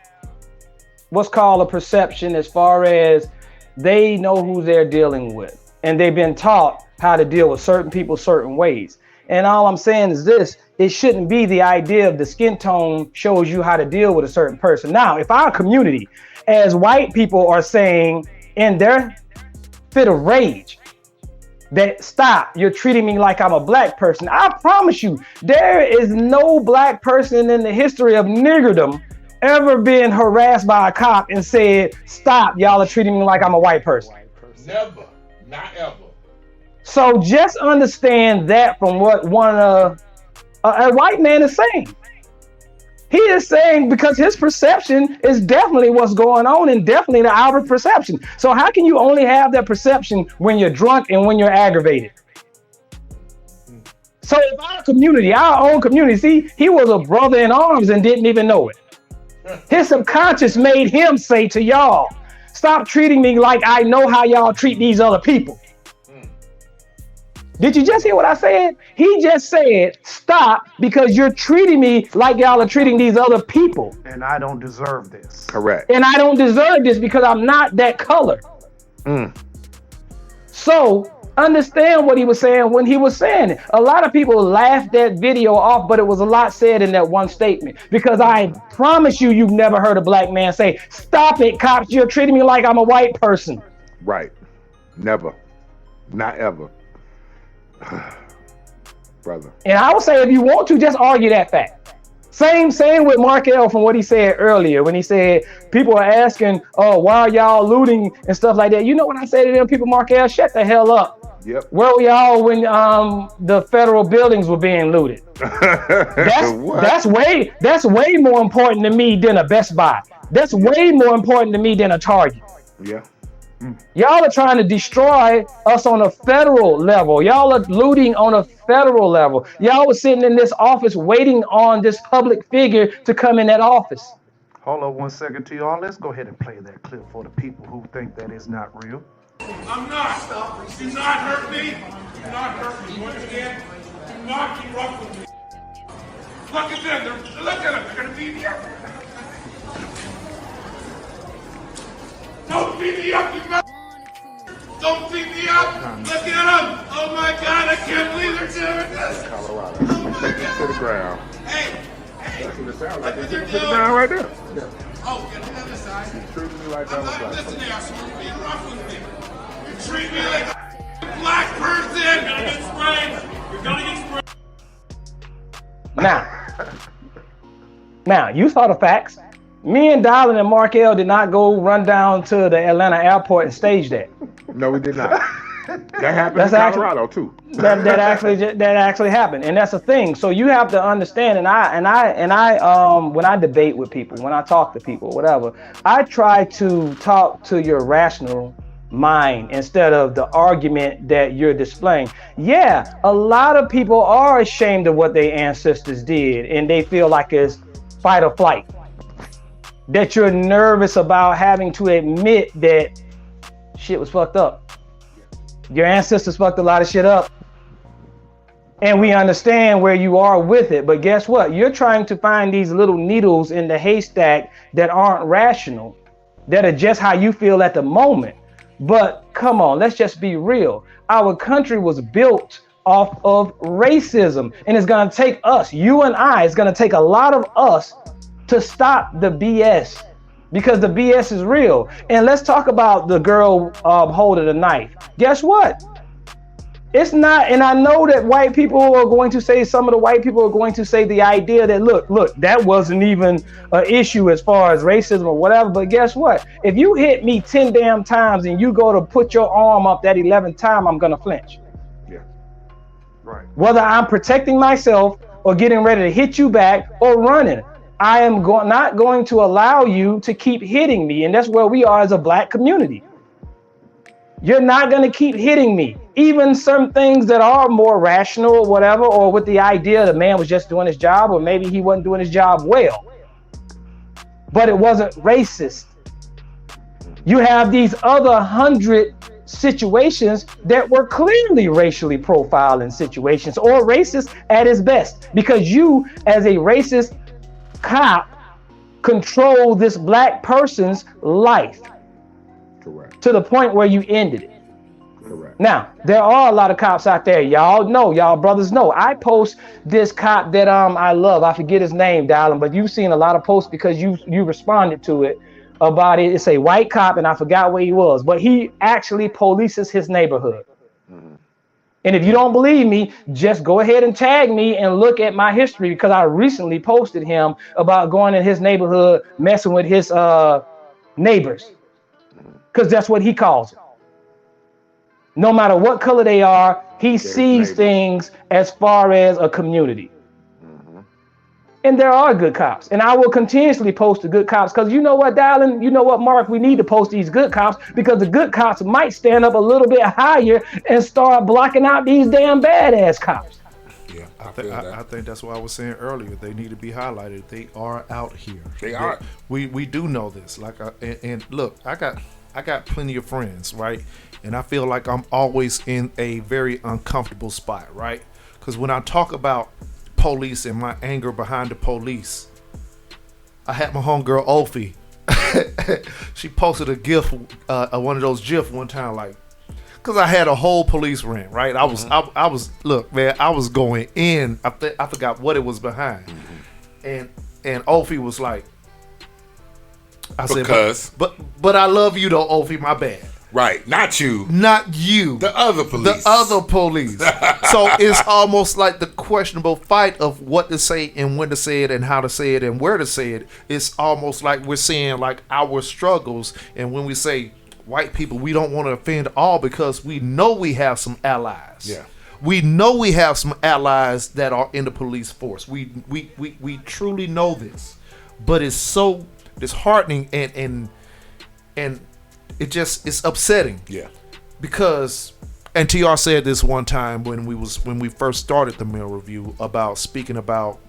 D: what's called a perception as far as they know who they're dealing with, and they've been taught how to deal with certain people certain ways. And all I'm saying is this: it shouldn't be the idea of the skin tone shows you how to deal with a certain person. Now, if our community, as white people, are saying in their fit of rage that stop, you're treating me like I'm a black person, I promise you, there is no black person in the history of niggerdom ever been harassed by a cop and said, stop, y'all are treating me like I'm a white person.
B: Never. Not ever.
D: So just understand that from what a white man is saying. He is saying because his perception is definitely what's going on and definitely the outward perception. So how can you only have that perception when you're drunk and when you're aggravated? So if our own community, see, he was a brother in arms and didn't even know it. His subconscious made him say to y'all, stop treating me like I know how y'all treat these other people. Did you just hear what I said? He just said, stop, because you're treating me like y'all are treating these other people.
C: And I don't deserve this.
K: Correct.
D: And I don't deserve this because I'm not that color. So understand what he was saying when he was saying it. A lot of people laughed that video off, but it was a lot said in that one statement. Because I promise you've never heard a black man say, stop it, cops, you're treating me like I'm a white person.
K: Right. Never. Not ever. Brother.
D: And I would say if you want to, just argue that fact. Same with Mark L from what he said earlier when he said people are asking, oh, why are y'all looting and stuff like that. You know what I say to them people, Mark L, shut the hell up.
K: Yep.
D: Where were y'all when the federal buildings were being looted? That's way more important to me than a Best Buy. That's way more important to me than a Target.
K: Yeah.
D: Y'all are trying to destroy us on a federal level. Y'all are looting on a federal level. Y'all were sitting in this office waiting on this public figure to come in that office.
C: Hold on 1 second, TR. Let's go ahead and play that clip for the people who think that is not real.
L: I'm not. Do not hurt me. Do not hurt me. Once again, do not be rough with me. Look at them. Look at them. They're going to beat me up. Don't beat me up, you Don't beat me up. Look at them. Oh, my God. I can't believe they're doing this.
K: Colorado.
L: Oh, my
K: Take it to the
L: God.
K: ground.
L: Hey.
K: That's what it sounds like.
L: Look
K: They
L: what
K: took
L: they're
K: it to the
L: doing.
K: ground right there. Yeah.
L: Oh, get on the other side.
K: He's treating me like
L: I'm
K: I'm a
L: not
K: black
L: listening.
K: person.
L: You're being rough with me. You treat me like a black person. You're gonna get sprayed. You're gonna get sprayed.
D: Now, you saw the facts. Me and Dylan and Mark L did not go run down to the Atlanta airport and stage that.
K: No, we did not. That happened
D: That's
K: in Colorado too.
D: That actually happened, and that's a thing. So you have to understand. And I when I debate with people, when I talk to people, whatever, I try to talk to your rational mind instead of the argument that you're displaying. Yeah, a lot of people are ashamed of what their ancestors did, and they feel like it's fight or flight. That you're nervous about having to admit that shit was fucked up. Your ancestors fucked a lot of shit up. And we understand where you are with it. But guess what? You're trying to find these little needles in the haystack that aren't rational, that are just how you feel at the moment. But come on, let's just be real. Our country was built off of racism. And it's going to take us, you and I, it's going to take a lot of us to stop the BS. Because the BS is real. And let's talk about the girl holding the knife. Guess what? It's not, and I know that white people are going to say, some of the white people are going to say the idea that, look, that wasn't even an issue as far as racism or whatever. But guess what? If you hit me 10 damn times and you go to put your arm up that 11th time, I'm going to flinch.
K: Yeah. Right.
D: Whether I'm protecting myself or getting ready to hit you back or running. I am not going to allow you to keep hitting me. And that's where we are as a black community. You're not going to keep hitting me. Even some things that are more rational or whatever, or with the idea the man was just doing his job, or maybe he wasn't doing his job well. But it wasn't racist. You have these other 100 situations that were clearly racially profiling situations, or racist at its best, because you, as a racist cop, control this black person's life.
K: Correct.
D: To the point where you ended it.
K: Correct.
D: Now, there are a lot of cops out there. Y'all know, y'all brothers know. I post this cop that I love. I forget his name, darling, but you've seen a lot of posts because you responded to it about it. It's a white cop, and I forgot where he was, but he actually polices his neighborhood. Mm-hmm. And if you don't believe me, just go ahead and tag me and look at my history, because I recently posted him about going in his neighborhood, messing with his neighbors, because that's what he calls it. No matter what color they are, he sees things as far as a community. Mm-hmm. And there are good cops. And I will continuously post the good cops, because you know what, darling? You know what, Mark? We need to post these good cops, because the good cops might stand up a little bit higher and start blocking out these damn badass cops.
B: Yeah,
C: I think that's what I was saying earlier. They need to be highlighted. They are out here.
B: They are.
C: We do know this. Like, and look, I got plenty of friends, right? And I feel like I'm always in a very uncomfortable spot, right? Because when I talk about police and my anger behind the police, I had my homegirl Ophi. She posted a GIF, one of those GIF one time, like, because I had a whole police rant, right? I was look, man, I was going in. I forgot what it was behind, and Ophi was like, I said, but I love you though, Ophi. My bad.
B: Right, not you.
C: Not you.
B: The other police.
C: The other police. So it's almost like the questionable fight of what to say and when to say it and how to say it and where to say it. It's almost like we're seeing like our struggles. And when we say white people, we don't want to offend all, because we know we have some allies.
B: Yeah.
C: We know we have some allies that are in the police force. We truly know this. But it's so disheartening and it's upsetting.
B: Yeah.
C: Because, and TR said this one time when we first started the Mill Review about speaking about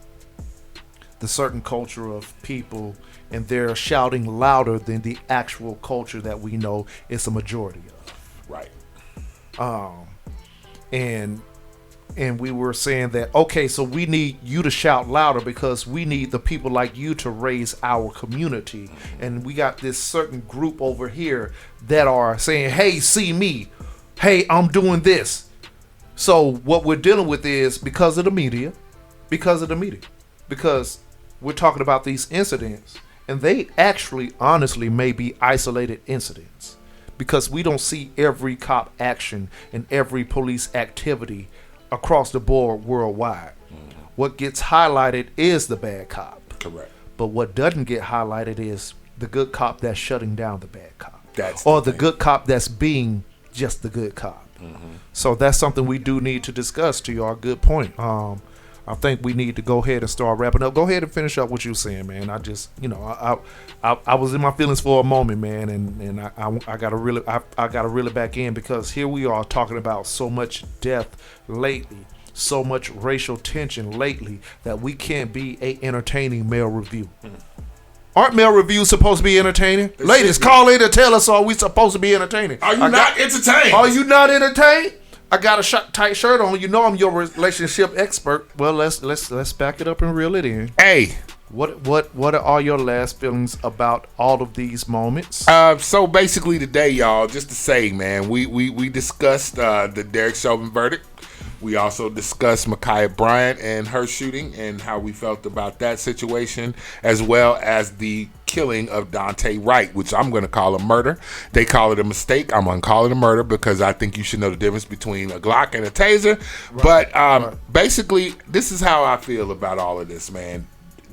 C: the certain culture of people, and they're shouting louder than the actual culture that we know it's a majority of.
B: Right.
C: And we were saying that, okay, so we need you to shout louder because we need the people like you to raise our community. And we got this certain group over here that are saying, hey, see me. Hey, I'm doing this. So what we're dealing with is because of the media, because we're talking about these incidents, and they actually honestly may be isolated incidents because we don't see every cop action and every police activity across the board worldwide. What gets highlighted is the bad cop.
B: Correct.
C: But what doesn't get highlighted is the good cop that's shutting down the bad cop.
B: That's
C: or the good cop that's being just the good cop. So that's something we do need to discuss. To your good point. I think we need to go ahead and start wrapping up. Go ahead and finish up what you're saying, man. I just, I was in my feelings for a moment, man, and I gotta really back in because here we are talking about so much death lately, so much racial tension lately that we can't be a entertaining male review. Aren't male reviews supposed to be entertaining? Ladies, call in and tell us, are we supposed to be entertaining?
B: Are you not entertained?
C: Are you not entertained? I got a tight shirt on. You know I'm your relationship expert. Well, let's back it up and reel it in.
B: Hey,
C: what are all your last feelings about all of these moments?
B: So basically today, y'all, just to say, man, we discussed the Derrick Chauvin verdict. We also discussed Ma'Khia Bryant and her shooting and how we felt about that situation, as well as the killing of Daunte Wright, which I'm going to call a murder. They call it a mistake. I'm going to call it a murder because I think you should know the difference between a Glock and a taser. Right. But basically, this is how I feel about all of this, man.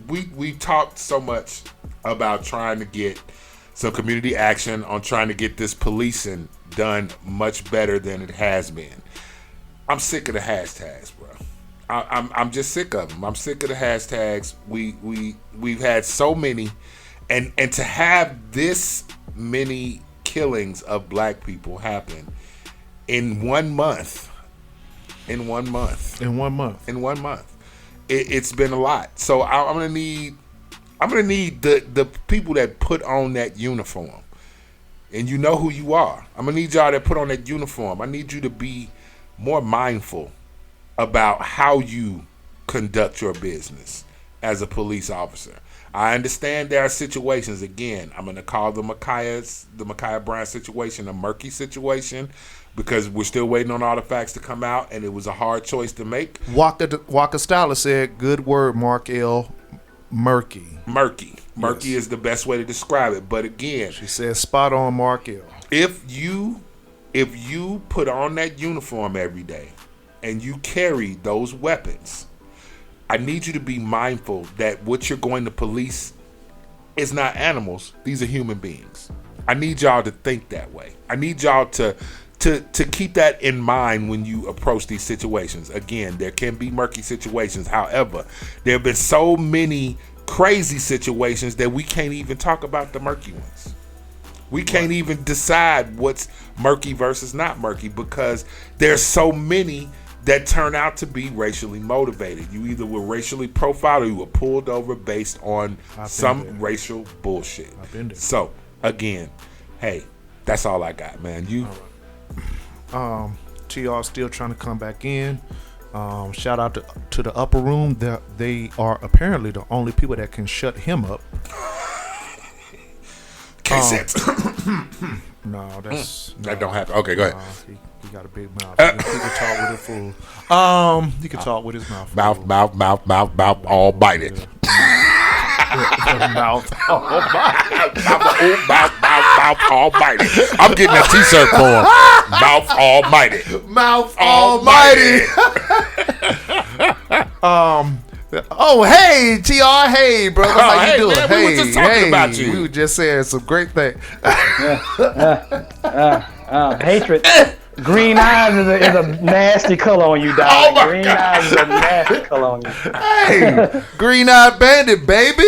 B: We talked so much about trying to get some community action on trying to get this policing done much better than it has been. I'm sick of the hashtags, bro. I'm just sick of them. I'm sick of the hashtags. We've had so many, and to have this many killings of black people happen in 1 month. It's been a lot. So I'm gonna need the people that put on that uniform, and you know who you are. I'm gonna need y'all that put on that uniform. I need you to be more mindful about how you conduct your business as a police officer. I understand there are situations, again, I'm going to call the Ma'Khia Bryant situation a murky situation because we're still waiting on all the facts to come out, and it was a hard choice to make.
C: Waka Styler said, good word, Mark L. Murky.
B: Murky is the best way to describe it. But again,
C: she said spot on, Mark L.
B: If you put on that uniform every day and you carry those weapons, I need you to be mindful that what you're going to police is not animals. These are human beings. I need y'all to think that way. I need y'all to keep that in mind when you approach these situations. Again, there can be murky situations. However, there have been so many crazy situations that we can't even talk about the murky ones. We can't even decide what's murky versus not murky because there's so many that turn out to be racially motivated. You either were racially profiled or you were pulled over based on some racial bullshit. So, again, hey, that's all I got, man. You.
C: TR still trying to come back in. Shout out to the upper room. They are apparently the only people that can shut him up. No,
B: that don't happen. Okay, go ahead.
C: He got a big mouth. He can talk with it full. He can talk with his mouth.
B: Mouth, all bited.
C: Mouth
B: almighty. I'm getting a t-shirt for him. Mouth almighty.
C: Mouth almighty. Oh, hey, TR. Hey, brother. How you doing?
B: Man, we were just talking about you.
C: We were just saying some great things.
D: Hatred. Green eyes is a nasty color on you, dog.
B: Oh
D: green eyes is a nasty color on you.
C: Hey, green-eyed bandit, baby.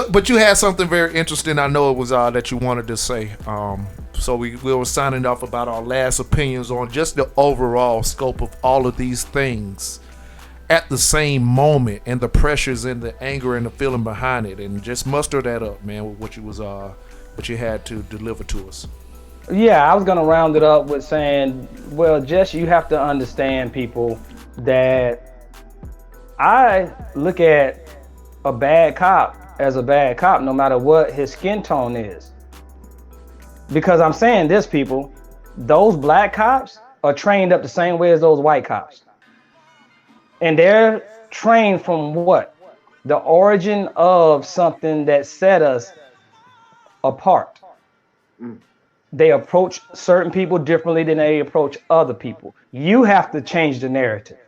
C: But you had something very interesting. I know it was that you wanted to say. So we were signing off about our last opinions on just the overall scope of all of these things at the same moment, and the pressures and the anger and the feeling behind it, and just muster that up, man, with what you had to deliver to us.
D: Yeah, I was gonna round it up with saying, well, Jess, you have to understand, people, that I look at a bad cop as a bad cop, no matter what his skin tone is. Because I'm saying this, people, those black cops are trained up the same way as those white cops. And they're trained from what? The origin of something that set us apart. They approach certain people differently than they approach other people. You have to change the narrative.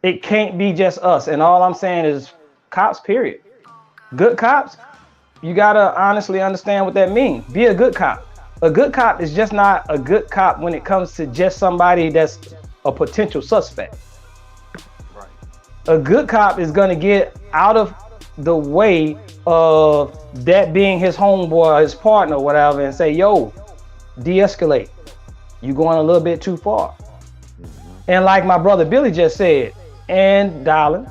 D: It can't be just us. And all I'm saying is cops, period. Good cops, you gotta honestly understand what that means. Be a good cop. A good cop is just not a good cop when it comes to just somebody that's a potential suspect. Right. A good cop is gonna get out of the way of that being his homeboy, his partner, whatever, and say, yo, de-escalate. You going a little bit too far. And like my brother Billy just said, and darling,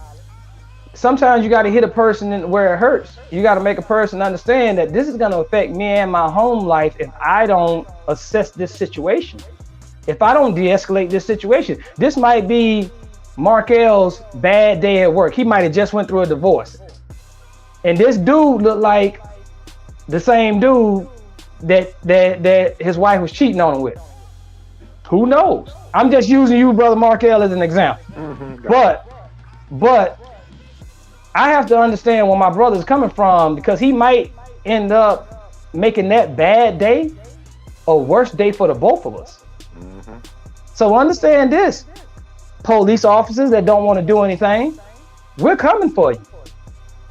D: sometimes you got to hit a person where it hurts. You got to make a person understand that this is going to affect me and my home life if I don't assess this situation. If I don't de-escalate this situation. This might be Markel's bad day at work. He might have just went through a divorce. And this dude looked like the same dude that his wife was cheating on him with. Who knows? I'm just using you, Brother Markel, as an example. But I have to understand where my brother's coming from, because he might end up making that bad day a worse day for the both of us. So understand this, police officers that don't want to do anything, we're coming for you.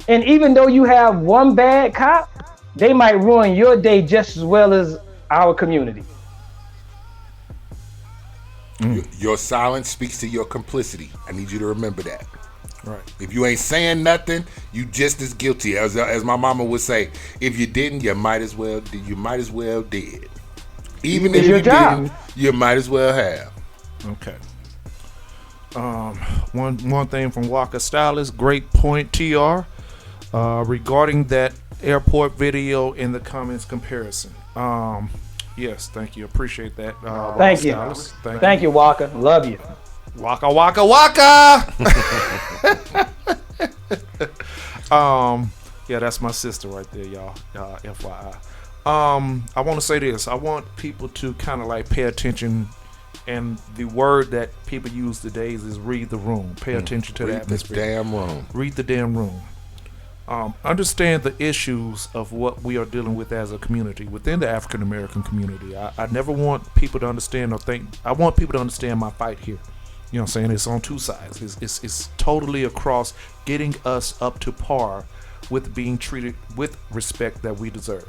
D: And even though you have one bad cop, they might ruin your day just as well as our community.
B: Your silence speaks to your complicity. I need you to remember that.
C: Right.
B: If you ain't saying nothing, you just as guilty. As my mama would say, if you didn't, you might as well did. Even if you didn't, you might as well have.
C: Okay. One thing from Walker Stylist, great point, TR, regarding that airport video in the comments comparison. Yes, thank you. Appreciate that.
D: Thank you. Thank you, Walker. Love you.
C: Waka waka waka. Yeah, that's my sister right there, y'all. FYI. I want to say this. I want people to kind of like pay attention, and the word that people use today is read the room. Pay attention to the atmosphere.
B: Read the damn room.
C: Read the damn room. Understand the issues of what we are dealing with as a community within the African American community. I never want people to understand or think. I want people to understand my fight here. You know what I'm saying? It's on two sides. It's totally across getting us up to par with being treated with respect that we deserve.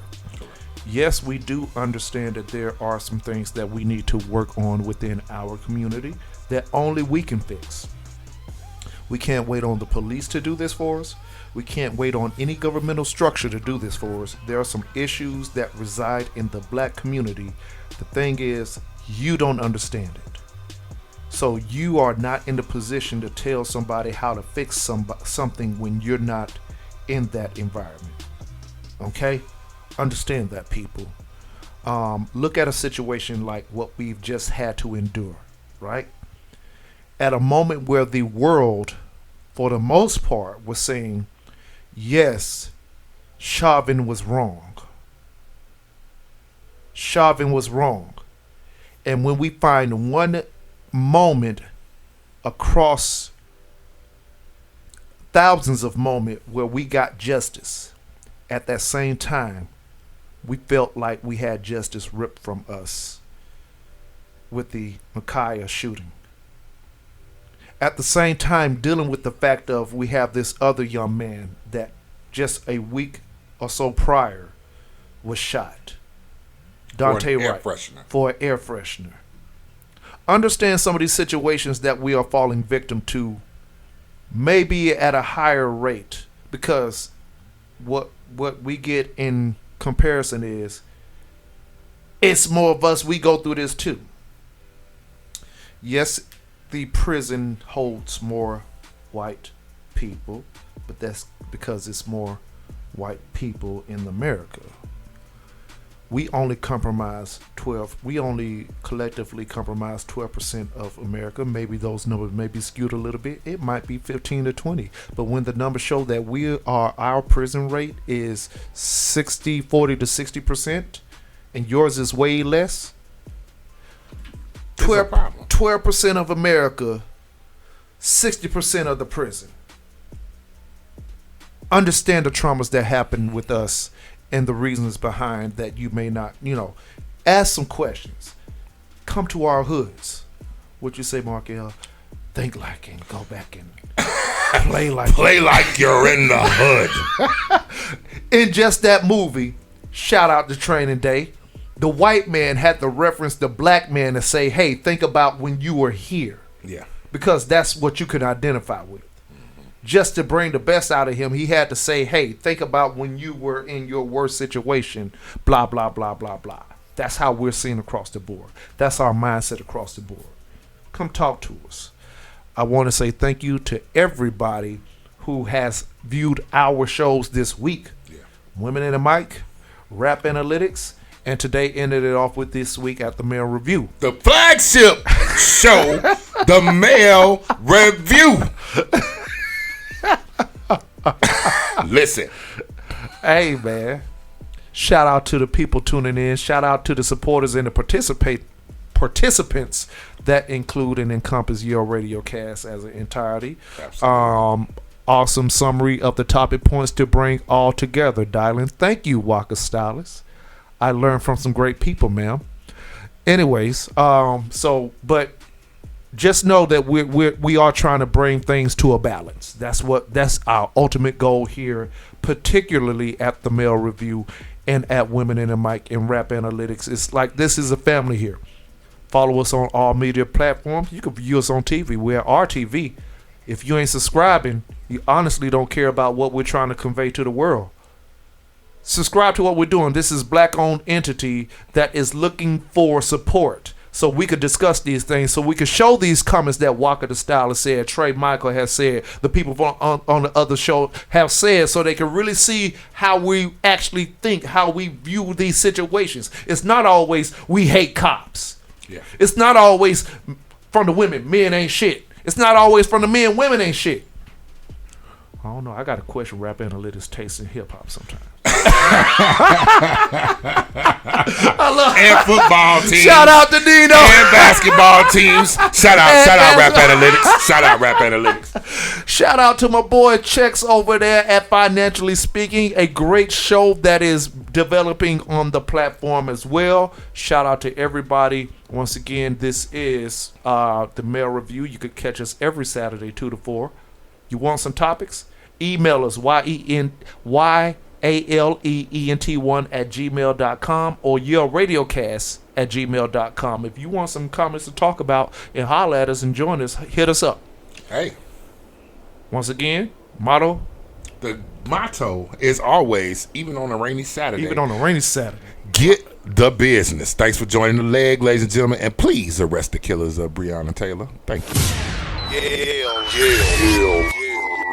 C: Yes, we do understand that there are some things that we need to work on within our community that only we can fix. We can't wait on the police to do this for us. We can't wait on any governmental structure to do this for us. There are some issues that reside in the black community. The thing is, you don't understand it. So you are not in the position to tell somebody how to fix something when you're not in that environment. Okay? Understand that, people. Look at a situation like what we've just had to endure, right? At a moment where the world, for the most part, was saying, yes, Chauvin was wrong. Chauvin was wrong. And when we find one moment across thousands of moments where we got justice, at that same time, we felt like we had justice ripped from us with the Micaiah shooting. At the same time, dealing with the fact of we have this other young man that just a week or so prior was shot. Daunte Wright. For an air freshener. Understand some of these situations that we are falling victim to maybe at a higher rate, because what we get in comparison is it's more of us. We go through this too. Yes, the prison holds more white people, but that's because it's more white people in America. We only collectively compromise 12% of America. Maybe those numbers may be skewed a little bit. It might be 15 to 20. But when the numbers show that our prison rate is 40 to 60%, and yours is way less, 12% of America, 60% of the prison. Understand the traumas that happen with us and the reasons behind that. You may not, ask some questions. Come to our hoods. What you say, Mark L? Think like and go back and play like
B: you're in the hood.
C: In just that movie, shout out to Training Day, the white man had to reference the black man to say, hey, think about when you were here.
B: Yeah.
C: Because that's what you can identify with. Just to bring the best out of him, he had to say, hey, think about when you were in your worst situation, blah, blah, blah, blah, blah. That's how we're seen across the board. That's our mindset across the board. Come talk to us. I want to say thank you to everybody who has viewed our shows this week.
B: Yeah.
C: Women in the Mic, Rap Analytics, and today ended it off with this week at the Mail Review.
B: The flagship show, the Mail Review. Listen.
C: Hey, man. Shout out to the people tuning in. Shout out to the supporters and the participants that include and encompass your Radiocast as an entirety. Awesome summary of the topic points to bring all together, Dylan. Thank you, Waka Stylist. I learned from some great people, ma'am. Anyways, but just know that we are trying to bring things to a balance. That's our ultimate goal here, particularly at the Mail Review and at Women in the Mic and Rap Analytics. It's like this is a family here. Follow us on all media platforms. You can view us on TV. We're RTV. If you ain't subscribing, you honestly don't care about what we're trying to convey to the world. Subscribe to what we're doing. This is black-owned entity that is looking for support, so we could discuss these things, so we could show these comments that Walker the Stylist said, Trey Michael has said, the people on the other show have said, so they can really see how we actually think, how we view these situations. It's not always we hate cops.
B: Yeah.
C: It's not always from the women, men ain't shit. It's not always from the men, women ain't shit. I don't know. I got to question Rap Analytics taste in hip hop sometimes.
B: And football teams.
C: Shout out to Dino.
B: And basketball teams. Shout out Rap Analytics. Shout out Rap Analytics.
C: Shout out to my boy Chex over there at Financially Speaking, a great show that is developing on the platform as well. Shout out to everybody. Once again, this is the Mail Review. You could catch us every Saturday 2 to 4. You want some topics? Email us YALEENT1@gmail.com or your Radiocast@gmail.com. If you want some comments to talk about and holler at us and join us, hit us up.
B: Hey.
C: Once again, motto.
B: The motto is always, even on a rainy Saturday. Get the business. Thanks for joining the leg, ladies and gentlemen, and please arrest the killers of Breonna Taylor. Thank you.
A: Yale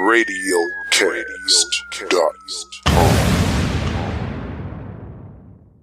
A: Radiocast.com